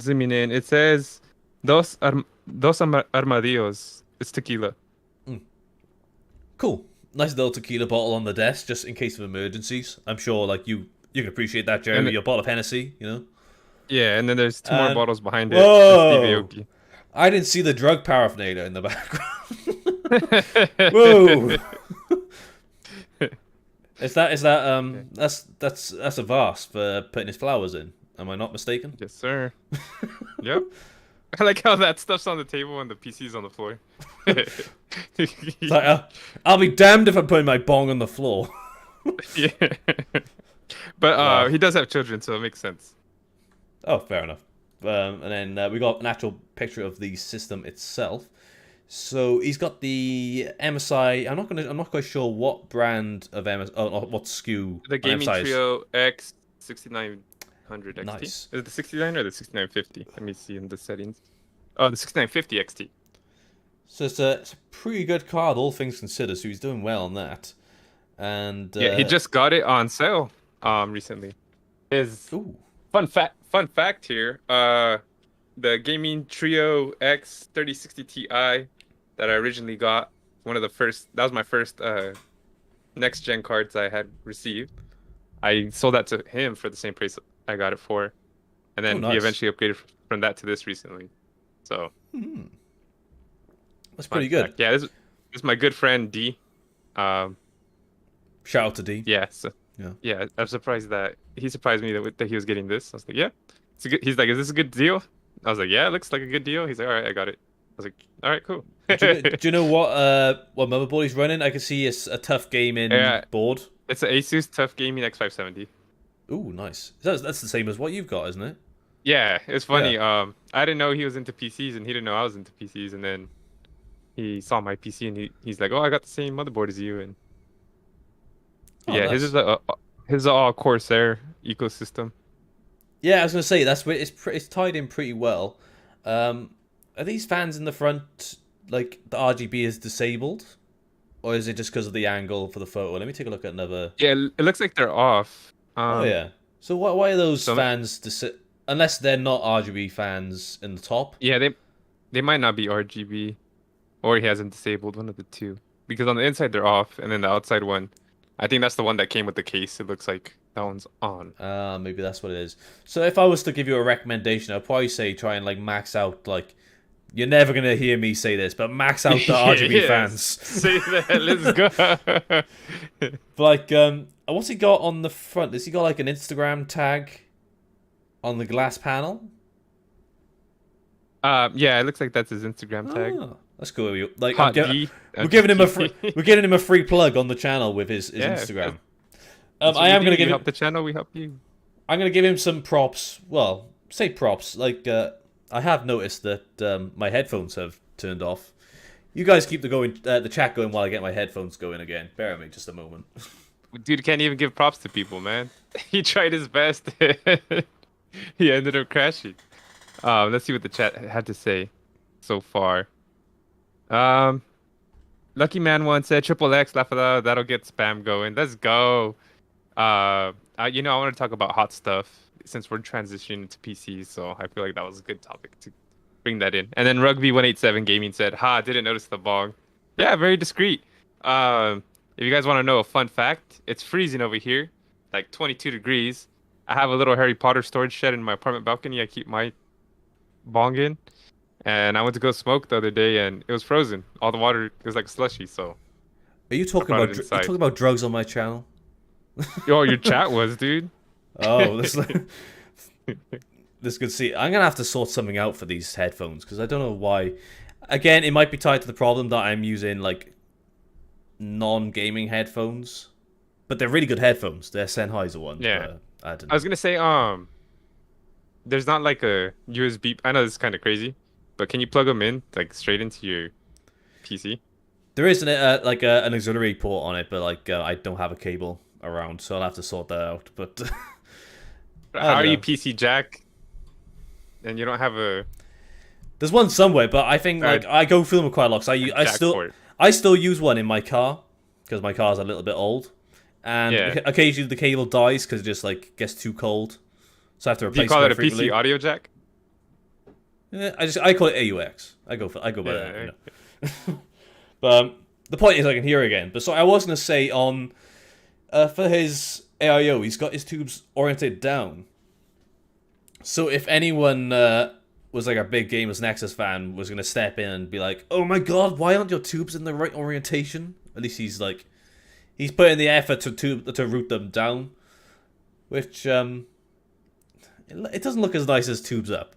zooming in. It says dos armadillos. It's tequila. Cool. Nice little tequila bottle on the desk, just in case of emergencies. I'm sure, you can appreciate that, Jeremy. Your bottle of Hennessy, you know. Yeah, and then there's two more bottles behind it. Whoa! I didn't see the drug paraphernalia in the background. Whoa! Is that that's a vase for putting his flowers in? Am I not mistaken? Yes, sir. Yep. I like how that stuff's on the table and the PC's on the floor. It's like, I'll be damned if I'm putting my bong on the floor. Yeah. But Wow. he does have children, so it makes sense. Oh, fair enough. And then we got an actual picture of the system itself. So he's got the MSI. I'm not quite sure what brand of MSI. Oh, what SKU. The Gaming MSI is. Trio X 6900 XT. Nice. Is it the 69 or the 6950? Let me see in the settings. Oh, the 6950 XT. So it's a pretty good card, all things considered. So he's doing well on that. And Yeah, he just got it on sale recently. Ooh. Fun fact here. The Gaming Trio X 3060 Ti that I originally got, that was my first next gen cards I had received. I sold that to him for the same price I got it for. And then nice. he eventually upgraded from that to this recently. So That's pretty good. Yeah, this is my good friend D. Shout out to D. Yeah, so, yeah. I'm surprised that he surprised me that he was getting this. I was like, yeah, it's a good. He's like, is this a good deal? I was like, yeah, it looks like a good deal. He's like, all right, I got it. I was like, all right, cool. Do you know what motherboard he's running? I can see it's a tough gaming board. It's an Asus Tough Gaming X570. Ooh, nice. That's the same as what you've got, isn't it? Yeah, it's funny. Yeah. I didn't know he was into PCs, and he didn't know I was into PCs, and then he saw my PC, and he's like, oh, I got the same motherboard as you, and yeah, nice. his is all Corsair ecosystem. Yeah, I was gonna say that's where it's tied in pretty well. Are these fans in the front like the RGB is disabled, or is it just because of the angle for the photo? Let me take a look at another. Yeah, it looks like they're off. Oh yeah. So why are those fans unless they're not RGB fans in the top? Yeah, they might not be RGB, or he hasn't disabled one of the two. Because on the inside they're off, and then the outside one, I think that's the one that came with the case. It looks like that one's on. Maybe that's what it is. So if I was to give you a recommendation, I'd probably say try and max out You're never gonna hear me say this, but max out the RGB fans. Say that. Let's go. But what's he got on the front? Has he got an Instagram tag on the glass panel? Yeah, it looks like that's his Instagram tag. Oh, that's cool. We're giving him a free plug on the channel with his Instagram. I am gonna give help the channel. We help you. I'm gonna give him some props. Well, say props. Like I have noticed that my headphones have turned off. You guys keep the chat going while I get my headphones going again. Bear with me just a moment. Dude can't even give props to people, man. He tried his best. He ended up crashing. Let's see what the chat had to say so far. Um, Lucky Man One said triple X, laugh it out, that'll get spam going. Let's go. I want to talk about hot stuff since we're transitioning to PCs, so I feel like that was a good topic to bring that in. And then Rugby 187 Gaming said, "Ha, didn't notice the bong." Yeah, very discreet. If you guys want to know a fun fact, it's freezing over here, like 22 degrees. I have a little Harry Potter storage shed in my apartment balcony. I keep my bong in, and I went to go smoke the other day, and it was frozen. All the water was like slushy, so Are you I talking brought about it you inside. talking about drugs on my channel? Yo, your chat was, dude. Oh, this could see. I'm gonna have to sort something out for these headphones because I don't know why. Again, it might be tied to the problem that I'm using like non-gaming headphones, but they're really good headphones. They're Sennheiser ones. Yeah. But I don't I know. was gonna say, there's not like a USB. I know this is kind of crazy, but can you plug them in like straight into your PC? There is an auxiliary port on it, but like I don't have a cable around, so I'll have to sort that out. But I How don't are you know. PC jack and you don't have a There's one somewhere, but I think like I go through them quite a lot. So jack port? I still use one in my car because my car's a little bit old, and Yeah. occasionally the cable dies because it just like gets too cold, so I have to Do you replace it call quite it a frequently. PC audio jack? Yeah, I call it AUX. I go by that. Yeah. You know. But the point is I can hear again. But so I was gonna say on for his AIO, he's got his tubes oriented down. So if anyone was like a big Gamers Nexus fan, was gonna step in and be like, "Oh my god, why aren't your tubes in the right orientation?" At least he's putting the effort to route them down, which it doesn't look as nice as tubes up.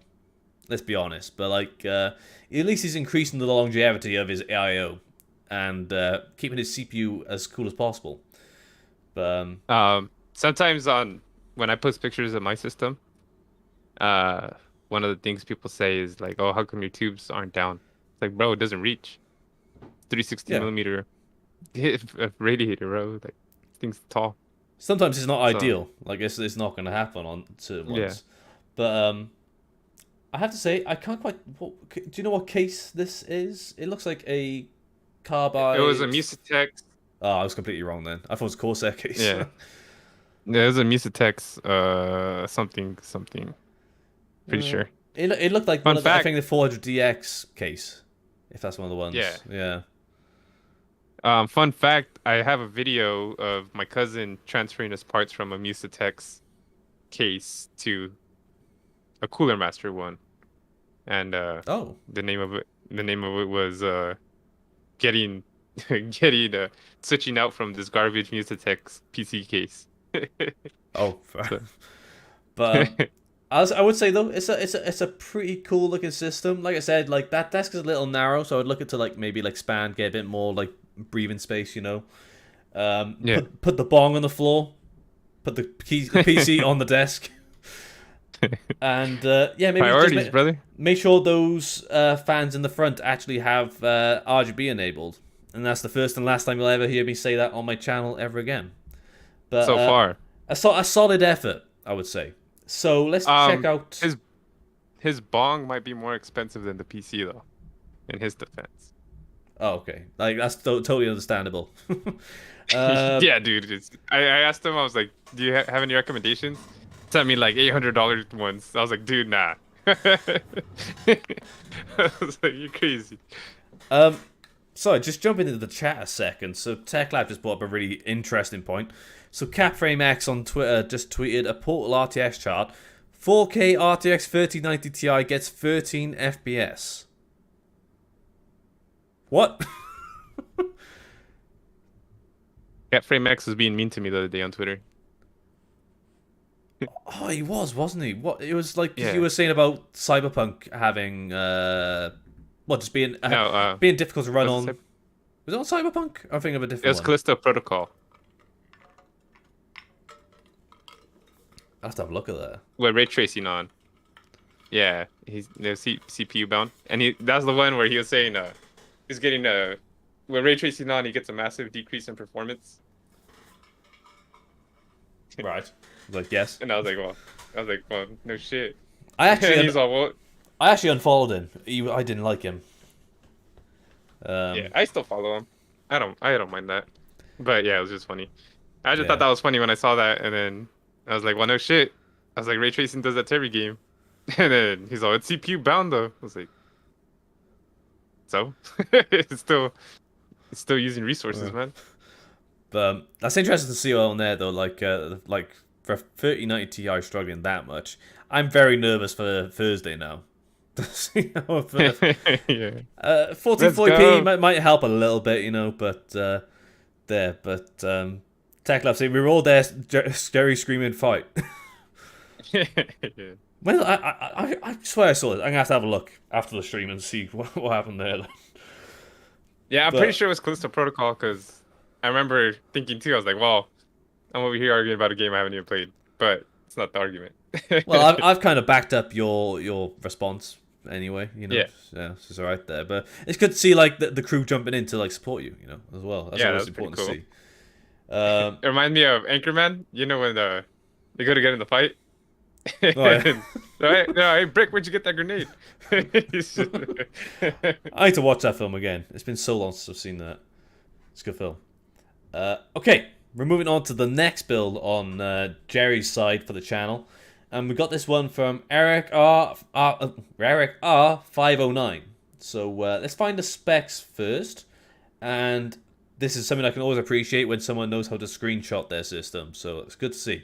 Let's be honest, but like at least he's increasing the longevity of his AIO and keeping his CPU as cool as possible. But Sometimes when I post pictures of my system, uh, one of the things people say is like, "Oh, how come your tubes aren't down?" It's like, bro, it doesn't reach 360 yeah, millimeter radiator, bro. Like, this thing's tall. sometimes it's not So ideal. Like it's not going to happen on certain yeah, ones. But I have to say I can't quite. Do you know what case this is? It looks like a carbide. it was a Musatex. Oh, I was completely wrong then. I thought it was a Corsair case. Yeah, yeah, it was a Musatex. Something. Pretty Uh, sure. it looked like Fun one of the, I fact. think the 400DX case, if that's one of the ones. Yeah. Yeah. Fun fact. I have a video of my cousin transferring his parts from a Musatex case to a Cooler Master one, and Oh. the name of it was getting switching out from this garbage Musatex PC case. Oh. Fair. So, But I would say though, it's a pretty cool looking system. Like I said, like that desk is a little narrow, so I would look it to like maybe like expand, get a bit more like breathing space. You know. yeah. Put the bong on the floor. Put the PC on the desk. And yeah, maybe Priorities, just brother. make sure those fans in the front actually have RGB enabled. And that's the first and last time you'll ever hear me say that on my channel ever again. But So far, a solid effort, I would say. So let's check out. his bong might be more expensive than the PC though, in his defense. Oh, okay. Like that's totally understandable. uh, Yeah, dude. I asked him. I was like, "Do you have any recommendations?" Sent me like $800 ones. I was like, "Dude, nah." I was like, "You're crazy." Sorry, just jumping into the chat a second. So TechLab just brought up a really interesting point. So CapFrameX on Twitter just tweeted a Portal RTX chart. 4K RTX 3090 Ti gets 13 FPS. What? CatFrame X was being mean to me the other day on Twitter. Oh, he was, wasn't he? What? It was like 'cause Yeah. you were saying about Cyberpunk having just being No, being difficult to run what's on. Was it on Cyberpunk? I'm thinking of a it different was one. Callisto Protocol. I have to have a look at that. with ray tracing on. Yeah, he's CPU bound, and that's the one where he was saying he's getting with ray tracing on, he gets a massive decrease in performance. Right. Like, yes. And I was like, well, no shit. I actually, And he's all, well, I actually unfollowed him. I didn't like him. yeah, I still follow him. I don't mind that. But yeah, it was just funny. I just Yeah. thought that was funny when I saw that, and then I was like, well, no shit. I was like, ray tracing does that to every game. And then he's all, it's CPU bound though. I was like, so it's still using resources, man. But that's interesting to see on there though. Like for 3090 Ti struggling that much, I'm very nervous for Thursday now. You know, Yeah. 1440p might help a little bit, you know, but Tech Lab saying we were all there, scary screaming fight. Yeah. Well, I swear I saw it. I'm gonna have to have a look after the stream and see what happened there. Yeah, I'm pretty sure it was Callisto Protocol because I remember thinking too. I was like, well, I'm over here arguing about a game I haven't even played, but it's not the argument. Well, I've kind of backed up your response anyway. You know, Yeah. it's alright there. But it's good to see like the crew jumping in to like support you. You know, as well. That's Yeah, always that's pretty important to cool. see. It reminds me of Anchorman. You know when they go to get in the fight. Oh, yeah. Right? No, hey, Brick, where'd you get that grenade? I need to watch that film again. It's been so long since I've seen that. It's a good film. Okay, we're moving on to the next build on Jerry's side for the channel, and we got this one from Eric R 509. So let's find the specs first, and this is something I can always appreciate when someone knows how to screenshot their system. So it's good to see.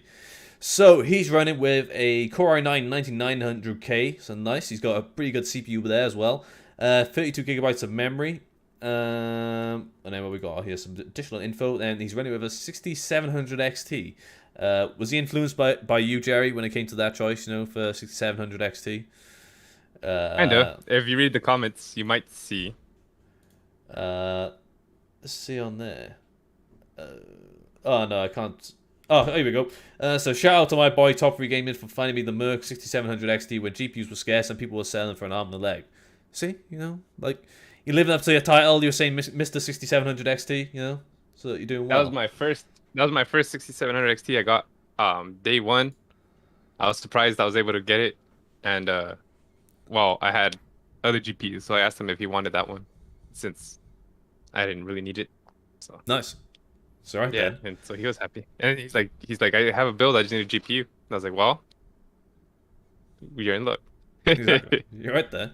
So he's running with a Core i9 19900K, so nice. He's got a pretty good CPU there as well. 32 gigabytes of memory. And then what we got here, some additional info. And he's running with a 6700 XT. Was he influenced by you, Jerry, when it came to that choice? You know, for 6700 XT. Kind of. If you read the comments, you might see. Let's see on there. Oh no, I can't. Oh, here we go. So shout out to my boy Top 3 Gaming for finding me the Merc 6700 XT when GPUs were scarce and people were selling for an arm and a leg. See, you know, like you're living up to your title. You're saying Mr. 6700 XT, you know, so you're doing well. That was my first 6700 XT I got day one. I was surprised I was able to get it, and well, I had other GPUs, so I asked him if he wanted that one, since I didn't really need it. So nice. Sorry. Yeah, then. And so he was happy, and he's like, I have a build, I just need a GPU. And I was like, well, you're in luck. Exactly. You're right there.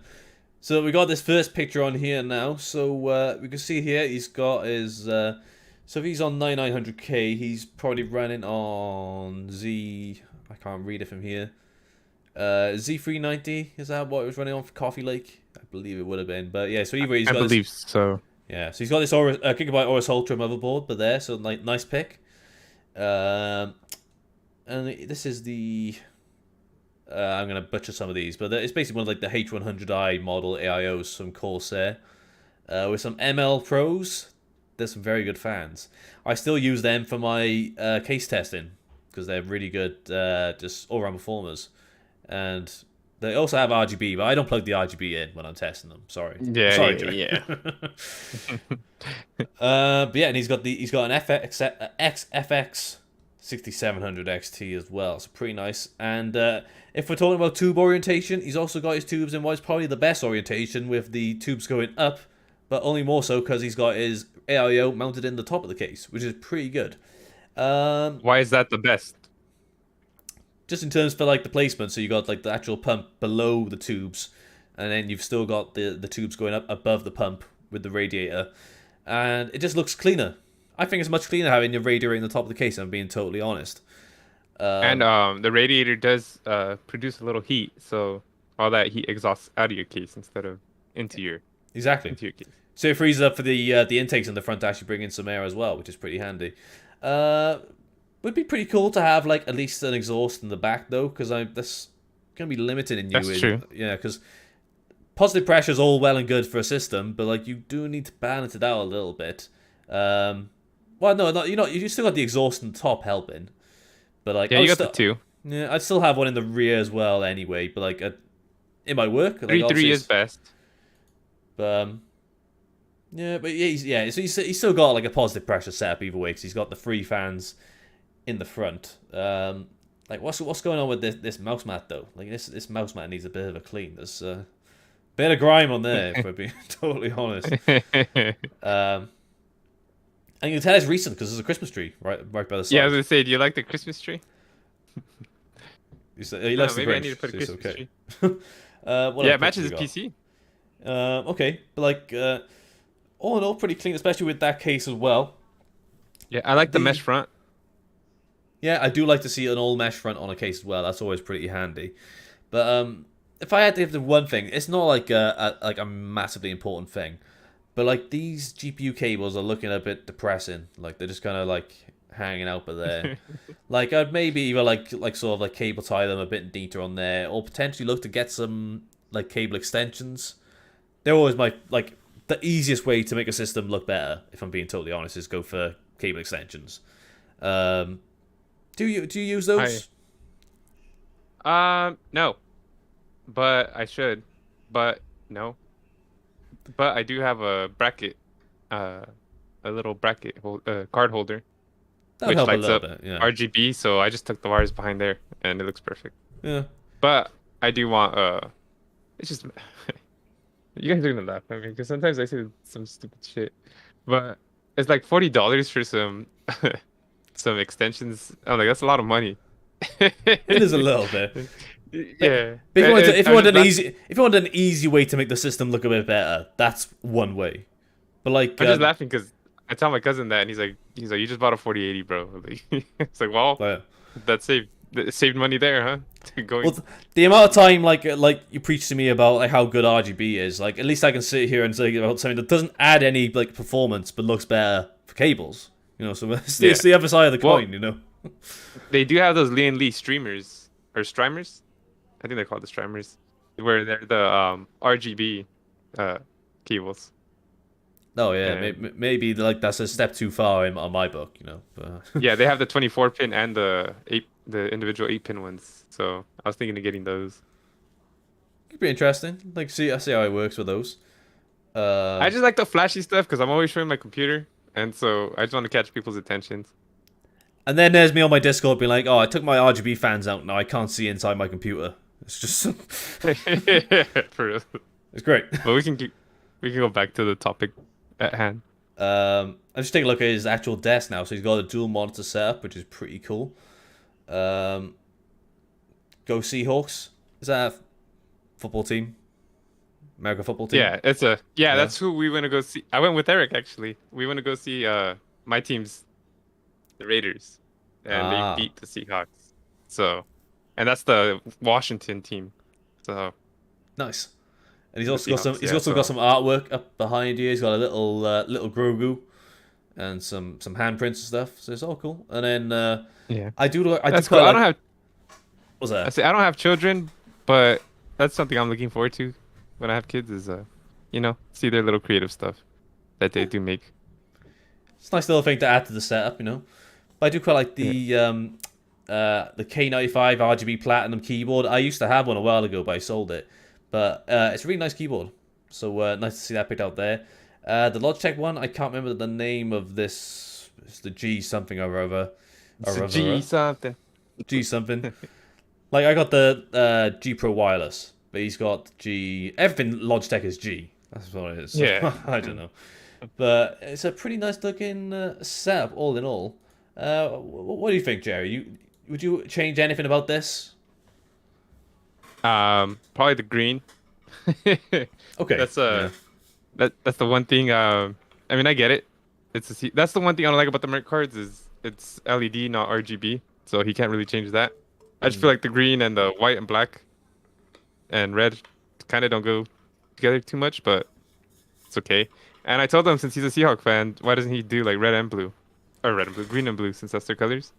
So we got this first picture on here now. So we can see here he's got his. So if he's on 9900K, he's probably running on Z. I can't read it from here. Z390, is that what it was running on for Coffee Lake? I believe it would have been, but yeah. So either he's got. I believe so. Yeah, so he's got this Gigabyte Aorus Ultra motherboard, but there, so nice pick. And this is the. I'm gonna butcher some of these, but it's basically one of like the H100i model AIOs from Corsair, with some ML Pros. There's some very good fans. I still use them for my case testing because they're really good, just all-round performers, and they also have RGB, but I don't plug the RGB in when I'm testing them. Sorry. Yeah, sorry, yeah. But yeah, and he's got an XFX 6700 XT as well. So pretty nice. And if we're talking about tube orientation, he's also got his tubes in what's probably the best orientation, with the tubes going up, but only more so because he's got his AIO mounted in the top of the case, which is pretty good. Why is that the best? Just in terms for like the placement, so you got like the actual pump below the tubes, and then you've still got the tubes going up above the pump with the radiator, and it just looks cleaner. I think it's much cleaner having your radiator in the top of the case, I'm being totally honest. And the radiator does produce a little heat, so all that heat exhausts out of your case instead of into your case. So it frees up for the intakes in the front to actually bring in some air as well, which is pretty handy. Would be pretty cool to have like at least an exhaust in the back though, because that's gonna be limited in you. That's true. Yeah, because positive pressure is all well and good for a system, but like you do need to balance it out a little bit. Well, no, you still got the exhaust on top helping, but like yeah, you got the two. Yeah, I'd still have one in the rear as well anyway, but like it might work. Like 3-3 obviously, is best. but yeah, but yeah, so he's still got like a positive pressure setup either way because he's got the three fans in the front. Like what's going on with this mouse mat though? Like this mouse mat needs a bit of a clean. There's a bit of grime on there, if we're being totally honest. And you can tell it's recent because there's a Christmas tree right by the Yeah, I was side. gonna say, do you like the Christmas tree? He No, likes the maybe I need to Grinch, put a so it's Christmas okay. tree. What Yeah, other it picks matches we his got? PC. Okay, but like all in all, pretty clean, especially with that case as well. Yeah, I like the mesh The front. Yeah, I do like to see an all mesh front on a case as well. That's always pretty handy. But if I had to give the one thing, it's not like a massively important thing, but like these GPU cables are looking a bit depressing. Like they're just kind of like hanging out by there. Like I'd maybe either like sort of like cable tie them a bit neater on there, or potentially look to get some like cable extensions. They're always my like the easiest way to make a system look better. If I'm being totally honest, is go for cable extensions. Um, do you use I those? no, but I should. But no. But I do have a bracket, uh, a little card holder, That would which help a lights little up bit. Yeah. RGB. So I just took the wires behind there, and it looks perfect. Yeah. But I do want it's just you guys are gonna laugh at me because sometimes I say some stupid shit, but it's like $40 for some some extensions. I'm like, that's a lot of money. It is a little bit. But Yeah, if you want to, I'm just laughing. if you want an easy way to make the system look a bit better, that's one way. But like, I'm just laughing because I tell my cousin that, and he's like, you just bought a 4080, bro. Like, it's like, well, like that saved money there, huh? well, the amount of time like you preach to me about like how good RGB is, like at least I can sit here and say about something that doesn't add any like performance but looks better for cables. You know, so Yeah. it's the other side of the Well, coin. You know. they do have those Lian Li streamers or streamers. I think they're called the streamers, where they're the RGB uh cables. Oh yeah, And maybe like that's a step too far on my book. You know. But yeah, they have the 24 pin and the individual 8-pin ones. So I was thinking of getting those. could be interesting. Like I see how it works with those. I just like the flashy stuff because I'm always showing my computer, and so I just want to catch people's attentions. And then there's me on my Discord being like, oh, I took my RGB fans out now. I can't see inside my computer. It's just, For real. it's great. But we can go back to the topic at hand. I just take a look at his actual desk now. So he's got a dual monitor setup, which is pretty cool. Go Seahawks. Is that a football team? American football team? Yeah, Yeah. that's who we want to go see. I went with Eric actually. We want to go see my team's the Raiders, and they Ah, beat the Seahawks. So, and that's the Washington team. So nice. And he's the also got some. Seahawks, He's yeah. also got So some artwork up behind you. He's got a little Grogu and some handprints and stuff. So it's all cool. And then yeah, I do that's quite cool. I like. don't have What's that? I don't have children, but that's something I'm looking forward to when I have kids. Is see their little creative stuff that they do make. It's a nice little thing to add to the setup, you know. But I do quite like Yeah. the K95 RGB Platinum keyboard. I used to have one a while ago, but I sold it. But it's a really nice keyboard. So nice to see that picked out there. The Logitech one, I can't remember the name of this. It's the G something or other. It's a G something. G something. Like I got the G Pro wireless, but he's got G. Everything Logitech is G. That's what it is. So, Yeah. I don't know, but it's a pretty nice looking setup, all in all. What do you think, Jerry? Would you change anything about this? Probably the green. Okay. That's Yeah. that's the one thing. I mean, I get it. That's the one thing I don't like about the Merc cards is it's LED, not RGB, so he can't really change that. I just feel like the green and the white and black and red kind of don't go together too much, but it's okay. And I told him since he's a Seahawk fan, why doesn't he do like red and blue, or red and blue, green and blue, since that's their colors?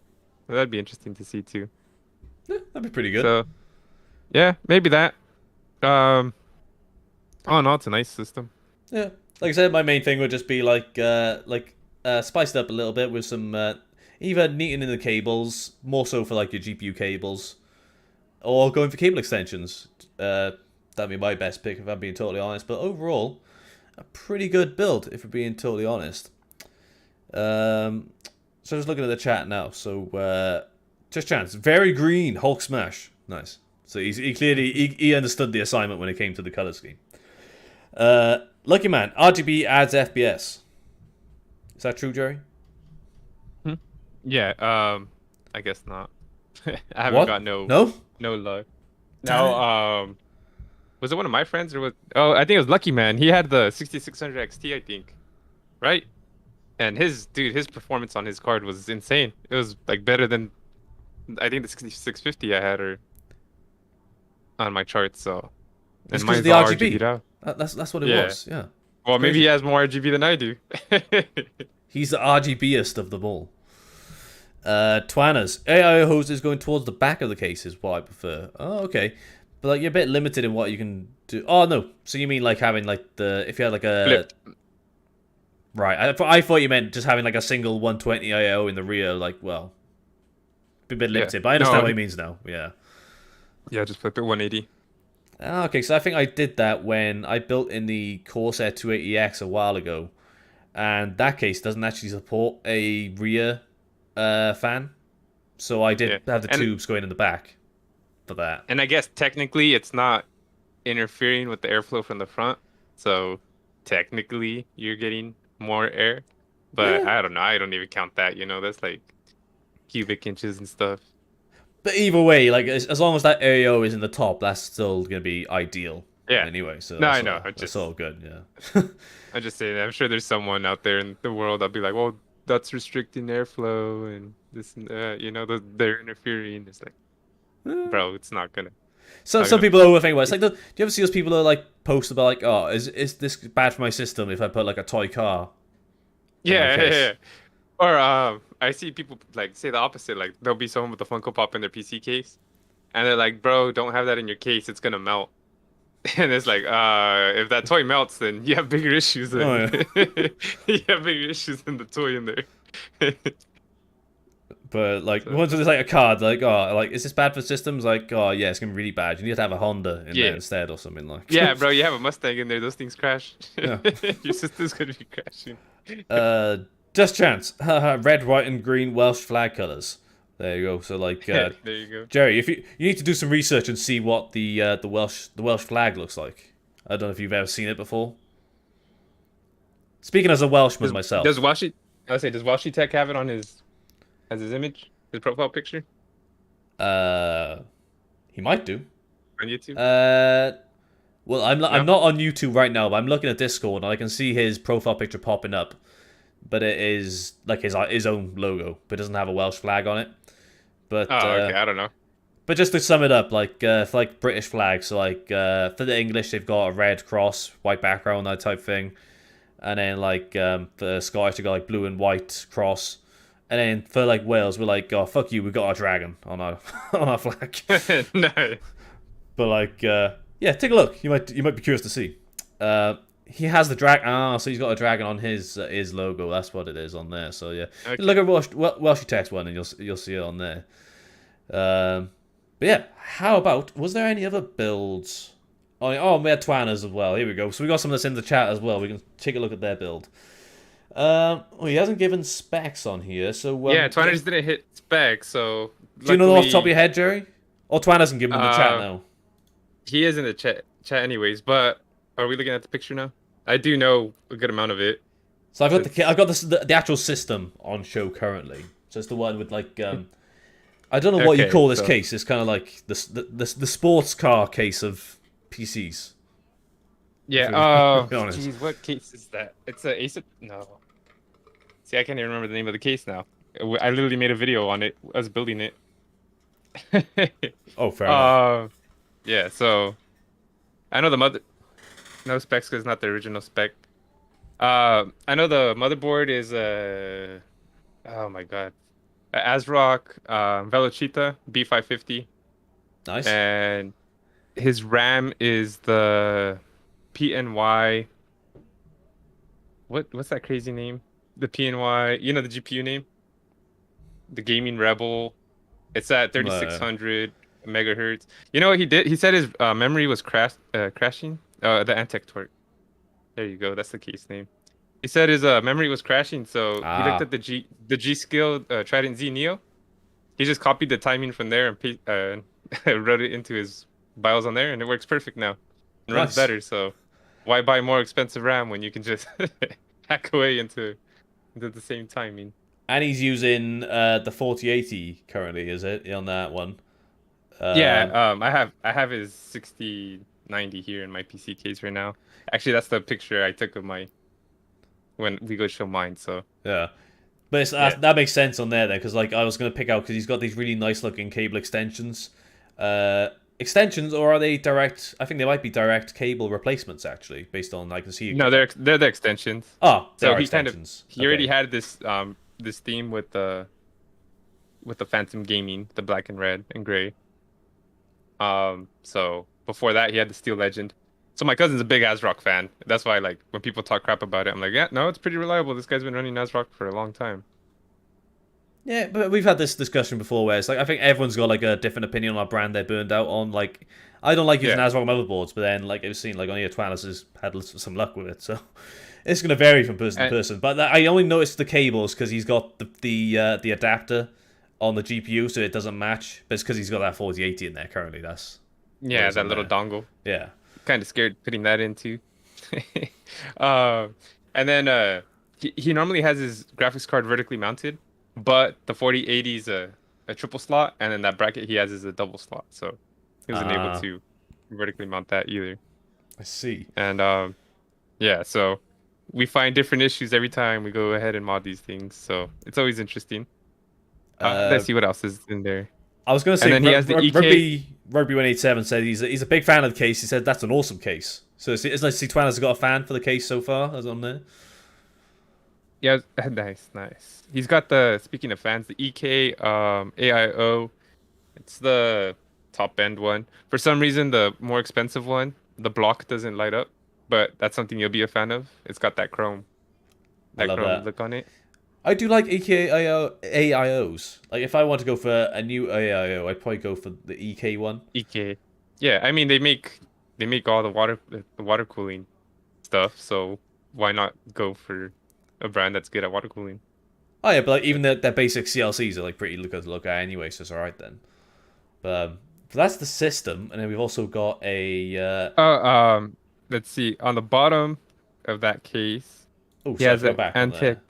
So that'd be interesting to see too. Yeah, that'd be pretty good. So yeah, maybe that. Oh no, it's a nice system. Yeah, like I said, my main thing would just be like spiced up a little bit with some. Either neatening the cables, more so for like your GPU cables, or going for cable extensions. That'd be my best pick if I'm being totally honest. But overall, a pretty good build if we're being totally honest. So just looking at the chat now. So just chance, very green Hulk smash, nice. So he clearly he understood the assignment when it came to the color scheme. Lucky man, RGB adds FPS. Is that true, Jerry? Hmm? Yeah. I guess not. I haven't What? got No? no luck. Damn No. it. Was it one of my friends or was? Oh, I think it was Lucky Man. He had the 6600 XT, I think, right? And his performance on his card was insane. It was like better than I think the 6650 I had or on my chart. So, It's and because of mine's the all RGB'd RGB. out. That's what it Yeah. was. Yeah. Well, maybe he Crazy. has more RGB than I do. He's the RGBest of them all. Twanners. AI hose is going towards the back of the case is what I prefer. Oh, okay. But like you're a bit limited in what you can do. Oh no. So you mean like having like the if you had like a Flip. right? I thought you meant just having like a single 120 IO in the rear. Like well, a bit Yeah. limited. But I understand No. what he means now. Yeah. Yeah, just flip it 180. Okay, so I think I did that when I built in the Corsair 280X a while ago, and that case doesn't actually support a rear fan, so I Yeah. did have the And tubes going in the back for that. and I guess technically it's not interfering with the airflow from the front. So technically you're getting more air. But Yeah, I don't know. I don't even count that, that's like cubic inches and stuff. but either way, like as long as that AO is in the top, that's still gonna be ideal Yeah. anyway. So No, I know. that's all good. Yeah. I'm just saying, I'm sure there's someone out there in the world that'll be like, well, that's restricting airflow and this and that, they're interfering. It's like, bro, it's not gonna So not some gonna people overthink about it. It's like, do you ever see those people that like post about like, oh, is this bad for my system if I put like a toy car in my Yeah, yeah, case? yeah. Or I see people like say the opposite. Like there'll be someone with a Funko Pop in their PC case, and they're like, "Bro, don't have that in your case. It's gonna melt." And it's like, if that toy melts, then you have bigger issues Oh than yeah. you have bigger issues than the toy in there. But like So once there's like a card, like oh, like is this bad for systems? Like oh yeah, it's gonna be really bad. You need to have a Honda in there yeah, instead or something like. yeah, bro, you have a Mustang in there. Those things crash. Yeah. Your system's gonna be crashing. Uh, just chance. Red, white, and green Welsh flag colors. There you go. So like, There you go. Jerry, if you need to do some research and see what the Welsh flag looks like. I don't know if you've ever seen it before. Speaking as a Welshman Does myself, Washi? I would say, does Washi Tech have it on his as his image, his profile picture uh, he might do. on YouTube? Well, I'm No. not on YouTube right now, but I'm looking at Discord and I can see his profile picture popping up. But it is like his own logo, but it doesn't have a Welsh flag on it. But Oh, okay. I don't know. but just to sum it up, like for like British flags, so like for the English they've got a red cross, white background, that type thing, and then like for the Scottish they got like blue and white cross, and then for like Wales we're like oh fuck you, we got our dragon on our on our flag. No. But like yeah, take a look. You might be curious to see. He has the dragon. Ah, so he's got a dragon on his logo. That's what it is on there. So yeah, Okay. look at Welsh text one, and you'll see it on there. But yeah, how about was there any other builds? Oh, we had Twanners as well. Here we go. So we got some that's in the chat as well. We can take a look at their build. He hasn't given specs on here. So Yeah, Twiners didn't hit spec, so do you know them off the top of luckily, your head, Jerry? Or Twan hasn't given them in the chat now. he is in the chat anyways. But are we looking at the picture now? I do know a good amount of it. So I've got the actual system on show currently. So it's the one with like I don't know what you Okay, call this so- case. It's kind of like the sports car case of PCs. Yeah. To be honest. Geez, what case is that? It's a Ace. No. See, I can't even remember the name of the case now. I literally made a video on it. I was building it. Oh, fair enough. Yeah. So I know the mother. No specs because it's not the original spec. I know the motherboard is oh my god, a ASRock Velocita B550, Nice. and his RAM is the PNY. What's that crazy name? The PNY. You know the GPU name? the gaming Rebel. It's at Uh, 3600 megahertz. You know what he did? He said his memory was crashing. The Antec torque. There you go. That's the case name. He said his memory was crashing, so he looked ah, at the G Skill Trident Z Neo. He just copied the timing from there and wrote it into his BIOS on there, and it works perfect now. It runs nice. better. So why buy more expensive RAM when you can just hack away into the same timing? And he's using the 4080 currently, is it, on that one? Yeah, Um, I have his 6090 here in my PC case right now. Actually, that's the picture I took of my when we go show mine. So yeah. But yeah, that makes sense on there then, because like I was gonna pick out because he's got these really nice looking cable extensions. Extensions, or are they direct? I think they might be direct cable replacements actually, based on I can see. no, they're the extensions. Oh, they So are extensions. he already Okay. had this theme with the Phantom Gaming, the black and red and gray. So before that he had the Steel Legend. So my cousin's a big ASRock fan. That's why like when people talk crap about it, I'm like, yeah, no, it's pretty reliable. This guy's been running ASRock for a long time. Yeah, but we've had this discussion before where it's like I think everyone's got like a different opinion on a brand they're burned out on. Like I don't like using Yeah. ASRock motherboards, but then like I've seen like only Twanis has had some luck with it, so it's gonna vary from person to And person. But I only noticed the cables because he's got the adapter on the GPU, so it doesn't match. But it's because he's got that 4080 in there currently. That's what yeah, it's that on little there. dongle. Yeah. Kind of scared putting that into. Uh, and then he normally has his graphics card vertically mounted, but the 4080 is a triple slot, and then that bracket he has is a double slot. So he wasn't able Ah, to vertically mount that either. I see. And yeah, so we find different issues every time we go ahead and mod these things. So it's always interesting. Uh, Let's see what else is in there. I was gonna And say then he has the EK. Rugby 187 said he's a big fan of the case. He said that's an awesome case. So it's nice to see Twan has got a fan for the case so far. As on there. Yeah, nice, nice. He's got the speaking of fans, the EK AIO. It's the top end one. For some reason, the more expensive one, the block doesn't light up, but that's something you'll be a fan of. It's got I that love chrome that. look on it. I do like AIOs. Like if I want to go for a new AIO, I'd probably go for the EK one. EK. Yeah, I mean they make all the water cooling stuff, so why not go for a brand that's good at water cooling? Oh yeah, but like even their basic CLCs are like pretty good to look at anyway, so it's alright then. But that's the system, and then we've also got a. Uh, let's see. On the bottom of that case, Oh, he sorry, has go an back on Antec. there.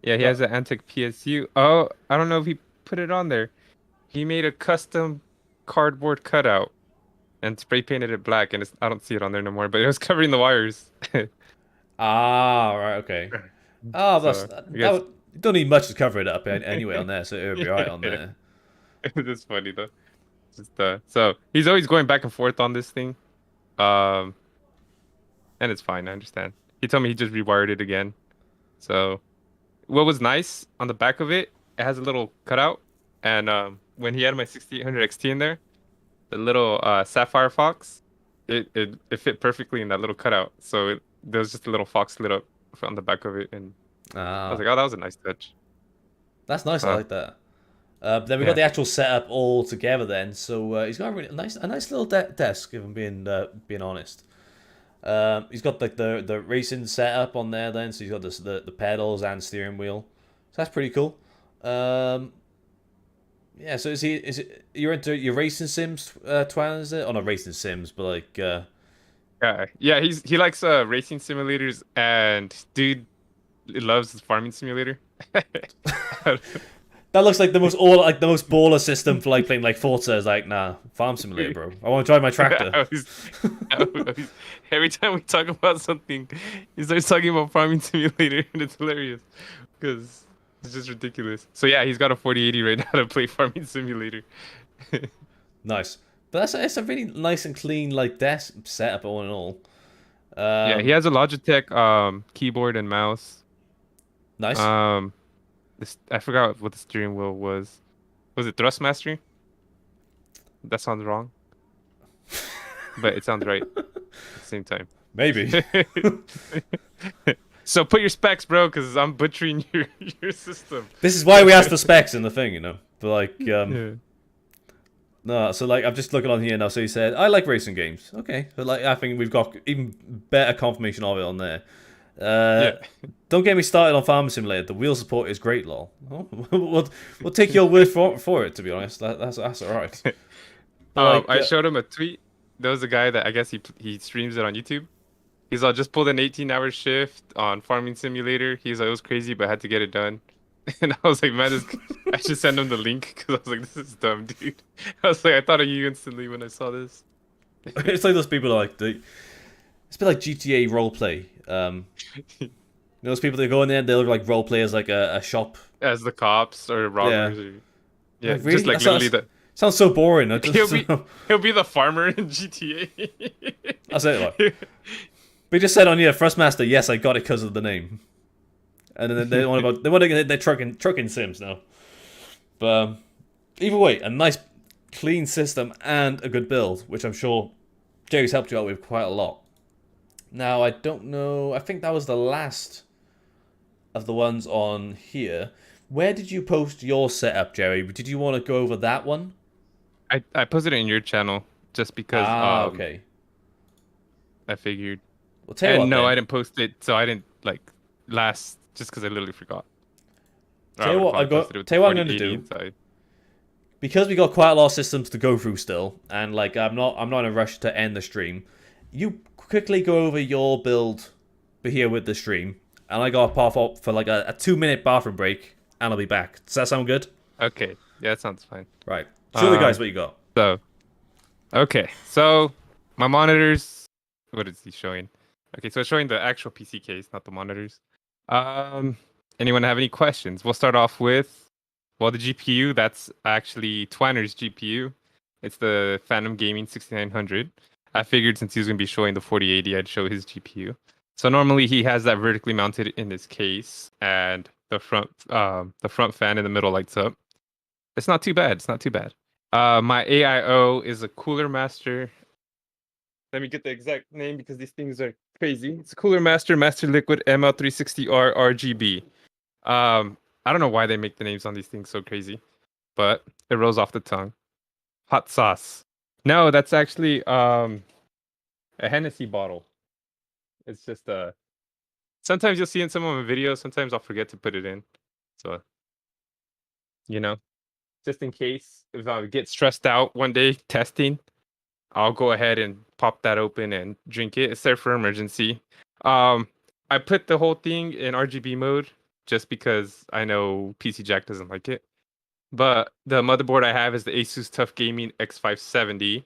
Yeah, he has Got an Antec PSU. Oh, I don't know if he put it on there. He made a custom cardboard cutout and spray painted it black, and I don't see it on there no more. But it was covering the wires. right, okay. Oh, So I that guess would, you don't need much to cover it up anyway on there, so it would be alright on yeah, there. it's funny though. Just so he's always going back and forth on this thing. Um, and it's fine. I understand. He told me he just rewired it again. So what was nice on the back of it, it has a little cutout, and when he had my 6800 XT in there, the little sapphire fox, it fit perfectly in that little cutout. So there was just a little fox lit up on the back of it, and I was Ah, like, oh, that was a nice touch. that's nice. I Uh, like that. Then we got yeah. the actual setup all together. Then, so he's got a really a nice little desk. If I'm being honest, he's got like the racing setup on there. Then, so he's got the pedals and steering wheel. So that's pretty cool. Um, yeah. So is it you're into your racing sims, Twan? Is it? Oh, not racing sims, but like Yeah, he likes racing simulators, and dude loves the farming simulator. that looks like the most baller system for like playing like Forza. Is like nah, farm simulator, bro. I want to drive my tractor. Every time we talk about something, he starts talking about farming simulator, and it's hilarious because it's just ridiculous. So yeah, he's got a 4080 right now to play farming simulator. Nice. But it's a really nice and clean like desk setup all in all. Yeah, he Um, has a Logitech keyboard and mouse. nice. Um, this I forgot what the steering wheel was. Was it Thrustmaster? That sounds wrong, but it sounds right at the same time. Maybe. So put your specs, bro, because I'm butchering your system. This is why we asked the specs in the thing, you know. But like, Yeah. no. So like, I'm just looking on here now. So he said, I like racing games. Okay, but like, I think we've got even better confirmation of it on there. Yeah. Don't get me started on Farming Simulator. The wheel support is great, lol. Oh, we'll take your word for it. To be honest, that's all right. But like, I showed him a tweet. There was a guy that I guess he streams it on YouTube. He's all just pulled an 18-hour shift on Farming Simulator. He's like, it was crazy, but I had to get it done. And I was like, man, I should send him the link because I was like, this is dumb, dude. I was like, I thought of you instantly when I saw this. it's like those people are like it's a bit like GTA roleplay. Those people that go in there and they'll like roleplay as like a shop. As the cops or Yeah. robbers or yeah, Like really, just like literally the sounds so boring. I he'll just, be he'll be the farmer in GTA. that's it. Like, we just said on here, Thrustmaster. Yes, I got it because of the name. And then they want to get their trucking sims now. But either way, a nice clean system and a good build, which I'm sure Jerry's helped you out with quite a lot. Now I don't know. I think that was the last of the ones on here. Where did you post your setup, Jerry? Did you want to go over that one? I posted it in your channel just because Okay. I figured. Well, tell you And what no, then. I didn't post it, so I didn't like last just because I literally forgot. Or I Tell you would have what, probably posted it with tell the you what I'm going to 4080 do. inside. Because we got quite a lot of systems to go through still, and like I'm not in a rush to end the stream. You quickly go over your build here with the stream, and I gotta pop up for like a 2 minute bathroom break, and I'll be back. Does that sound good? Okay, yeah, that sounds fine. Right. Show the guys Um, what you got. so okay, so my monitors. What is he showing? Okay, so it's showing the actual PC case, not the monitors. Um, anyone have any questions? We'll start off with, well, the GPU. That's actually Twiner's GPU. It's the Phantom Gaming 6900. I figured since he was gonna be showing the 4080, I'd show his GPU. So normally he has that vertically mounted in his case, and the front fan in the middle lights up. It's not too bad. It's not too bad. My AIO is a Cooler Master. Let me get the exact name because these things are crazy. It's Cooler Master Master Liquid ML360R RGB. I don't know why they make the names on these things so crazy, but it rolls off the tongue. Hot sauce. No, that's actually a Hennessy bottle. It's just a. Sometimes you'll see in some of my videos. Sometimes I'll forget to put it in. So, you know, just in case if I get stressed out one day testing, I'll go ahead and pop that open and drink it. It's there for emergency. Um, I put the whole thing in RGB mode just because I know PC Jack doesn't like it. But the motherboard I have is the Asus TUF Gaming X570.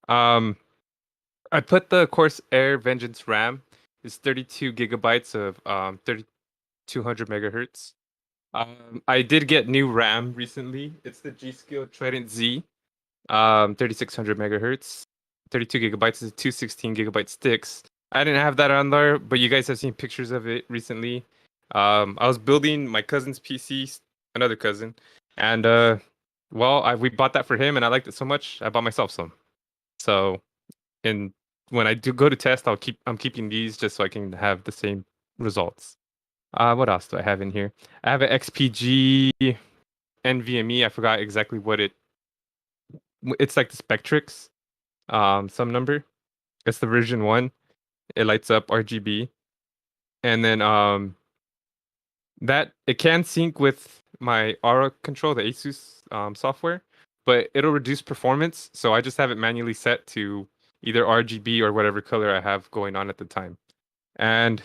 Um, I put the Corsair Vengeance RAM. It's 32 gigabytes of 3200 megahertz. I did get new RAM recently. It's the G-Skill Trident Z, 3600 megahertz. 32 gigabytes is 216 gigabyte sticks. I didn't have that on there, but you guys have seen pictures of it recently. I was building my cousin's PC, another cousin, and we bought that for him, and I liked it so much, I bought myself some. So, and when I do go to test, I'm keeping these just so I can have the same results. What else do I have in here? I have an XPG NVMe. I forgot exactly what it's like the Spectrix, some number. It's the version 1. It lights up RGB, and then that it can sync with my Aura control, the Asus software, but it'll reduce performance. So I just have it manually set to either RGB or whatever color I have going on at the time. And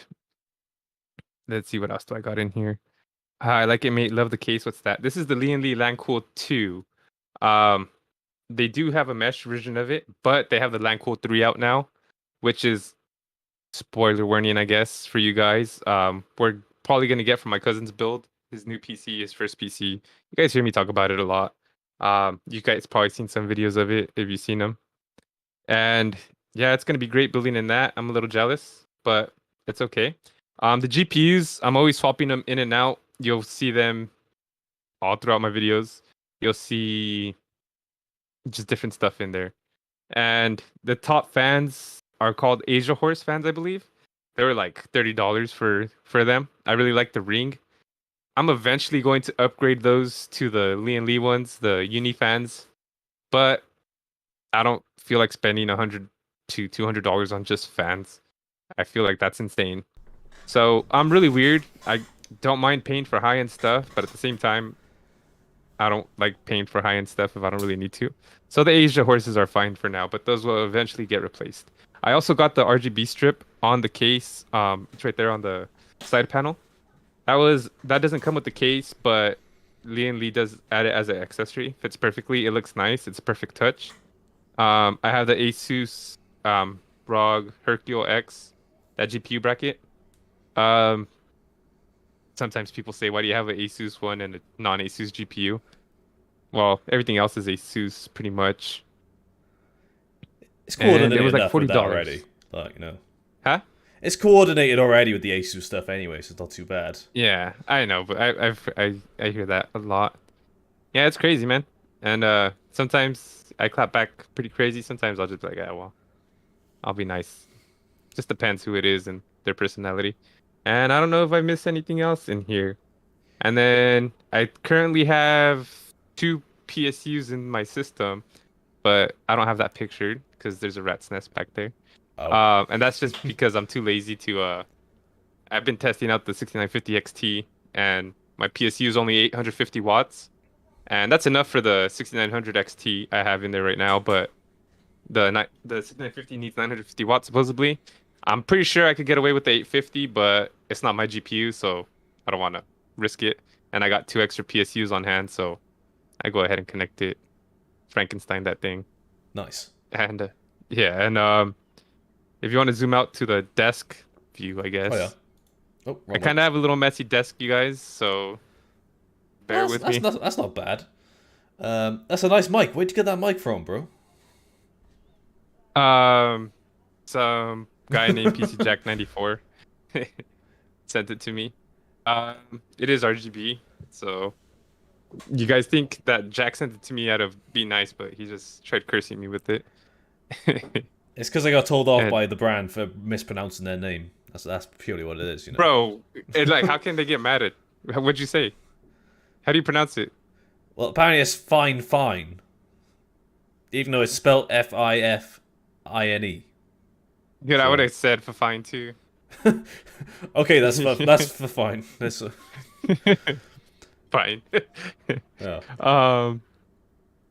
let's see what else do I got in here. I like it, mate. Love the case. What's that? This is the Lian Li Lancool 2. Um, they do have a mesh version of it, but they have the Lancool 3 out now, which is spoiler warning, I guess, for you guys. We're probably gonna get from my cousin's build, his new PC, his first PC. You guys hear me talk about it a lot. You guys probably seen some videos of it if you've seen them. And yeah, it's gonna be great building in that. I'm a little jealous, but it's okay. The GPUs, I'm always swapping them in and out. You'll see them all throughout my videos. You'll see just different stuff in there. And the top fans are called Asia Horse fans, I believe. They were like $30 for them. I really like the ring. I'm eventually going to upgrade those to the Lee and Lee ones, the Uni fans, but I don't feel like spending $100 to $200 on just fans. I feel like that's insane. So I'm really weird. I don't mind paying for high-end stuff, but at the same time, I don't like paying for high-end stuff if I don't really need to. So the Asia horses are fine for now, but those will eventually get replaced. I also got the RGB strip on the case. It's right there on the side panel. That doesn't come with the case, but Lee and Lee does add it as an accessory. Fits perfectly. It looks nice. It's a perfect touch. I have the Asus ROG Hercule X, that GPU bracket. Um, Sometimes people say, why do you have an Asus one and a non-Asus GPU? Well, everything else is Asus pretty much. It's And it coordinated was like enough with that already. $40. Like, Huh? it's coordinated already with the Asus stuff anyway, so it's not too bad. Yeah, I know, but I hear that a lot. Yeah, it's crazy, man. And sometimes I clap back pretty crazy. Sometimes I'll just be like, yeah, well, I'll be nice. Just depends who it is and their personality. And I don't know if I missed anything else in here. And then I currently have two PSUs in my system, but I don't have that pictured because there's a rat's nest back there. Oh. And that's just because I'm too lazy to. I've been testing out the 6950 XT, and my PSU is only 850 watts, and that's enough for the 6900 XT I have in there right now. But the 6950 needs 950 watts supposedly. I'm pretty sure I could get away with the 850, but it's not my GPU, so I don't want to risk it. And I got two extra PSUs on hand, so I go ahead and connect it, Frankenstein that thing. Nice. And yeah, and if you want to zoom out to the desk view, I guess. Oh, yeah. Oh, I kind of have a little messy desk, you guys, so bear with me. That's not bad. That's a nice mic. Where'd you get that mic from, bro? Some guy named PC Jack 94 sent it to me. It is RGB, so you guys think that Jack sent it to me out of be nice, but he just tried cursing me with it. It's because I got told off And- by the brand for mispronouncing their name. That's purely what it is, Bro, like, how can they get mad at? What'd you say? How do you pronounce it? Well, apparently it's fine. Even though it's spelled Fifine. Good, I would have said for fine too. Okay, that's for fine. That's Fine. yeah.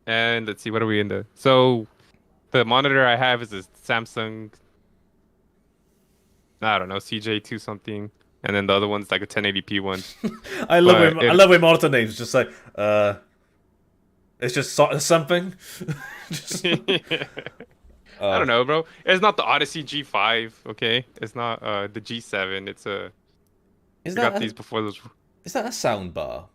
And let's see, what are we into? So the monitor I have is a Samsung, I don't know, CJ2 something, and then the other one's like a 1080p one. I love when monitor names just like it's just something. Just, I don't know, bro. It's not the Odyssey G5, okay? It's not the G7. It's a. Is I that got these before those. is that a sound bar?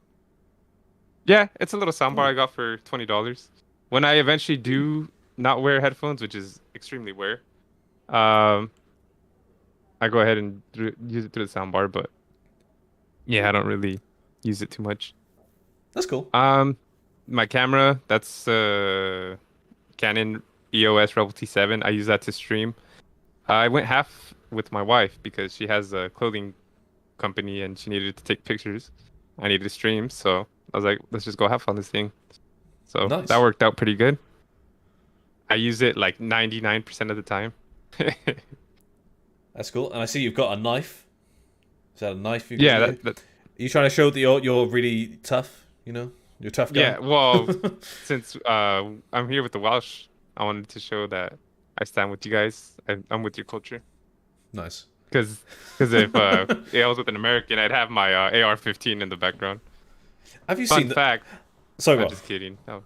Yeah, it's a little soundbar I got for $20. When I eventually do not wear headphones, which is extremely rare, I go ahead and use it through the soundbar. But yeah, I don't really use it too much. That's cool. My camera, that's Canon EOS Rebel T7. I use that to stream. I went half with my wife because she has a clothing company and she needed to take pictures. I needed to stream, so I was like, let's just go have fun this thing. So Nice. that worked out pretty good. I use it like 99% of the time. That's cool. And I see you've got a knife. Is that a knife? Yeah, Are you trying to show that you're really tough? You're a tough guy. Yeah, well, since I'm here with the Welsh, I wanted to show that I stand with you guys. I'm with your culture. Nice. Because if I was with an American, I'd have my AR-15 in the background. Have you Fun seen? fact. Sorry, I'm what? just kidding. No.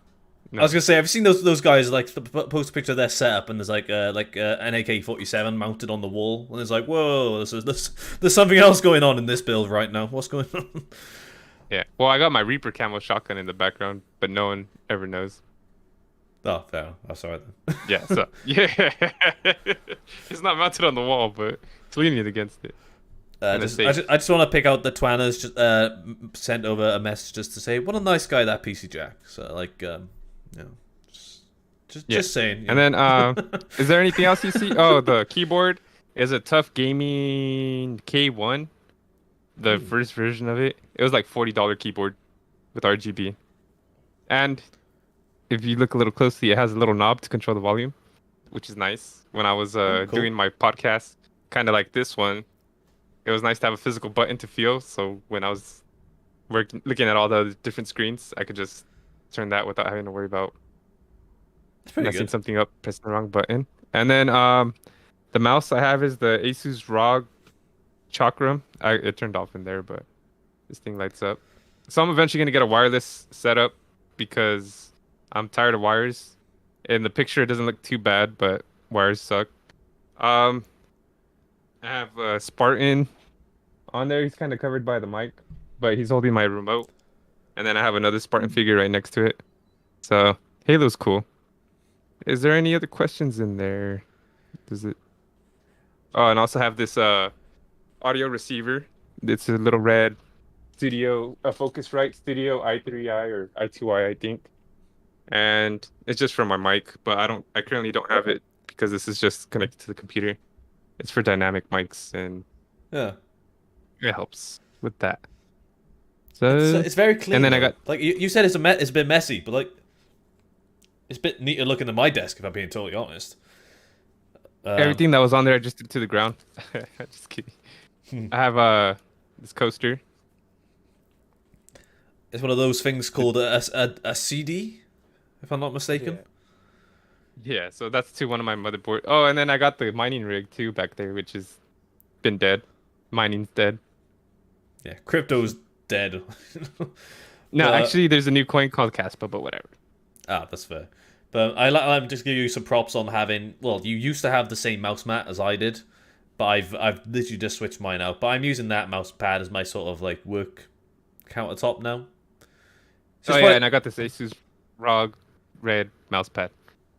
I was gonna say, have you seen those guys like post a picture of their setup and there's like an AK-47 mounted on the wall and it's like, whoa, there's something else going on in this build right now. What's going on? Yeah. Well, I got my Reaper camo shotgun in the background, but no one ever knows. Oh, fair. I'm sorry then. Yeah. So yeah, it's not mounted on the wall, but it's leaning against it. I just want to pick out the Twanners. Just sent over a message just to say what a nice guy that PC Jack. So like, just saying. And then, is there anything else you see? Oh, the keyboard. It's a tough gaming K1, the first version of it. It was like $40 keyboard with RGB. And if you look a little closely, it has a little knob to control the volume, which is nice. When I was Oh, doing cool. my podcast, kind of like this one, it was nice to have a physical button to feel. So when I was looking at all the different screens, I could just turn that without having to worry about It's pretty messing good. something up, pressing the wrong button. And then the mouse I have is the Asus ROG Chakram. It turned off in there, but this thing lights up. So I'm eventually gonna get a wireless setup because I'm tired of wires. In the picture, it doesn't look too bad, but wires suck. Um, I have Spartan on there. He's kind of covered by the mic, but he's holding my remote. And then I have another Spartan figure right next to it. So Halo's cool. Is there any other questions in there? Does it? Oh, and also have this audio receiver. It's a little red Studio, a Focusrite Studio i3i or i2i, I think. And it's just for my mic, but I currently don't have it because this is just connected to the computer. It's for dynamic mics and Yeah. it helps with that. It's So, it's very and clean then I though. got Like you said, it's a bit messy, but like it's a bit neater looking than my desk if I'm being totally honest. Um, everything that was on there, I just threw to the ground. Just kidding. hmm. I have this coaster. It's one of those things It, called a CD, if I'm not mistaken. yeah. Yeah, so that's to one of my motherboard. Oh, and then I got the mining rig too back there, which has been dead. Mining's dead. Yeah, crypto's dead. No, but actually, there's a new coin called Caspa, but whatever. that's fair. But I'm just give you some props on having. Well, you used to have the same mouse mat as I did, but I've literally just switched mine out. But I'm using that mouse pad as my sort of like work countertop now. It's Oh just yeah, quite. and I got this Asus ROG red mouse pad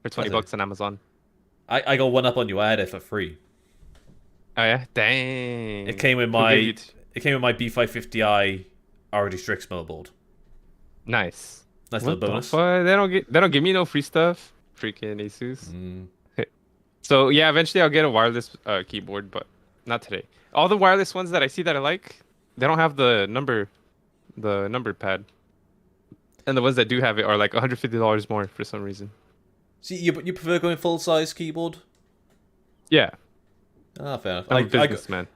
for I 20 don't know. bucks on Amazon. I got one up on you. I had it for free. Oh yeah, It dang. came with Who gave you? my it came with my B550i already Strix motherboard. Nice. Nice little What the bonus. fuck? They don't give me no free stuff. Freaking Asus. Mm. So yeah, eventually I'll get a wireless keyboard, but not today. All the wireless ones that I see that I like, they don't have the number pad, and the ones that do have it are like $150 more for some reason. See, you prefer going full size keyboard? Yeah, Ah, fair enough. I'm a businessman.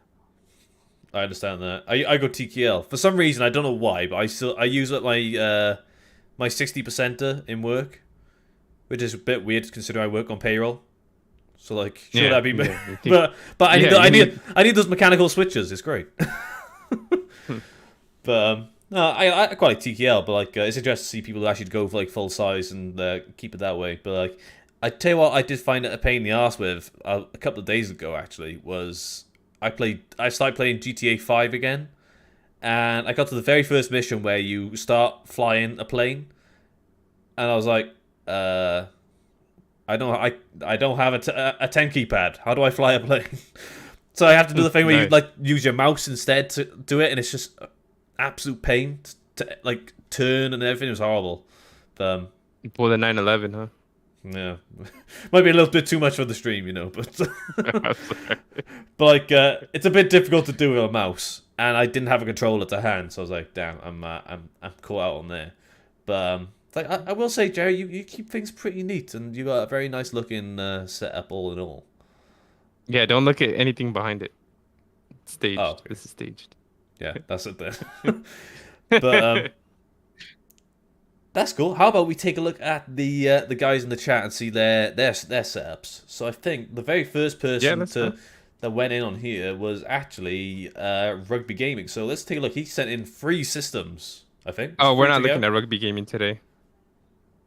I understand that. I go TKL for some reason. I don't know why, but I use it my 60%er in work, which is a bit weird considering I work on payroll. So like, should Yeah, I be? yeah. You think? But I need Yeah, you need. I need those mechanical switches. It's great. But no, I quite like TKL, but like it's interesting to see people who actually go for like full size and keep it that way. But like, I tell you what, I did find it a pain in the ass with a couple of days ago. Actually, was I started playing GTA 5 again, and I got to the very first mission where you start flying a plane, and I was like, I don't have a 10 keypad. How do I fly a plane? So I have to do the thing where you Nice. like use your mouse instead to do it, and it's just absolute pain to like turn and everything. It was horrible. But, Pull the 911, huh? yeah, might be a little bit too much for the stream, you know. But I'm sorry. but like it's a bit difficult to do with a mouse, and I didn't have a controller to hand, so I was like, damn, I'm caught out on there. But like I will say, Jerry, you keep things pretty neat, and you got a very nice looking setup all in all. Yeah, don't look at anything behind it. It's staged. Oh, This is staged. yeah, that's it then. But that's cool. How about we take a look at the guys in the chat and see their setups? So I think the very first Yeah, person let's go. that went in on here was actually Rugby Gaming. So let's take a look. He sent in 3 systems. I think. Is Oh, it we're 3 not together? looking at rugby gaming today.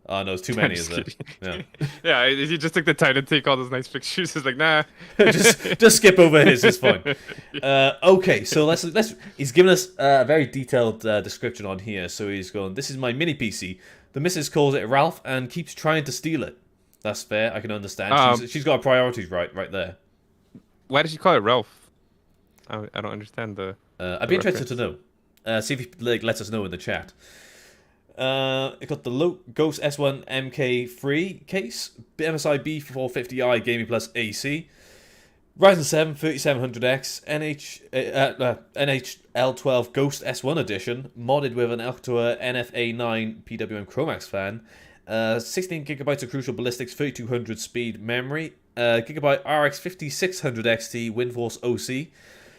Oh no, it's too I'm many, is just there? kidding. Yeah. Yeah, he just took the time to take all those nice pictures. He's like, nah. just skip over his. It's fine. Okay, so let's. He's given us a very detailed description on here. So he's going. This is my mini PC. The missus calls it Ralph and keeps trying to steal it. That's fair. I can understand. Um, She's got her priorities right there. Why did you call it Ralph? I don't understand I'd the be interested to reference. know. See if he lets us know in the chat. It got the Ghost S1 MK3 case, MSI B450i Gaming Plus AC. Ryzen 7 3700X NHL12 Ghost S1 Edition, modded with an Octua NFA9 PWM Chromax fan, 16 gigabytes of Crucial Ballistics 3200 speed memory, Gigabyte RX 5600 XT WindForce OC,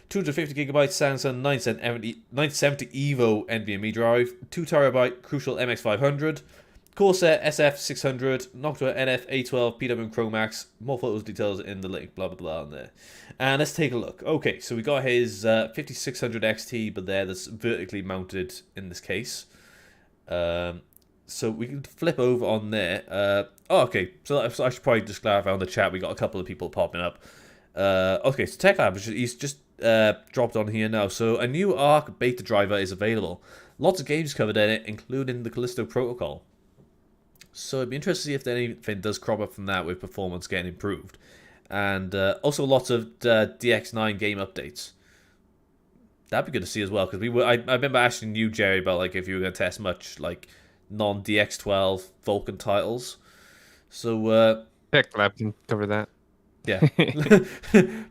250 gigabyte Samsung 970 Evo NVMe drive, 2TB Crucial MX500, Corsair SF600, Noctua NF-A12 PWM Chromax. More photos details in the link, blah blah blah on there. And let's take a look. Okay, so we got his 5600 XT, but that's vertically mounted in this case. So we can flip over on there. Okay, so I should probably just clarify on the chat. We got a couple of people popping up. Okay, so TechLab, he's just dropped on here now. So a new Arc beta driver is available. Lots of games covered in it, including the Callisto protocol. So it'd be interesting to see if anything does crop up from that with performance getting improved. And also lots of DX9 game updates. That'd be good to see as well, because I remember asking you, Jerry, about like if you were going to test much like non-DX12 Vulcan titles. So TechLab can cover that. Yeah.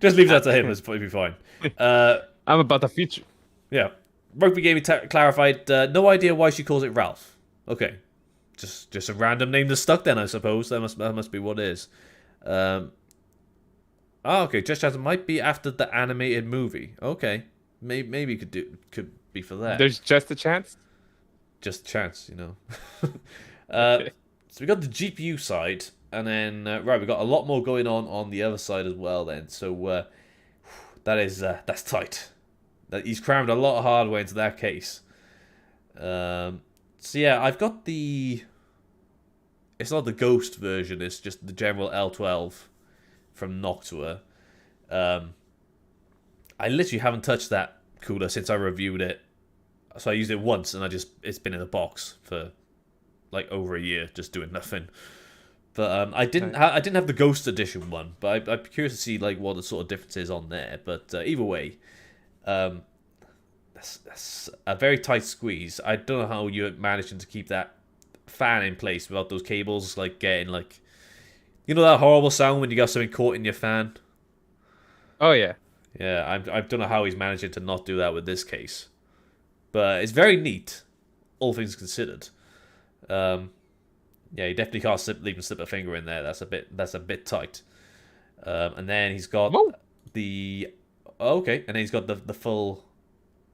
Just leave that to him, it's probably fine. I'm about the future. Yeah. Rugby Gaming clarified, no idea why she calls it Ralph. Okay. Just a random name that's stuck then, I suppose. That must be what it is. Okay, Just Chat might be after the animated movie. Okay. Maybe could be for that. There's just a chance? Just a chance, you know. So we got the GPU side, and then right, we got a lot more going on the other side as well then. So that's tight. He's crammed a lot of hardware into that case. So yeah, I've got the... It's not the Ghost version, it's just the general L12 from Noctua. I literally haven't touched that cooler since I reviewed it. So I used it once, and it's been in a box for like over a year, just doing nothing. But I didn't have the Ghost Edition one, but I'm curious to see like what the sort of difference is on there. But either way, that's a very tight squeeze. I don't know how you're managing to keep that fan in place without those cables like getting like, you know, that horrible sound when you got something caught in your fan. Oh yeah. Yeah, I don't know how he's managing to not do that with this case, but it's very neat, all things considered. Yeah, you definitely can't leave him slip a finger in there. That's a bit tight. And then he's got the and then he's got the full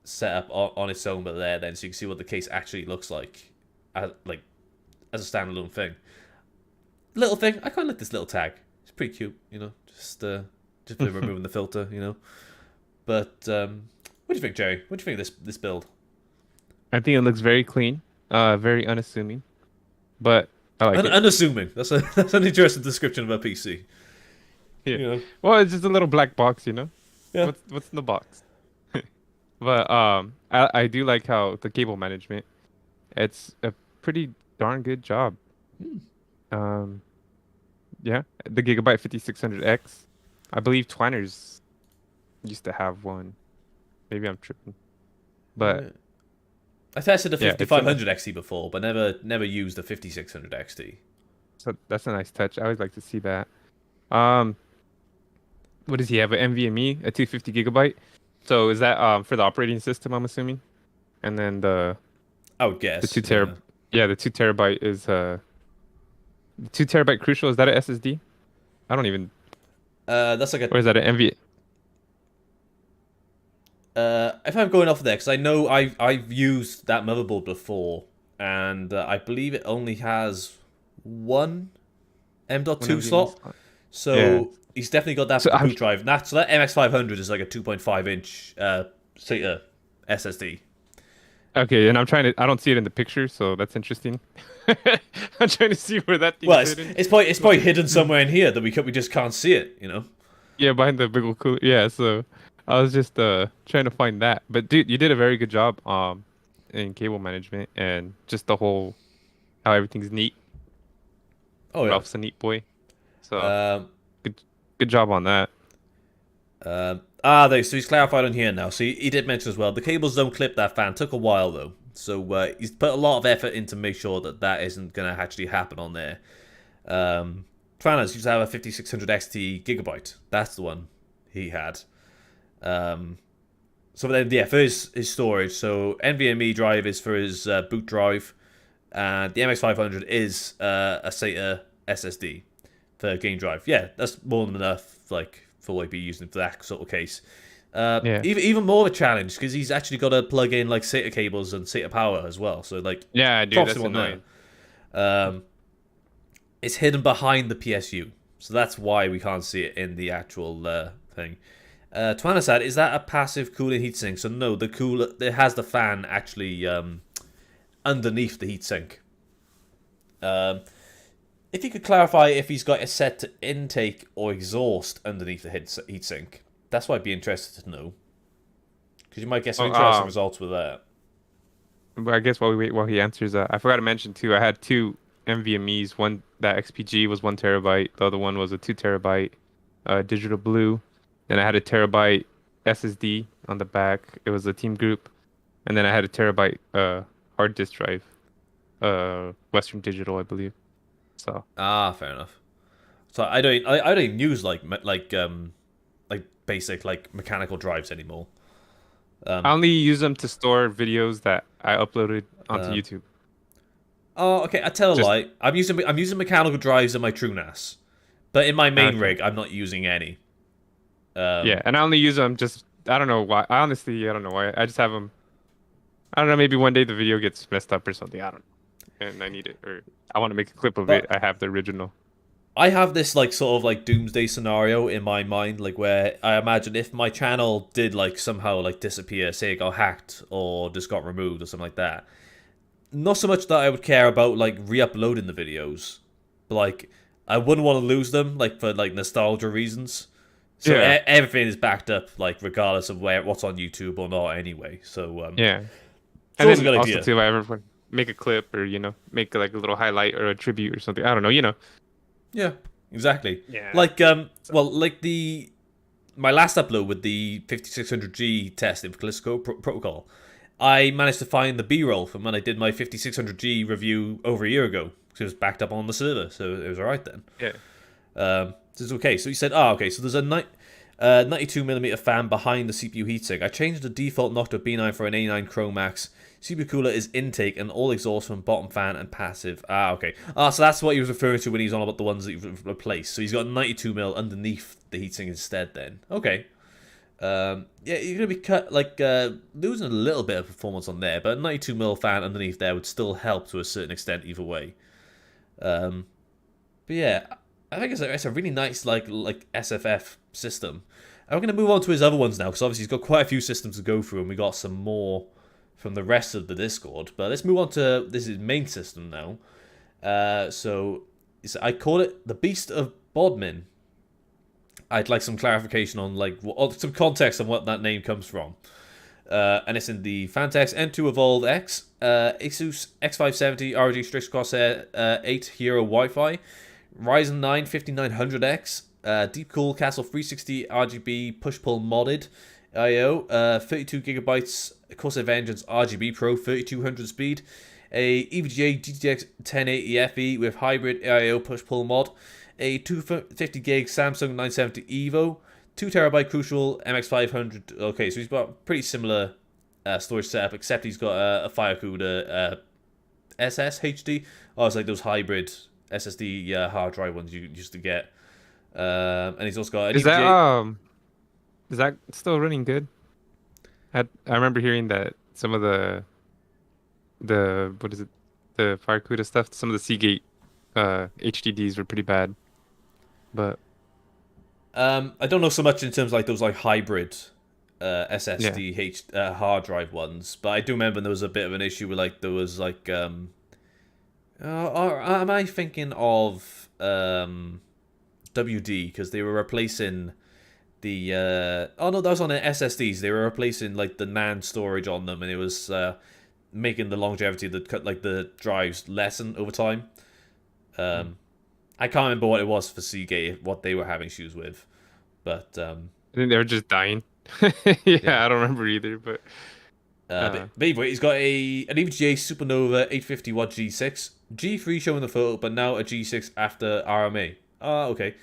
setup on its own, but then so you can see what the case actually looks like as a standalone thing. Little thing, I quite like this little tag. It's pretty cute, you know, just for removing the filter, you know. But what do you think, Jerry? What do you think of this build? I think it looks very clean, very unassuming, but I like it. Unassuming. That's an interesting description of a PC. Yeah. You know? Well, it's just a little black box, you know. Yeah. What's in the box? But I do like how the cable management. It's a pretty darn good job. Yeah, the Gigabyte 5600X. I believe Twiners used to have one. Maybe I'm tripping. But I tested the 5500 XT before, but never used the 5600 XT. So that's a nice touch. I always like to see that. What does he have? An NVMe, a 250 gigabyte. So is that for the operating system? I'm assuming. And then I would guess the 2 terabyte. Yeah, the 2 terabyte is the 2 terabyte Crucial. Is that an SSD? I don't even. That's like a. Or is that an NVMe? If I'm going off of there, because I know I've used that motherboard before, and I believe it only has one M.2 slot. So yeah. He's definitely got that boot drive. So that MX500 is like a 2.5 inch SSD. Okay, and I don't see it in the picture, so that's interesting. I'm trying to see where that thing is hidden. It's probably hidden somewhere in here that we just can't see it, you know? Yeah, behind the big old cooler. Yeah, so I was just trying to find that. But dude, you did a very good job in cable management and just the whole how everything's neat. Oh yeah. Ralph's a neat boy. So good job on that. So he's clarified on here now. So he did mention as well, the cables don't clip that fan. Took a while though. So he's put a lot of effort in to make sure that isn't going to actually happen on there. Tranas used to have a 5600 XT Gigabyte. That's the one he had. So then, yeah, for his storage, so NVMe drive is for his boot drive, and the MX500 is a SATA SSD for game drive. Yeah, that's more than enough, like, for what he'd be using for that sort of case. Yeah. Even more of a challenge because he's actually got to plug in like SATA cables and SATA power as well. So like, Yeah, dude, props to that's him on annoying. there. It's hidden behind the PSU, so that's why we can't see it in the actual thing. Twanasad, is that a passive cooling heatsink? So no, the cooler it has the fan actually underneath the heatsink. If you could clarify if he's got it set to intake or exhaust underneath the heatsink, that's what I'd be interested to know. Because you might get some Oh, interesting results with that. but I guess while we wait, while he answers that, I forgot to mention too. I had two NVMe's. One that XPG was 1 TB. The other one was a 2 TB, digital blue. Then I had a terabyte SSD on the back. It was a Team Group, and then I had a terabyte hard disk drive, Western Digital, I believe. So Ah, fair enough. So I don't even use like basic like mechanical drives anymore. I only use them to store videos that I uploaded onto Um, YouTube. oh, okay. I tell a Just lie. I'm using mechanical drives in my TrueNAS, but in my main okay. rig, I'm not using any. Yeah, Um, and I only use them just I don't know why. I don't know why. I just have them. I don't know. Maybe one day the video gets messed up or something. I don't know, and I need it, or I want to make a clip of it. but I have the original. I have this like sort of like doomsday scenario in my mind, like where I imagine if my channel did like somehow like disappear, say it got hacked or just got removed or something like that. Not so much that I would care about like re-uploading the videos, but like I wouldn't want to lose them like for like nostalgia reasons. So Yeah, everything is backed up like regardless of what's on YouTube or not anyway. So yeah. it's And always a then good also idea. too, if I ever make a clip or make like a little highlight or a tribute or something. I don't know. Yeah, exactly. Yeah. Like So, well like the my last upload with the 5600G test in Callisto protocol, I managed to find the B-roll from when I did my 5600G review over a year ago because it was backed up on the server, so it was alright then. yeah. So it's okay. So he said, okay, so there's a 92mm fan behind the CPU heatsink. I changed the default knock to B9 for an A9 Chromax. CPU cooler is intake and all exhaust from bottom fan and passive. Okay. So that's what he was referring to when he's on about the ones that you've replaced. So he's got 92mm underneath the heatsink instead then. Okay. Yeah, you're going to be losing a little bit of performance on there, but a 92mm fan underneath there would still help to a certain extent either way. But yeah, I think it's a really nice like SFF system. And we're going to move on to his other ones now, because obviously he's got quite a few systems to go through, and we got some more from the rest of the Discord. But let's move on to this is main system now. I call it the Beast of Bodmin. I'd like some clarification on some context on what that name comes from. And it's in the Fantex N2 Evolve X, Asus X570 ROG Strix Crosshair 8 Hero Wi-Fi, Ryzen 9 5900X, Deepcool Castle 360 RGB push-pull modded I/O, 32 gigabytes Corsair Vengeance RGB Pro 3200 speed, a EVGA GTX 1080 FE with hybrid I/O push-pull mod, a 250 gig Samsung 970 Evo, 2 terabyte Crucial MX500. Okay, so he's got pretty similar storage setup, except he's got a Firecuda SSHD. Oh, it's like those hybrid SSD hard drive ones you used to get. And he's also got an Is that EVGA. is that still running good? I remember hearing that some of the what is it, the Firecuda stuff, some of the Seagate HDDs were pretty bad. But I don't know so much in terms of like those like hybrid yeah. SSD hard drive ones, but I do remember there was a bit of an issue with like there was like or am I thinking of WD because they were replacing the oh no, that was on the SSDs. They were replacing like the NAND storage on them, and it was making the longevity of the drives lessen over time. I can't remember what it was for Seagate, what they were having issues with, but I think they were just dying. yeah. Yeah, I don't remember either, but uh But anyway, he's got an EVGA Supernova 850 watt G6, G3 showing the photo, but now a G6 after RMA. Okay.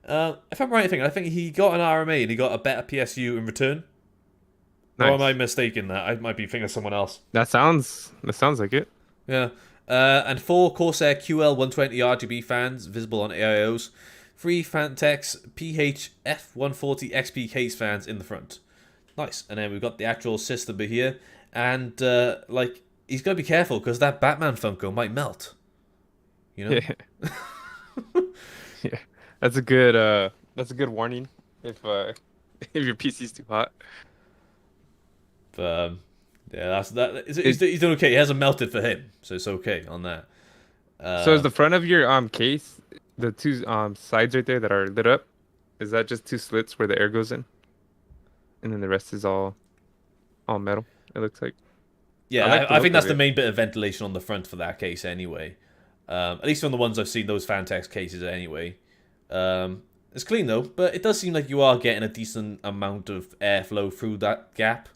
If I'm right in thinking, I think he got an RMA and he got a better PSU in return. Or am I Nice. mistaken that? I might be thinking of someone else. That sounds like it. Yeah. And 4 Corsair QL 120 RGB fans visible on AIOs. 3 Fantex PHF 140 XP case fans in the front. Nice. And then we've got the actual system here. And, like, he's got to be careful because that Batman Funko might melt. You know? Yeah. Yeah. That's a good warning if your PC's too hot. But, yeah, that's that. It, He's doing okay. He hasn't melted for him. So it's okay on that. so is Uh, the front of your case the two sides right there that are lit up? Is that just two slits where the air goes in? And then the rest is all metal, it looks like. I Yeah, like the I think look that's of the it. main bit of ventilation on the front for that case anyway. At least on the ones I've seen, those Fantex cases anyway. It's clean though, but it does seem like you are getting a decent amount of airflow through that gap.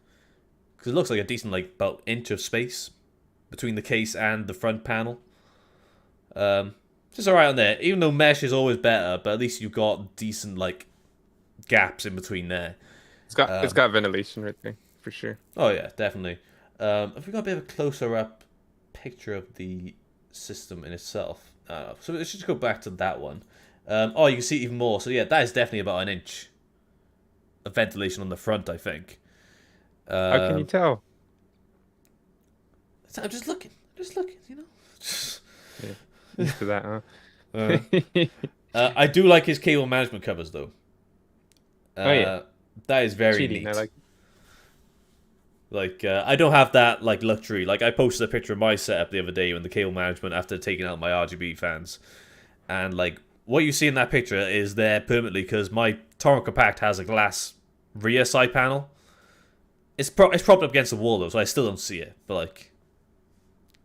Because it looks like a decent, like, about inch of space between the case and the front panel. Just alright on there. Even though mesh is always better, but at least you've got decent, like, gaps in between there. It's got ventilation right there for sure. Oh yeah, definitely. Have we got a bit of a closer up picture of the system in itself? So let's just go back to that one. Oh, you can see even more. So yeah, that is definitely about an inch of ventilation on the front, I think. How can you Um, tell? so I'm just looking, you know. Yeah, used to that, Uh, huh? I do like his cable management covers though. Oh yeah, Uh, that is very cheating. I neat. like. Like, I don't have that, like, luxury. Like, I posted a picture of my setup the other day when the cable management after taking out my RGB fans. And, like, what you see in that picture is there permanently because my Torrent Compact has a glass rear side panel. It's propped up against the wall, though, so I still don't see it. But, like,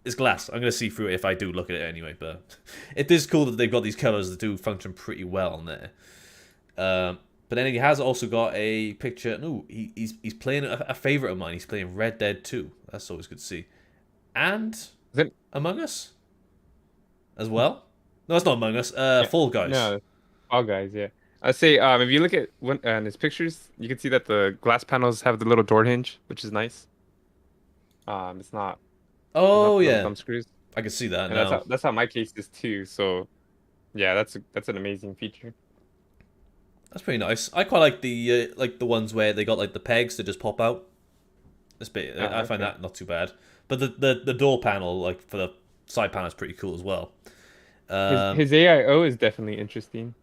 it's glass. I'm going to see through it if I do look at it anyway. But it is cool that they've got these covers that do function pretty well on there. But then he has also got a picture. No, he's playing a favorite of mine. He's playing Red Dead 2. That's always good to see. And Is it? Among Us as well. No, it's not Among Us. Yeah. Fall Guys. No, all guys. Yeah. I say if you look at one his pictures, you can see that the glass panels have the little door hinge, which is nice. It's not Oh the little yeah, thumb screws, I can see that and that's now. how my case is too. So yeah, that's an amazing feature. That's pretty nice. I quite like the ones where they got like the pegs that just pop out. This bit I find Okay. that not too bad. But the door panel, like for the side panel, is pretty cool as well. His Um, his AIO is definitely interesting.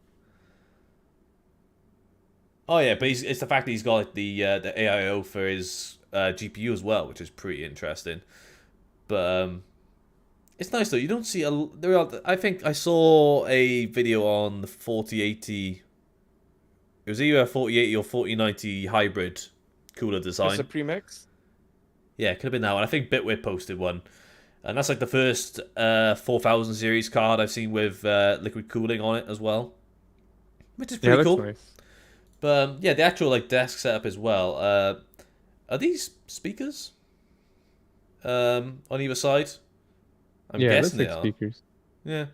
Oh yeah, but it's the fact that he's got like the AIO for his GPU as well, which is pretty interesting. But it's nice though. You don't see a there are. I think I saw a video on the 4080. It was either a 4080 or 4090 hybrid cooler The design. Supreme X. Yeah, it could have been that one. I think Bitwit posted one, and that's like the first 4000 series card I've seen with liquid cooling on it as well, which is Yeah, pretty that's cool. nice. But yeah, the actual like desk setup as well. Are these speakers on either side? I'm Yeah, it guessing looks they like are. speakers. Yeah,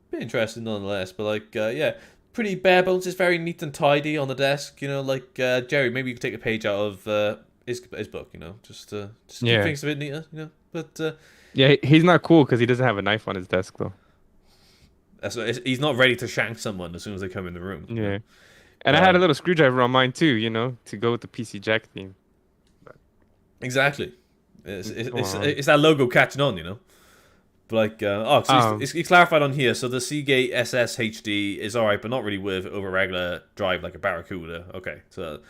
bit interesting nonetheless. But like, yeah, pretty bare bones. It's very neat and tidy on the desk. You know, like Jerry, maybe you could take a page out of his book. You know, just keep Yeah. things a bit neater. You know, but Yeah, he's not cool because he doesn't have a knife on his desk though. he's not ready to shank someone as soon as they come in the room. You know? Yeah. And I had a Um, little screwdriver on mine too, to go with the PC Jack theme. But exactly. It's, come it's, on. it's that logo catching on, you know. But like, so Um, it's clarified on here. So the Seagate SSHD is alright, but not really worth it over regular drive like a Barracuda. Okay, so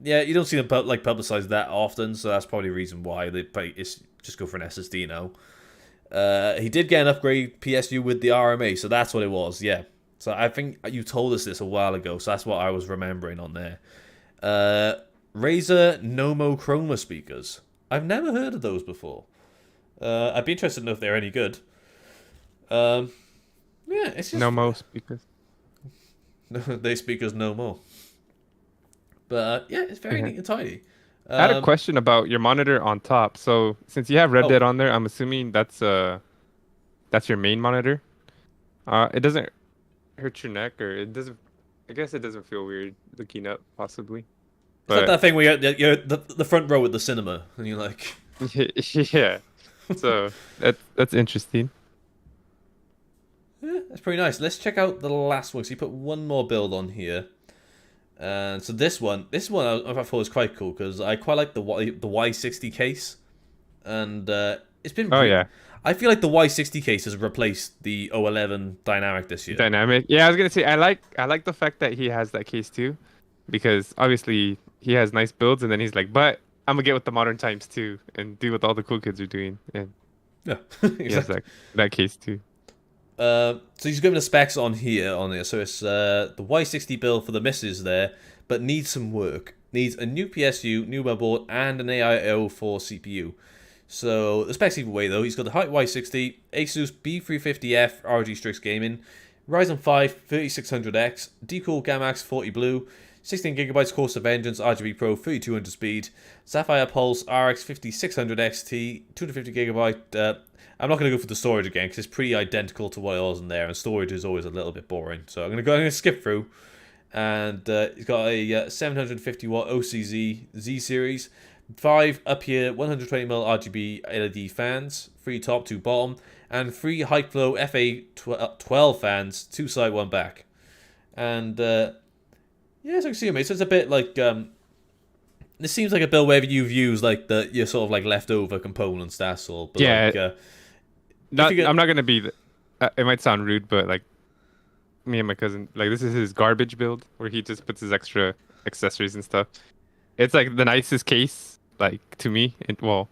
yeah, you don't see them like publicize that often, so that's probably the reason why they probably just go for an SSD now. He did get an upgrade PSU with the RMA, so that's what it was. Yeah. So I think you told us this a while ago, so that's what I was remembering on there. Razer Nomo Chroma speakers. I've never heard of those before. I'd be interested to know if they're any good. Um, yeah, it's just no mo speakers. they speakers no more. But yeah, it's very Yeah. neat and tidy. I had a Um, question about your monitor on top. So since you have Red Dead oh, on there, I'm assuming that's your main monitor. It doesn't hurt your neck, or it doesn't. I guess it doesn't feel weird looking up, possibly. It's like But that thing where you're the front row at the cinema, and you're like, yeah, so that's interesting. yeah, that's pretty nice. Let's check out the last one. So you put one more build on here. And so this one I thought was quite cool because I quite like the Y60 case, and it's been. Oh yeah, I feel like the Y60 case has replaced the O11 dynamic this year. dynamic. Yeah, I was gonna say I like the fact that he has that case too, because obviously he has nice builds, and then he's like, but I'm gonna get with the modern times too and do what all the cool kids are doing, and Yeah, he has exactly. that case too. So he's given the specs on here. So it's the Y60 build for the misses there, but needs some work. Needs a new PSU, new motherboard, and an AIO4 CPU. So the specs either way though, he's got the height Y60, Asus B350F ROG Strix Gaming, Ryzen 5 3600X, Decool Gamax 40 Blue, 16GB Course of Vengeance RGB Pro 3200 speed, Sapphire Pulse RX 5600 XT, 250GB. I'm not going to go for the storage again because it's pretty identical to what was in there, and storage is always a little bit boring. So I'm going to skip through. And he's got a 750 watt OCZ Z series, 5 up here 120mm RGB LED fans, 3 top, 2 bottom, and 3 height flow FA12 fans, 2 side, 1 back. And yeah, so I can see, mate. So it's a bit like this seems like a build where you've used like your sort of like leftover components. That's all. But Yeah, like, I'm not gonna be. It might sound rude, but like me and my cousin, like this is his garbage build where he just puts his extra accessories and stuff. It's like the nicest case, like to me. Well,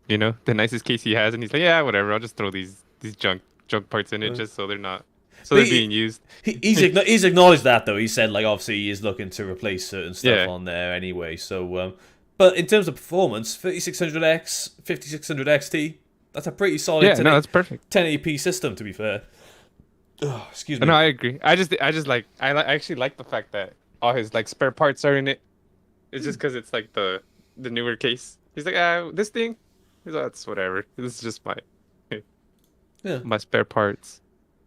the nicest case he has, and he's like, yeah, whatever. I'll just throw these junk parts in it just so they're not but they're being used. he's acknowledged that though. He said like obviously he is looking to replace certain stuff Yeah, on there anyway. So but in terms of performance, 3600X, 5600 XT, that's a pretty solid yeah, no, that's perfect. 1080p system to be fair. Oh, excuse No, me. I agree. I actually like the fact that all his like spare parts are in it. It's just because it's like the newer case. He's like, this thing. He's like, that's whatever. This is just my Yeah. my spare parts.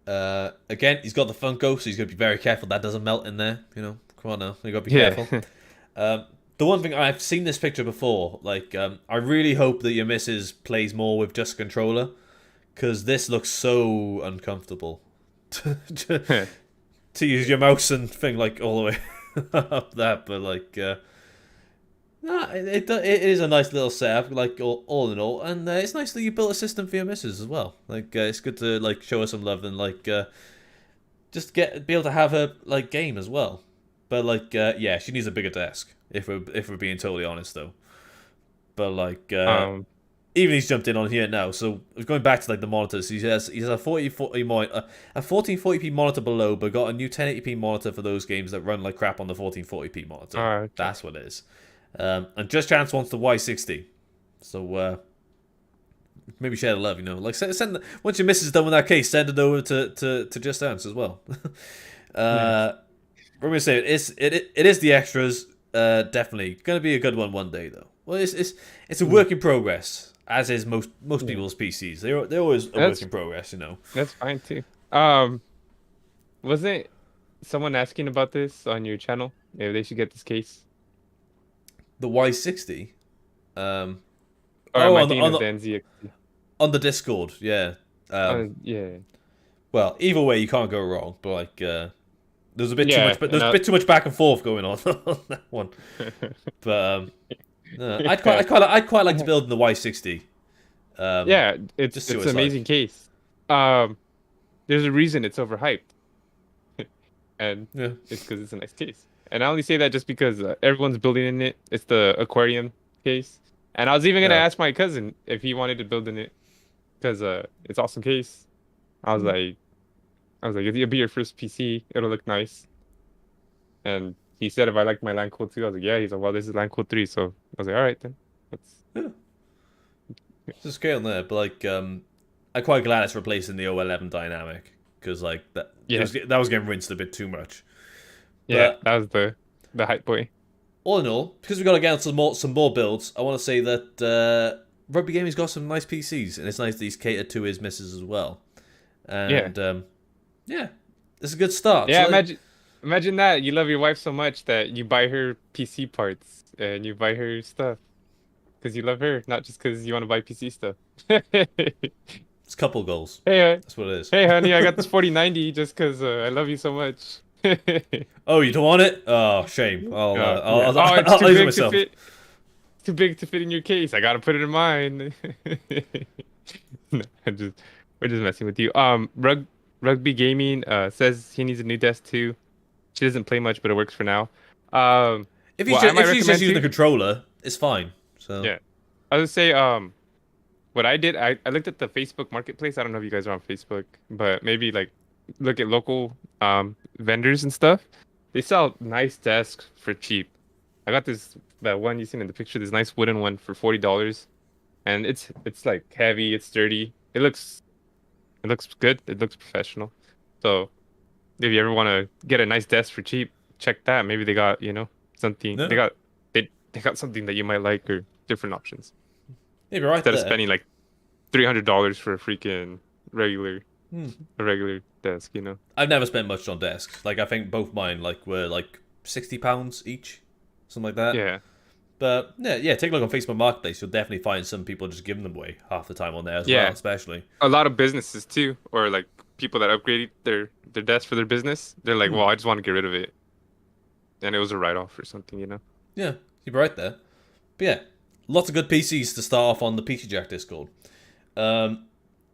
Again, he's got the Funko, so he's got to be very careful that doesn't melt in there. Come on now, you got to be Yeah. careful. The one thing I've seen this picture before, like I really hope that your missus plays more with just a controller, because this looks so uncomfortable to use your mouse and thing like all the way up that. But like, nah, it is a nice little setup, like all in all, and it's nice that you built a system for your missus as well. Like, it's good to like show her some love and like just be able to have her like game as well. But like, yeah, she needs a bigger desk. If we're being totally honest, though. But like, even he's jumped in on here now. So going back to like the monitors, he has a 1440 monitor, a 1440p monitor below, but got a new 1080p monitor for those games that run like crap on the 1440p monitor. Okay. That's what it is. And Just Chance wants the Y60. So maybe share the love, Like send once your missus is done with that case, send it over to Just Dance as well. Nice. We're gonna say it is the extras. Definitely gonna be a good one day though. Well, it's a work in progress, as is most people's PCs. They're always a work in progress, That's fine too. Wasn't someone asking about this on your channel? Maybe they should get this case. The Y60. Or am I on thinking of the NZXT? on the Discord, yeah. Yeah. Well, either way, you can't go wrong. But like, there's a bit too Yeah, much, but there's a bit too much back and forth going on on that one. But no, I'd quite like to build in the Y60. Yeah, just it's see what an it's amazing like. case. There's a reason it's overhyped, and Yeah. it's because it's a nice case. And I only say that just because everyone's building in it. It's the aquarium case, and I was even gonna Yeah. ask my cousin if he wanted to build in it because it's awesome case. I was like, it'll be your first PC. It'll look nice. And he said if I liked my LAN cool 2, I was like, yeah. He's like, well, this is LAN cool 3, so I was like, all right then. Yeah. It's a scale there, but like, I'm quite glad it's replacing the O11 dynamic because like that that was getting rinsed a bit too much. Yeah, But that was the hype boy. all in all, because we've got to get on some more builds, I want to say that Rugby Gaming's got some nice PCs, and it's nice that he's catered to his missus as well. And yeah, It's a good start. Yeah, So like, imagine that you love your wife so much that you buy her PC parts and you buy her stuff because you love her, not just because you want to buy PC stuff. it's couple goals. Hey, That's what it is. hey, honey, I got this 4090 just because I love you so much. Oh, you don't want it? Oh, shame. I'll Yeah. Oh, it's I'll too use it big to myself. fit. Too big to fit in your case. I gotta put it in mine. No, we're just messing with you. Rugby Gaming says he needs a new desk too. She doesn't play much, but it works for now. Um, what I might If she's just recommend using the too. controller, it's fine. So Yeah, I would say what I did, I looked at the Facebook Marketplace. I don't know if you guys are on Facebook, but maybe like look at local vendors and stuff. They sell nice desks for cheap. I got that one you seen in the picture, this nice wooden one for $40. And it's like heavy, it's sturdy. It looks good. It looks professional. So if you ever want to get a nice desk for cheap, check that. Maybe they got, something no, they got something that you might like or different options. yeah, you're right Instead of there. spending like $300 for a freaking regular Hmm. a regular desk. I've never spent much on desks. Like I think both mine were like £60 each, something like that. Yeah. But yeah, take a look on Facebook Marketplace. You'll definitely find some people just giving them away half the time on there as well, Yeah. especially. A lot of businesses too, or like people that upgraded their desk for their business, they're like, Hmm. "Well, I just want to get rid of it." And it was a write-off or something. Yeah, you're right there. But yeah, lots of good PCs to start off on the PC Jack Discord.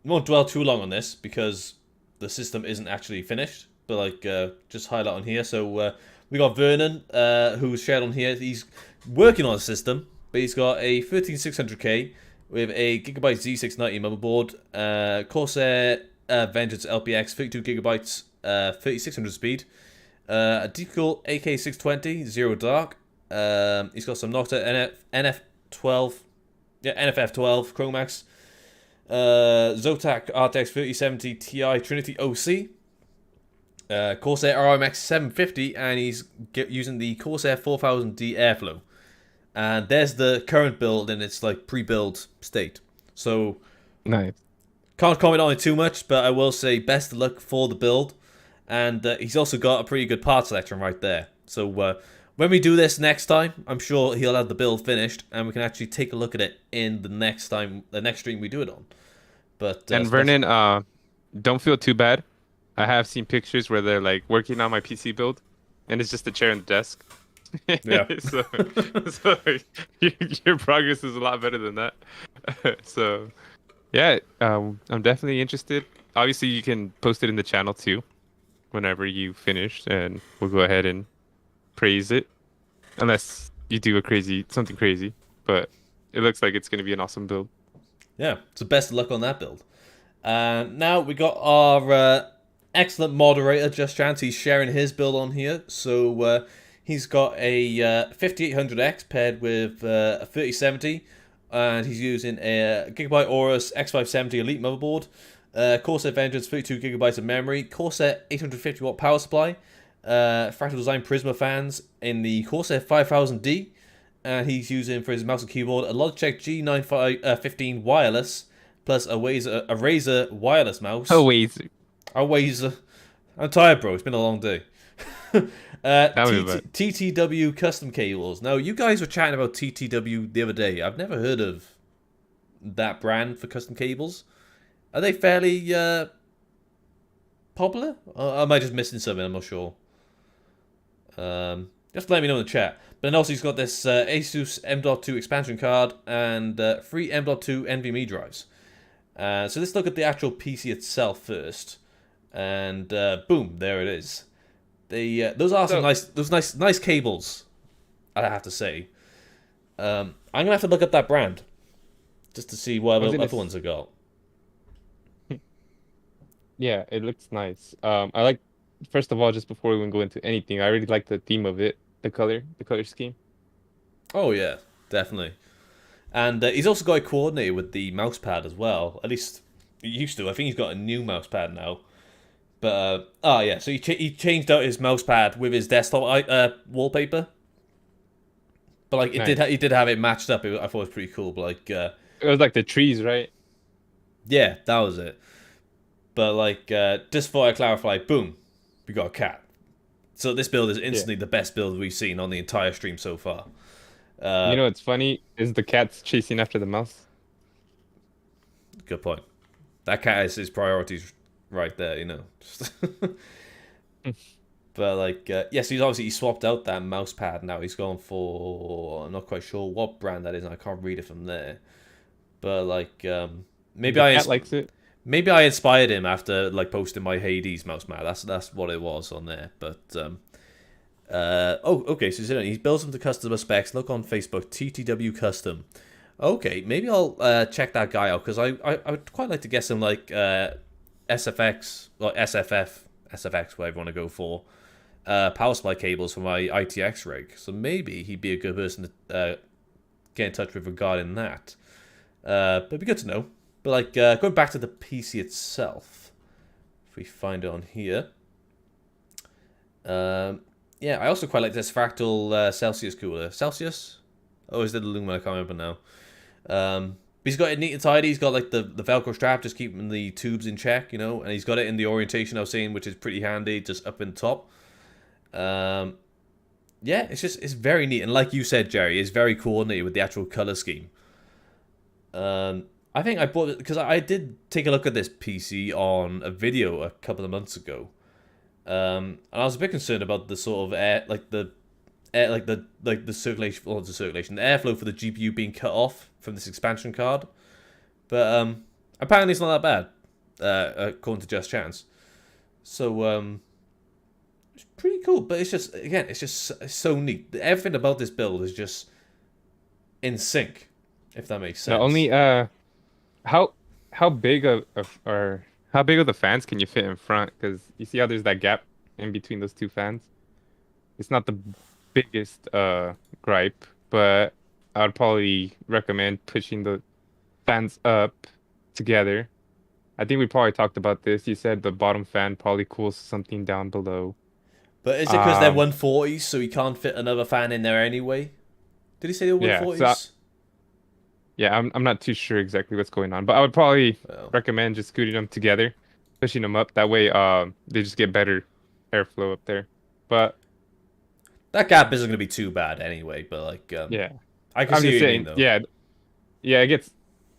We won't dwell too long on this because the system isn't actually finished. But just highlight on here. So we got Vernon, who's shared on here. He's working on a system, but he's got a 13600K with a Gigabyte Z690 motherboard, Corsair Vengeance LPX 32 gigabytes, 3600 speed, a Deepcool AK620 Zero Dark. He's got some Nocta NF12, NFF12 Chromax, Zotac RTX 3070 Ti Trinity OC, Corsair RMX 750, and he's using the Corsair 4000D Airflow. And there's the current build in its pre-build state. So Nice. can't comment on it too much, but I will say best of luck for the build. And he's also got a pretty good part selection right there. So when we do this next time, I'm sure he'll have the build finished, and we can actually take a look at it in the next stream we do it on. But And Vernon, don't feel too bad. I have seen pictures where they're like working on my PC build, and it's just a chair and desk. yeah, So, so your progress is a lot better than that. So, yeah, I'm definitely interested. Obviously, you can post it in the channel too, whenever you finish, and we'll go ahead and praise it, unless you do something crazy. But it looks like it's going to be an awesome build. yeah. So best of luck on that build. And now we got our excellent moderator, Just Chance. He's sharing his build on here. So he's got a 5800X paired with a 3070, and he's using a Gigabyte Aorus X570 Elite motherboard, Corsair Vengeance 32 gigabytes of memory, Corsair 850 watt power supply, Fractal Design Prisma fans in the Corsair 5000D, and he's using for his mouse and keyboard a Logitech G915 wireless plus a Razer wireless mouse. Oh wait, A Razer. I'm tired, bro. It's been a long day. tell me about it. TTW custom cables. Now, you guys were chatting about TTW the other day. I've never heard of that brand for custom cables. Are they fairly popular? Or am I just missing something? I'm not sure. Just let me know in the chat. But then also he's got this Asus M.2 expansion card and 3 M.2 NVMe drives. So let's look at the actual PC itself first. And boom, there it is. Those are some nice cables, I have to say. I'm gonna have to look up that brand just to see what other ones I got. Yeah, it looks nice. I like, first of all, just before we even go into anything, I really like the theme of it, the color scheme. Oh yeah, definitely. And he's also got it coordinated with the mouse pad as well. At least he used to. I think he's got a new mouse pad now. But yeah, so he changed out his mouse pad with his desktop wallpaper. But Nice. he did have it matched up. I thought it was pretty cool. But It was like the trees, right? yeah, that was it. But just for I clarify, boom, we got a cat. So this build is Yeah. instantly the best build we've seen on the entire stream so far. You know what's funny is the cat's chasing after the mouse. Good point. That cat is his priorities right there, But like, yes, he swapped out that mouse pad. Now he's going for, I'm not quite sure what brand that is, and I can't read it from there. But like, maybe The cat likes it. maybe I inspired him after like posting my Hades mouse pad. That's what it was on there. But oh, okay. So he builds them to customer specs. Look on Facebook, TTW Custom. Okay, maybe I'll check that guy out because I would quite like to get some like SFX or SFX, whatever you want to go for, power supply cables for my ITX rig. So maybe he'd be a good person to get in touch with regarding that. But it'd be good to know. But like going back to the PC itself, if we find it on here, yeah, I also quite like this fractal Celsius cooler. Celsius? Oh, is it the Luma? I can't remember now. But he's got it neat and tidy. He's got like the Velcro strap, just keeping the tubes in check, and he's got it in the orientation I was saying, which is pretty handy, just up in the top. Yeah, it's very neat, and like you said, Jerry, it's very coordinated with the actual color scheme. I think I bought it because I did take a look at this PC on a video a couple of months ago, and I was a bit concerned about the sort of air, the circulation, or the circulation, the airflow for the GPU being cut off from this expansion card. But apparently it's not that bad, according to Just Chance. So it's pretty cool. But it's just, again, it's so neat. Everything about this build is just in sync, if that makes sense. Not only how big or how big of the fans can you fit in front? Because you see how there's that gap in between those two fans. It's not the biggest gripe, but I would probably recommend pushing the fans up together. I think we probably talked about this. You said the bottom fan probably cools something down below. But is it because they're 140s, so he can't fit another fan in there anyway? Did he say they were 140s? Yeah, yeah, I'm not too sure exactly what's going on, but I would probably recommend just scooting them together, pushing them up. That way, they just get better airflow up there. But that gap isn't going to be too bad anyway. But like, yeah, I can see what you mean, though. Yeah, it gets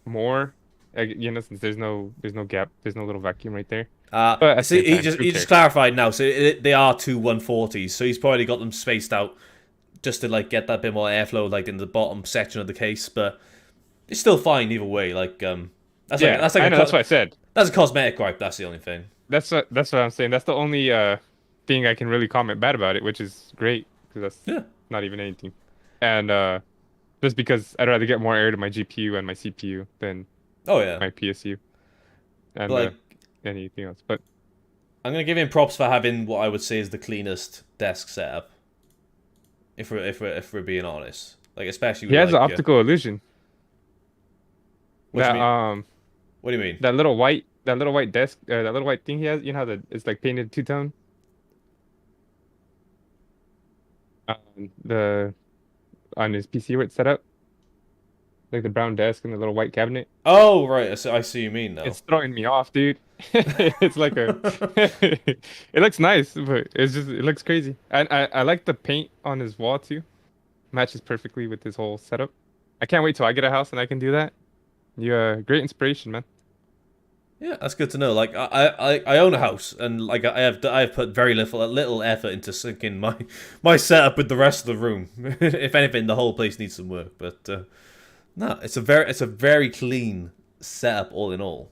more. Since there's no gap, there's no little vacuum right there. But see, he just clarified now. So they are two 140s. So he's probably got them spaced out just to like get that bit more airflow, like in the bottom section of the case. But it's still fine either way. Like that's what I said. That's a cosmetic gripe. That's the only thing. That's what I'm saying. That's the only thing I can really comment bad about it, which is great because that's not even anything. And just because I'd rather get more air to my GPU and my CPU than my PSU and anything else. But I'm gonna give him props for having what I would say is the cleanest desk setup. If we're being honest, like especially with, he has an optical illusion. What do you mean? That little white desk, that little white thing he has. You know how it's like painted two-tone. On his PC where it's set up, like the brown desk and the little white cabinet. Oh right, I see you mean now. It's throwing me off, dude. It's like it looks nice, but it looks crazy. And I like the paint on his wall too. Matches perfectly with his whole setup. I can't wait till I get a house and I can do that. You're great inspiration, man. Yeah, that's good to know. Like I own a house, and like I have put very little effort into syncing my setup with the rest of the room. If anything, the whole place needs some work. But no, it's a very clean setup all in all,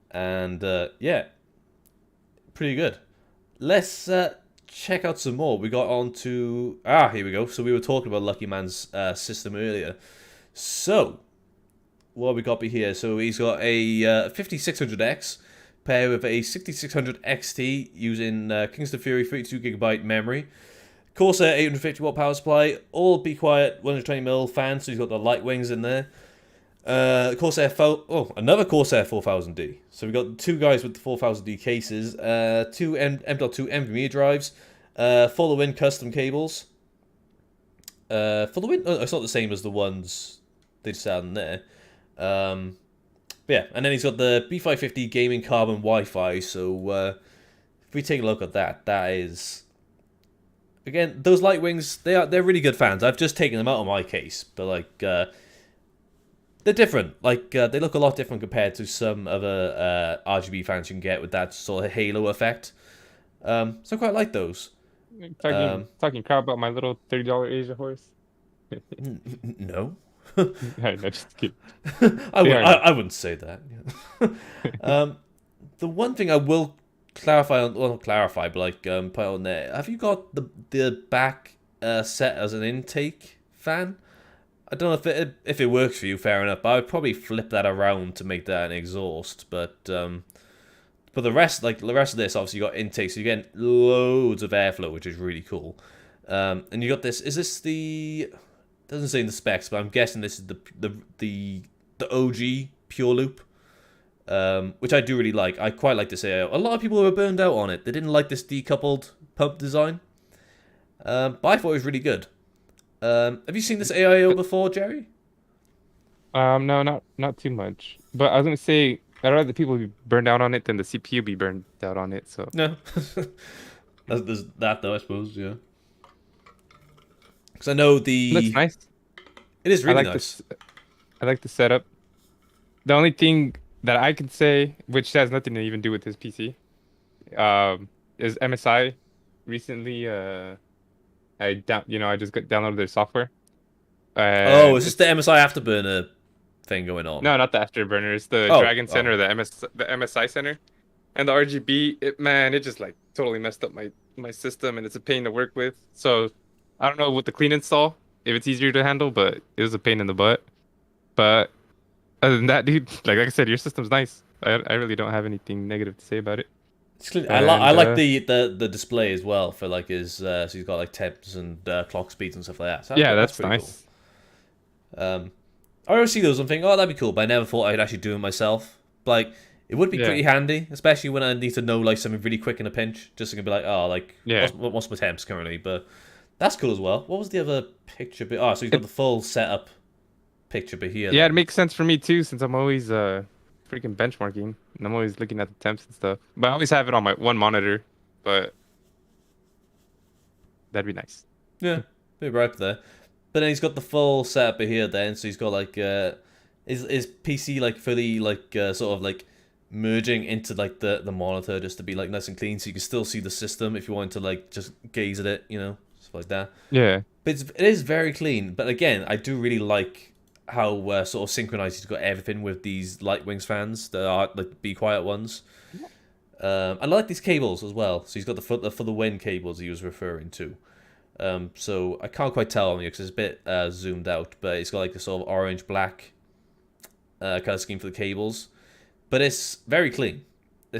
and yeah, pretty good. Let's check out some more. We got on to here we go. So we were talking about Lucky Man's system earlier. So what we got here? So he's got a 5600X paired with a 6600 XT using Kingston Fury 32GB memory. Corsair 850 watt power supply. All Be Quiet 120mm fan, so he's got the light wings in there. Another Corsair 4000D. So we've got two guys with the 4000D cases. Two M.2 NVMe drives. For the Win custom cables. For the Win, it's not the same as the ones they just had in there. Yeah, and then he's got the B550 gaming carbon Wi-Fi, so if we take a look at that, that is again those light wings. They're really good fans. I've just taken them out of my case, but like they're different. Like they look a lot different compared to some other RGB fans you can get with that sort of halo effect. So I quite like those. Talking crap about my little $30 Asia horse. No. No, just kidding. I wouldn't say that. The one thing I will clarify on, well, not clarify, but like put on there. Have you got the back set as an intake fan? I don't know if it works for you. Fair enough. But I would probably flip that around to make that an exhaust. But the rest, like the rest of this, obviously you got intake, so you get loads of airflow, which is really cool. And you got this. Is this the? Doesn't say in the specs, but I'm guessing this is the OG pure loop, which I do really like. I quite like this AIO. A lot of people were burned out on it. They didn't like this decoupled pump design, but I thought it was really good. Have you seen this AIO before, Jerry? No, not too much. But I was gonna say I'd rather people be burned out on it than the CPU be burned out on it. So No, there's that though, I suppose. Yeah, because I know it looks nice. It is really I like nice. I like the setup. The only thing that I can say, which has nothing to even do with this PC, is MSI. Recently, I just downloaded their software. Oh, is this the MSI Afterburner thing going on? No, not the Afterburner. It's the Dragon Center, the MSI Center, and the RGB. It just like totally messed up my system, and it's a pain to work with. So I don't know with the clean install if it's easier to handle, but it was a pain in the butt. But other than that, dude, like I said, your system's nice. I really don't have anything negative to say about it. I like the display as well for like his so he's got like temps and clock speeds and stuff like that. So Yeah, that's pretty nice. Cool. I always see those and think, oh, that'd be cool, but I never thought I'd actually do it myself. But, like, it would be pretty handy, especially when I need to know like something really quick in a pinch, just to be like, oh, like what's my temps currently? But that's cool as well. What was the other picture? Oh, so he's got the full setup picture bit here. Yeah, it makes sense for me too, since I'm always freaking benchmarking and I'm always looking at the temps and stuff. But I always have it on my one monitor, but that'd be nice. Yeah, be right there. But then he's got the full setup here then, so he's got like his PC like fully like sort of like merging into like the monitor just to be like nice and clean, so you can still see the system if you want to like just gaze at it, stuff like that. Yeah. But it is very clean. But again, I do really like how sort of synchronized he's got everything with these Light Wings fans that are like Be Quiet ones. I like these cables as well. So he's got for the wind cables he was referring to. So I can't quite tell on you because it's a bit zoomed out, but it's got like this sort of orange-black color scheme for the cables. But it's very clean. I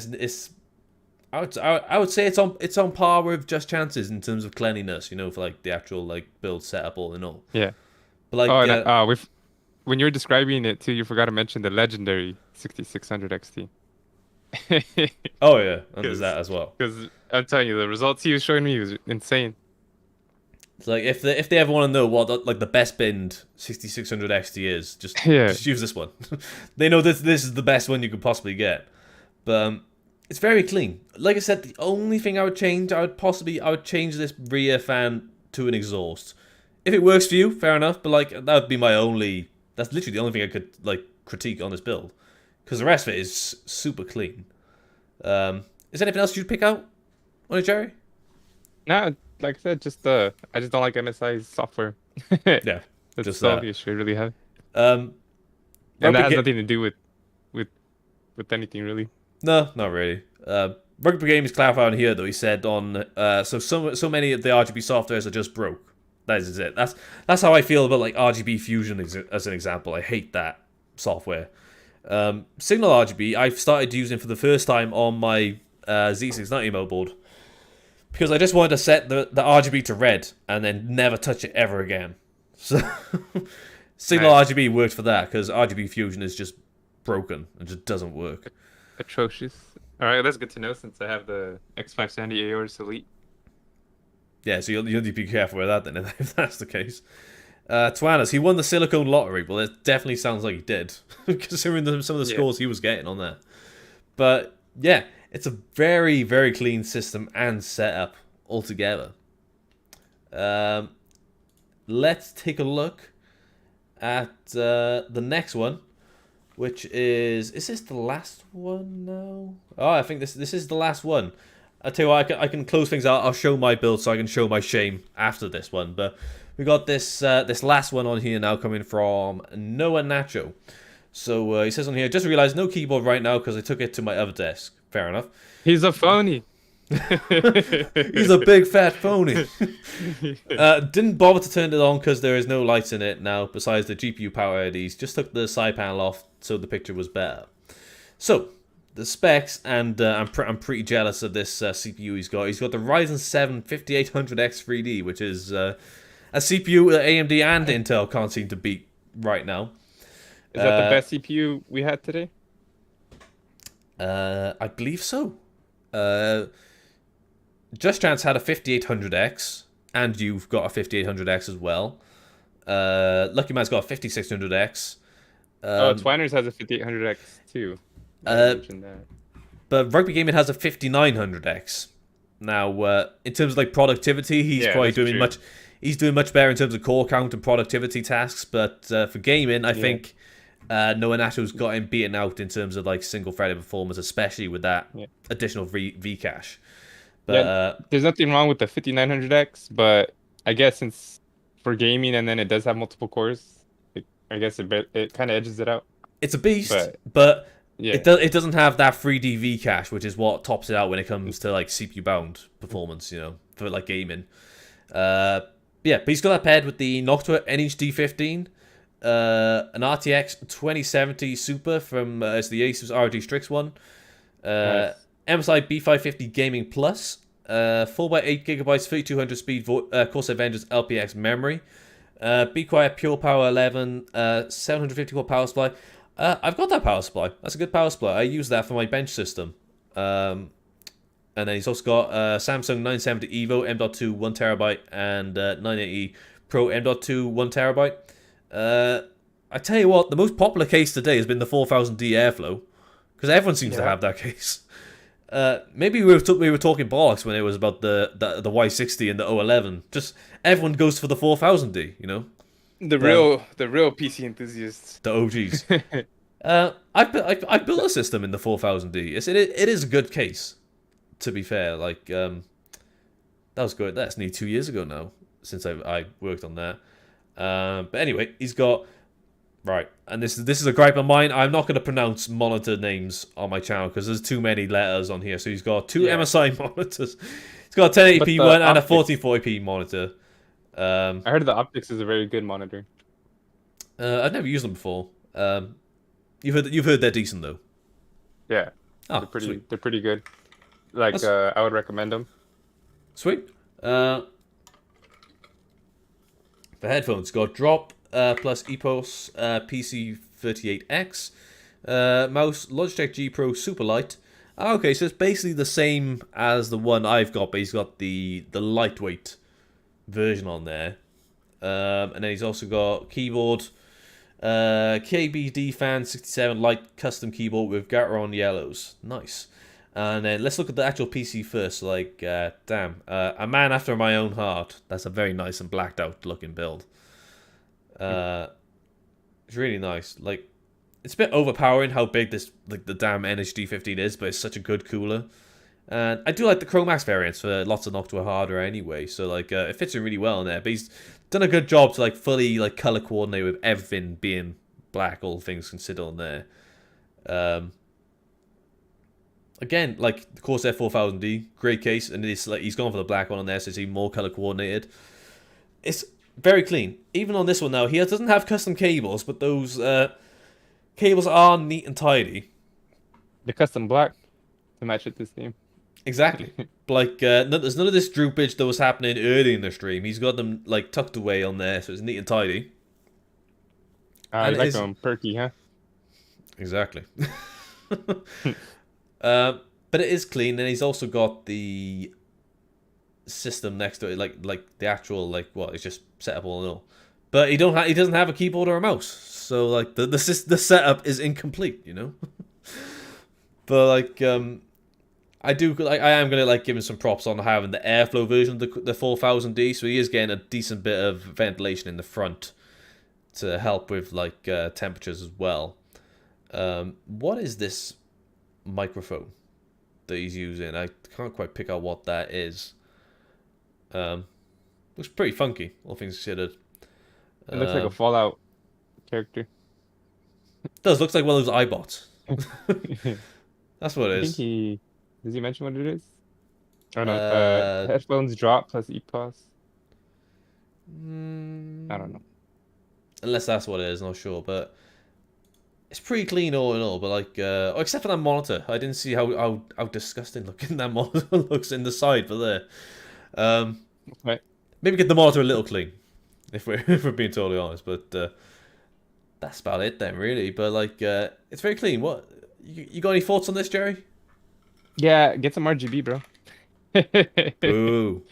would say it's on par with Just Chances in terms of cleanliness, for like the actual like build setup all in all. Yeah. But like when you were describing it too, you forgot to mention the legendary 6600 XT. Oh yeah, and there's that as well. Because I'm telling you, the results he was showing me was insane. It's like if they ever want to know what like the best binned 6600 XT is, just use this one. They know this is the best one you could possibly get. But it's very clean. Like I said, the only thing I would change, I would change this rear fan to an exhaust. If it works for you, fair enough. But like that would be that's literally the only thing I could like critique on this build, because the rest of it is super clean. Is there anything else you'd pick out on it, Jerry? No, like I said, I just don't like MSI's software. Yeah, that's just the issue I really have. And that has nothing to do with anything really. No, not really. Rugby Game is clarifying here though. He said on so many of the RGB softwares are just broke. That is it. That's how I feel about like RGB Fusion as an example. I hate that software. Signal RGB I've started using for the first time on my Z690 motherboard because I just wanted to set the RGB to red and then never touch it ever again. So Signal RGB worked for that because RGB Fusion is just broken and just doesn't work. Atrocious. All right, that's good to know since I have the X570 Aorus Elite. Yeah, so you'll need to be careful with that then if that's the case. Twanas, he won the silicone lottery. Well, it definitely sounds like he did, considering some of the scores he was getting on that. But yeah, It's a very, very clean system and setup altogether. Let's take a look at the next one, which is this the last one now? Oh, I think this is the last one. I'll tell you what, I can close things out. I'll show my build so I can show my shame after this one. But we got this this last one on here now coming from Noah Nacho. So he says on here, just realized no keyboard right now because I took it to my other desk. Fair enough. He's a phony. He's a big fat phony. Didn't bother to turn it on because there is no lights in it now besides the GPU power LEDs. Just took the side panel off so the picture was better. So the specs, and I'm pretty jealous of this CPU he's got. He's got the Ryzen 7 5800X 3D, which is a CPU that AMD and Intel can't seem to beat right now. Is that the best CPU we had today? I believe so. Just Chance had a 5800X, and you've got a 5800X as well. Lucky Man's got a 5600X. Twiners has a 5800X too. Mentioned that. But Rugby Gaming has a 5900X. Now, in terms of like productivity, he's probably doing much. He's doing much better in terms of core count and productivity tasks. But for gaming, I think Noah Nacho's got him beaten out in terms of like single-threaded performance, especially with that additional V cache. But there's nothing wrong with the 5900X, but I guess since for gaming and then it does have multiple cores, I guess it kind of edges it out. It's a beast, but it doesn't have that 3D V cache, which is what tops it out when it comes to like CPU bound performance, for like gaming. But he's got that paired with the Noctua NHD15, an RTX 2070 Super from it's the Asus ROG Strix one, nice. MSI B550 Gaming Plus, 4x8 gigabytes 3200 speed Corsair Vengeance LPX memory, Be Quiet Pure Power 11, 750 watt power supply. I've got that power supply. That's a good power supply. I use that for my bench system. And then he's also got Samsung 970 EVO M.2 1TB and 980 Pro M.2 1TB. I tell you what, the most popular case today has been the 4000D Airflow, because everyone seems to have that case. Maybe we were talking bollocks when it was about the Y60 and the O11. Just everyone goes for the 4000D, The real PC enthusiasts. The OGs. I built a system in the 4000D. It is a good case, to be fair. Like that was good. That's nearly 2 years ago now since I worked on that. But anyway, he's got and this is a gripe of mine. I'm not going to pronounce monitor names on my channel because there's too many letters on here. So he's got two MSI monitors. He's got a 1080p one and a 1440p monitor. I heard the optics is a very good monitor. I've never used them before. You've heard they're decent though. Yeah, they're pretty good. Like I would recommend them. Sweet. The headphones got Drop plus EPOS PC38X mouse Logitech G Pro Superlight. Okay, so it's basically the same as the one I've got, but he's got the lightweight version on there. And then he's also got keyboard KBD Fan 67 light custom keyboard with Gateron yellows. Nice. And then let's look at the actual PC first. Like, damn, a man after my own heart. That's a very nice and blacked out looking build. It's really nice. Like, it's a bit overpowering how big this the damn NHD15 is, but it's such a good cooler. And I do like the Chromax variants for lots of Noctua hardware anyway, so like it fits in really well in there. But he's done a good job to like fully like color coordinate with everything being black, all things considered on there. Again, like the Corsair 4000D, great case, and it's like he's gone for the black one on there, so it's even more color coordinated. It's very clean. Even on this one now, he doesn't have custom cables, but those cables are neat and tidy. The custom black to match with this theme. Exactly. Like, there's none of this droopage that was happening early in the stream. He's got them like tucked away on there, so it's neat and tidy. You like them perky, huh? Exactly. But it is clean, and he's also got the system next to it, like the actual it's just set up all in all. But he doesn't have a keyboard or a mouse, so like the setup is incomplete, But like I do like. I am gonna like give him some props on having the airflow version of the 4000D, so he is getting a decent bit of ventilation in the front to help with like temperatures as well. What is this microphone that he's using? I can't quite pick out what that is. Looks pretty funky, all things considered. It looks like a Fallout character. Does looks like one of those iBots. I That's what it think is. he does he mention what it is? Oh no, Uh, headphones drop plus EPOS. I don't mm, know. unless that's what it is, not sure. But it's pretty clean all in all. But like, except for that monitor, I didn't see how disgusting looking that monitor looks in the side. But there, Right. maybe get the monitor a little clean, if we're if we're being totally honest. But that's about it then, really. But like, it's very clean. What you got any thoughts on this, Jerry? Yeah, get some RGB, bro. Boo.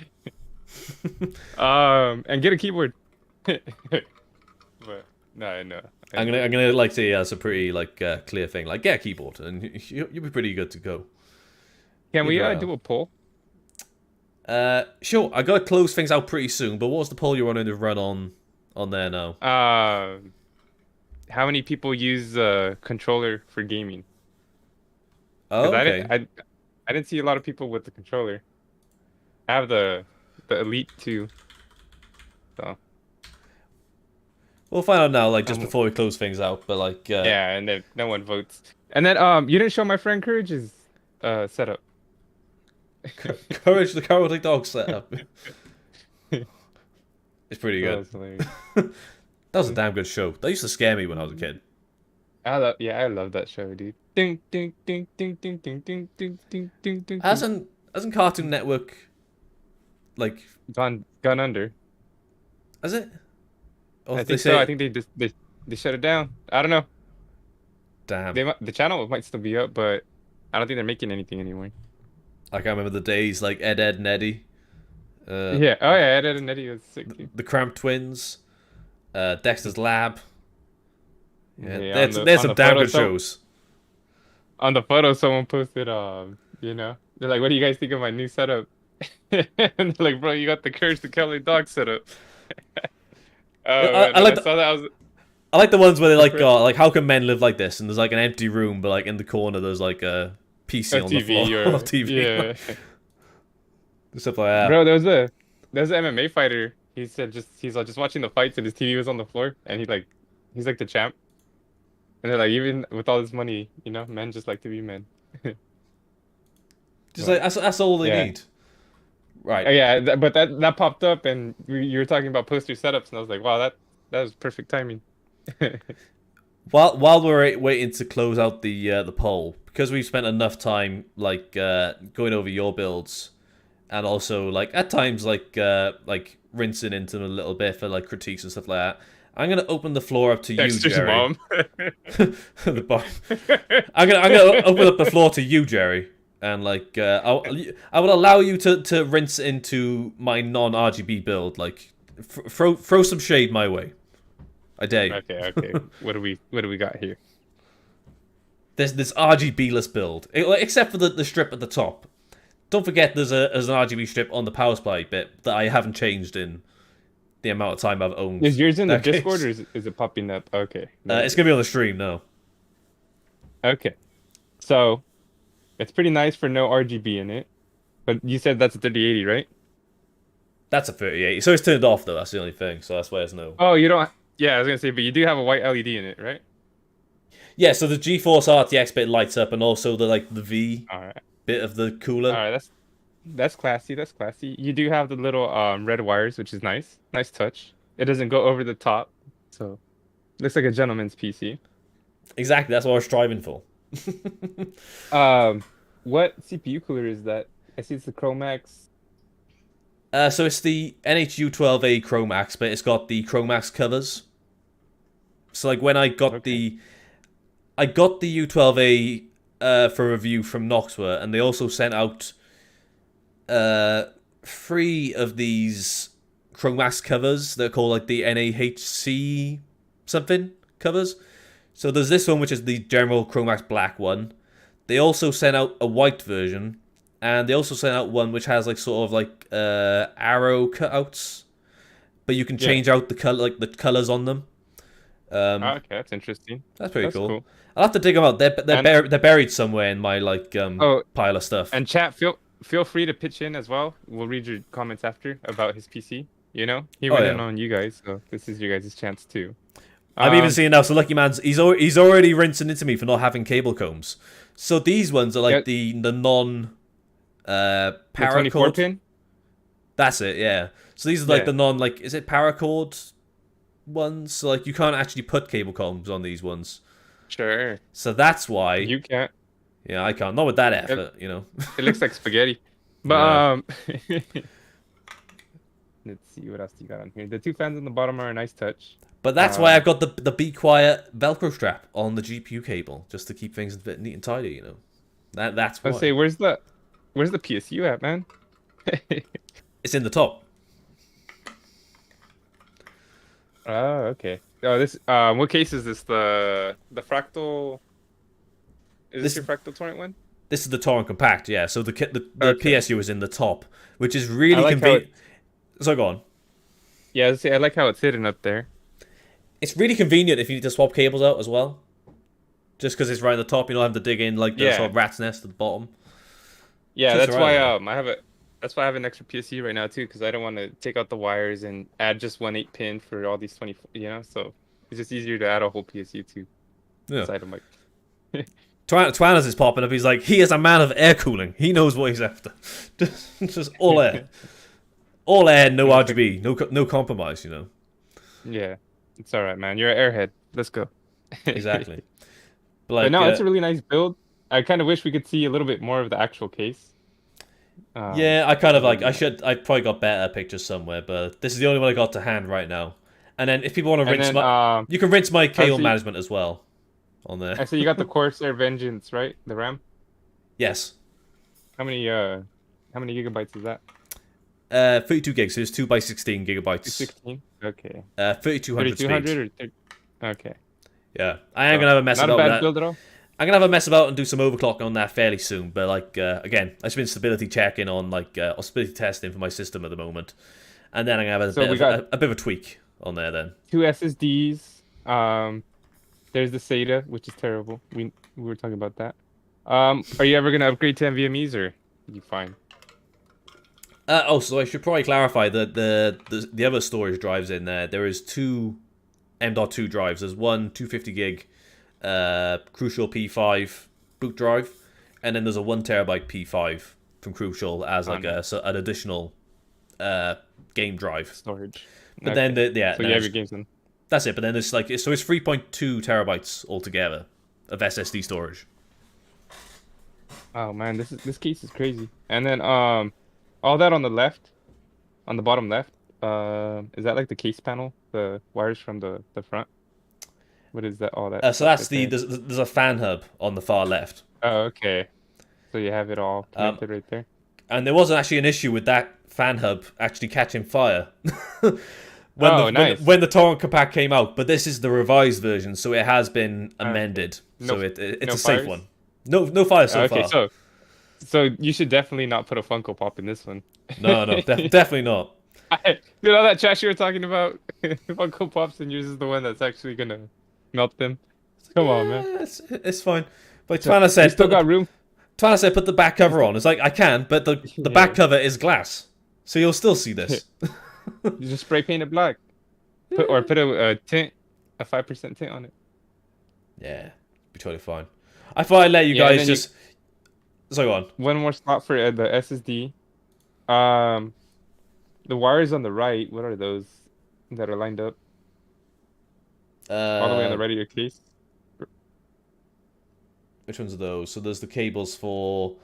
And get a keyboard. But no, I know. I'm gonna like say that's a pretty like clear thing. Like get a keyboard and you'll be pretty good to go. Can we Figure it do a poll? Sure. I gotta close things out pretty soon. But what's the poll you're wanting to run on there now? How many people use a controller for gaming? Oh, Because okay. I didn't see a lot of people with the controller. I have the Elite 2, so We'll find out now. Like just um, before we close things out. But like, yeah, and then no one votes. And then you didn't show my friend Courage's setup. Courage the Cowardly Dog setup. It's pretty That good. was hilarious. That was a damn good show. That used to scare me when I was a kid. I love that show, dude. Ding ding ding ding ding ding ding ding ding ding ding ding. Hasn't Cartoon Network like Gone under. has it? Or I did they think so. I say think they shut it down. I don't know. damn? The channel might still be up, but I don't think they're making anything anymore. I can't remember the days like Ed, Ed, and Eddie. Uh, Yeah. Oh yeah, Ed, Ed and Eddie was sick too. the Cramp Twins. Dexter's Lab. Yeah, Yeah, there's on some the damn photo, good shows. on the photo, someone posted, they're like, "What do you guys think of my new setup?" And they're like, "Bro, you got the Courage the Cowardly Dog setup." Oh man, I when I like saw that, I was I like the ones where they like impressed. like how can men live like this? And there's like an empty room, but like in the corner there's like a PC A on the floor TV of or TV, yeah, stuff like that. bro. There's an MMA fighter. He said he's like just watching the fights and his TV was on the floor and he's like the champ. And they're like, even with all this money, men just like to be men. Just But like that's all they yeah. need, right? Yeah, but that popped up and you were talking about poster setups and I was like, wow, that was perfect timing. While we're waiting to close out the poll, because we've spent enough time like going over your builds, and also like at times like rinsing into them a little bit for like critiques and stuff like that. I'm gonna open the floor up to you, Dexter's Jerry. mom. The bar. I'm gonna open up the floor to you, Jerry, and like I will allow you to rinse into my non-RGB build. Like throw some shade my way. I dare you. Okay. What do we got here? There's this RGB-less build, except for the strip at the top. Don't forget there's an RGB strip on the power supply bit that I haven't changed in the amount of time I've owned. Is yours in the that case. Discord or is it popping up? Okay. It's gonna be on the stream now. Okay. So it's pretty nice for no RGB in it. But you said that's a 3080, right? That's a 3080. So it's turned off though. That's the only thing. So that's why there's no. Oh, you don't. Yeah, I was gonna say, but you do have a white LED in it, right? Yeah. So the GeForce RTX bit lights up, and also the V All right. bit of the All cooler. right. That's classy. That's classy. You do have the little red wires, which is nice. Nice touch. It doesn't go over the top, so looks like a gentleman's PC. Exactly. That's what I was striving for. What CPU cooler is that? I see it's the Chromax. So it's the NHU12A Chromax, but it's got the Chromax covers. So like when I got the U12A for review from Noxware, and they also sent out 3 of these Chromax covers. They're called like the NAHC something covers. So there's this one which is the general Chromax black one. They also sent out a white version, and they also sent out one which has like sort of like arrow cutouts, but you can Yeah. change out the color, like the colors on them. Ah, okay, that's interesting. That's pretty That's cool. cool. I'll have to dig them out. And They're buried somewhere in my like oh, pile of stuff. and chat, feel free to pitch in as well. We'll read your comments after about his PC. You know, he Oh went in yeah, on you guys, so this is your guys' chance too. I'm even Um, seeing now. So Lucky Man's he's already rinsing into me for not having cable combs. So these ones are yeah, like the non the 24 paracord. pin. That's it. Yeah. So these are like Yeah, the non like is it paracord ones? So like you can't actually put cable combs on these ones. sure. So that's why. You can't. Yeah, I can't. Not with that It, effort, you know. it looks like spaghetti. But Yeah. let's see what else you got on here. The two fans on the bottom are a nice touch. But that's why I've got the Be Quiet Velcro strap on the GPU cable, just to keep things a bit neat and tidy, you know. That's I why. say, where's the PSU at, man? It's in the top. Oh, okay. Oh, this what case is this? The fractal? Is this This your fractal torrent one? this is the Torrent Compact, yeah. So the Okay. PSU is in the top, which is I really like how convenient. it. So go on. Yeah, I like how it's hidden up there. It's really convenient if you need to swap cables out as well. Just because it's right at the top, you don't have to dig in like the sort Yeah, of rat's nest at the bottom. yeah. Just That's right why there. I have a. That's why I have an extra PSU right now too, because I don't want to take out the wires and add just one 8 pin for all these 20. You know, so it's just easier to add a whole PSU to Yeah. inside of my. Twanas is popping up. He's like, he is a man of air cooling. He knows what he's after. Just all air. All air, no RGB, no compromise, you know. Yeah, it's all right, man. You're an airhead. Let's go. Exactly. But But like, no, it's a really nice build. I kind of wish we could see a little bit more of the actual case. yeah, I kind of like, Maybe. I probably got better pictures somewhere, but this is the only one I got to hand right now. And then if people want to And rinse then my, you can rinse my I cable see. management as well on there. I see you got the Corsair Vengeance, right? The RAM. Yes. How many gigabytes is that? 32 gigs, so it's 2 by 16 gigabytes. 216. Okay. 3200 3200 speed. or okay. Yeah. I am gonna have a mess Not a about with bad that. build at all. I'm gonna have a mess about and do some overclocking on that fairly soon. But like again, I've been stability checking on like or stability testing for my system at the moment, and then I'm gonna have So we got a bit of a tweak on there. Then two SSDs. There's the SATA, which is terrible. We were talking about that. Are you ever gonna upgrade to NVMe's or you fine? so I should probably clarify that the other storage drives in there. There is two M.2 drives. There's one 250 gig Crucial P5 boot drive, and then there's a 1 terabyte P5 from Crucial as like an additional game drive. Storage. But Okay. then yeah, So you have your games in. that's it. But then it's like so it's 3.2 terabytes altogether of SSD storage. Oh man, this case is crazy. And then all that on the left, on the bottom left, is that like the case panel, the wires from the front? What is that? All that So stuff that's right there? there's a fan hub on the far left. Oh, okay. So you have it all connected right there. And there wasn't actually an issue with that fan hub actually catching fire Nice. when the Torrent Compact came out. But this is the revised version, so it has been amended. No- So it's no a safe fires? one. No fire so Okay, far. so you should definitely not put a Funko Pop in this one. No, definitely not. You know that trash you were talking about? Funko Pops and yours is the one that's actually gonna melt them. Come on, man. Yeah, it's fine. But So, Twana you said still got room. put the back cover on. It's like I can, but the Yeah. back cover is glass, so you'll still see this. You just spray paint it black. Put a tint, a 5% tint on it. Yeah, be totally fine. I thought I'd let you Yeah, and guys then just. So go on. One more slot for the SSD. The wires on the right, what are those that are lined up all the way on the right of your case? Which ones are those? So there's the cables for.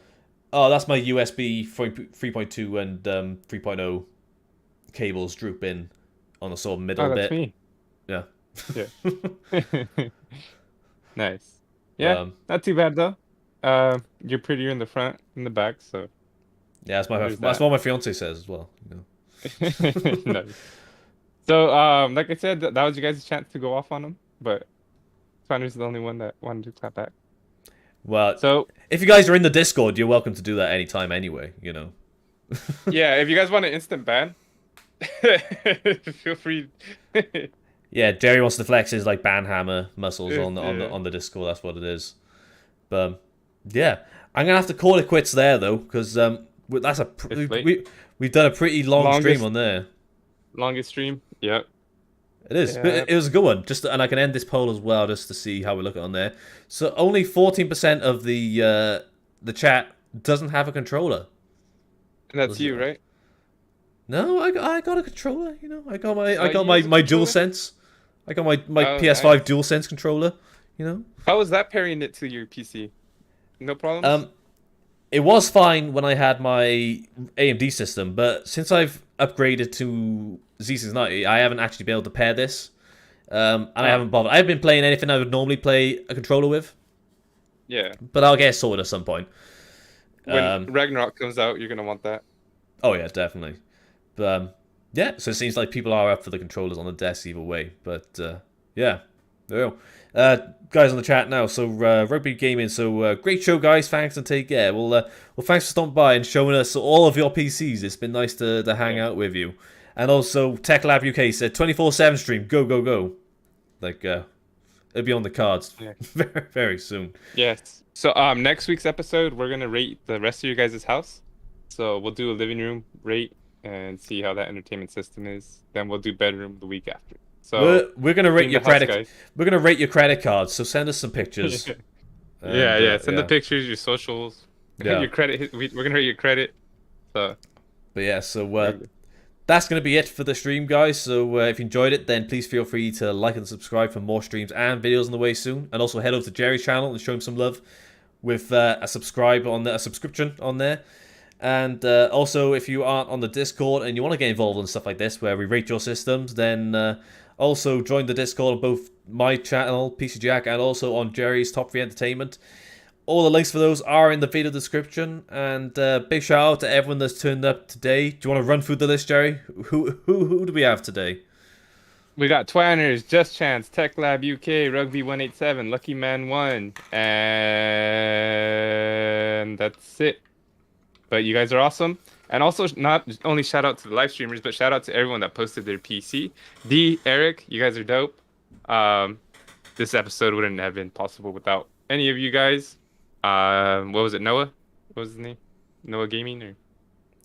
Oh, that's my USB 3.2 and 3.0 cables droop in on the sort of middle Oh, that's bit. me. Yeah. Yeah. Nice. Yeah, Um, not too bad though. You're prettier in the front and the back, so yeah, there's that's that. what my fiance says as well. You know. Nice. So, like I said, that was you guys' chance to go off on them, but Fanner's the only one that wanted to clap back. Well, So if you guys are in the Discord, you're welcome to do that anytime anyway, you know. yeah, if you guys want an instant ban, feel free. Yeah, Jerry wants to flex his like banhammer muscles on Yeah, on the Discord. That's what it is. But yeah, I'm gonna have to call it quits there though, because that's it's late. we've done a pretty long stream Longest on there. longest stream. Yep. It is. But Yeah. it was a good one. And I can end this poll as well, just to see how we look at it on there. So only 14% of the chat doesn't have a controller. And that's you, right? No, I got a controller. You know, I got my Oh, you use a my controller? DualSense. I got my Oh, PS5 nice. DualSense controller. You know. How was that pairing it to your PC? No problems? Um, it was fine when I had my AMD system, but since I've upgraded to Z690, I haven't actually been able to pair this. And I haven't bothered. I haven't been playing anything I would normally play a controller with, Yeah. but I'll get it sorted at some point. When Ragnarok comes out, you're gonna want that. Oh yeah, definitely. But yeah, so it seems like people are up for the controllers on the desk either way. But yeah, there you go. Guys on the chat now. So Rugby Gaming. So great show, guys. Thanks and take care. Well, thanks for stopping by and showing us all of your PCs. It's been nice to hang out with you. And also, Tech Lab UK said 24/7 stream. Go go go. Like it'll be on the cards Yeah. very very soon. Yes. So next week's episode, we're gonna rate the rest of your guys' house. So we'll do a living room rate and see how that entertainment system is. Then we'll do bedroom the week after. So We're gonna rate clean your the house, credit. guys. We're gonna rate your credit cards. So send us some pictures. Yeah, yeah. Send the yeah. pictures, your socials, Yeah. your credit. We're gonna rate your credit. So But yeah, so that's going to be it for the stream, guys. So if you enjoyed it, then please feel free to like and subscribe for more streams and videos on the way soon. And also head over to Jerry's channel and show him some love with a subscription on there. And also, if you aren't on the Discord and you want to get involved in stuff like this, where we rate your systems, then also join the Discord on both my channel, PC Jack, and also on Jerry's Top 3 Entertainment. All the links for those are in the video description. And big shout out to everyone that's turned up today. Do you want to run through the list, Jerry? Who do we have today? we got Twanners, Just Chance, Tech Lab UK, Rugby 187, Lucky Man 1, and that's it. But you guys are awesome. And also, not only shout out to the live streamers, but shout out to everyone that posted their PC. D, Eric, you guys are dope. This episode wouldn't have been possible without any of you guys. What was it, Noah? What was his name? Noah Gaming? Or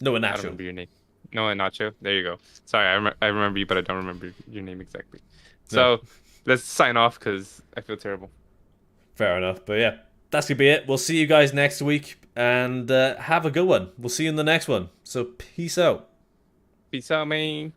No, I don't Nacho. remember your name. Noah Nacho. There you go. Sorry, I remember you, but I don't remember your name exactly. So let's sign off because I feel terrible. Fair enough. But yeah, that's going to be it. We'll see you guys next week. And have a good one. We'll see you in the next one. So peace out. Peace out, man.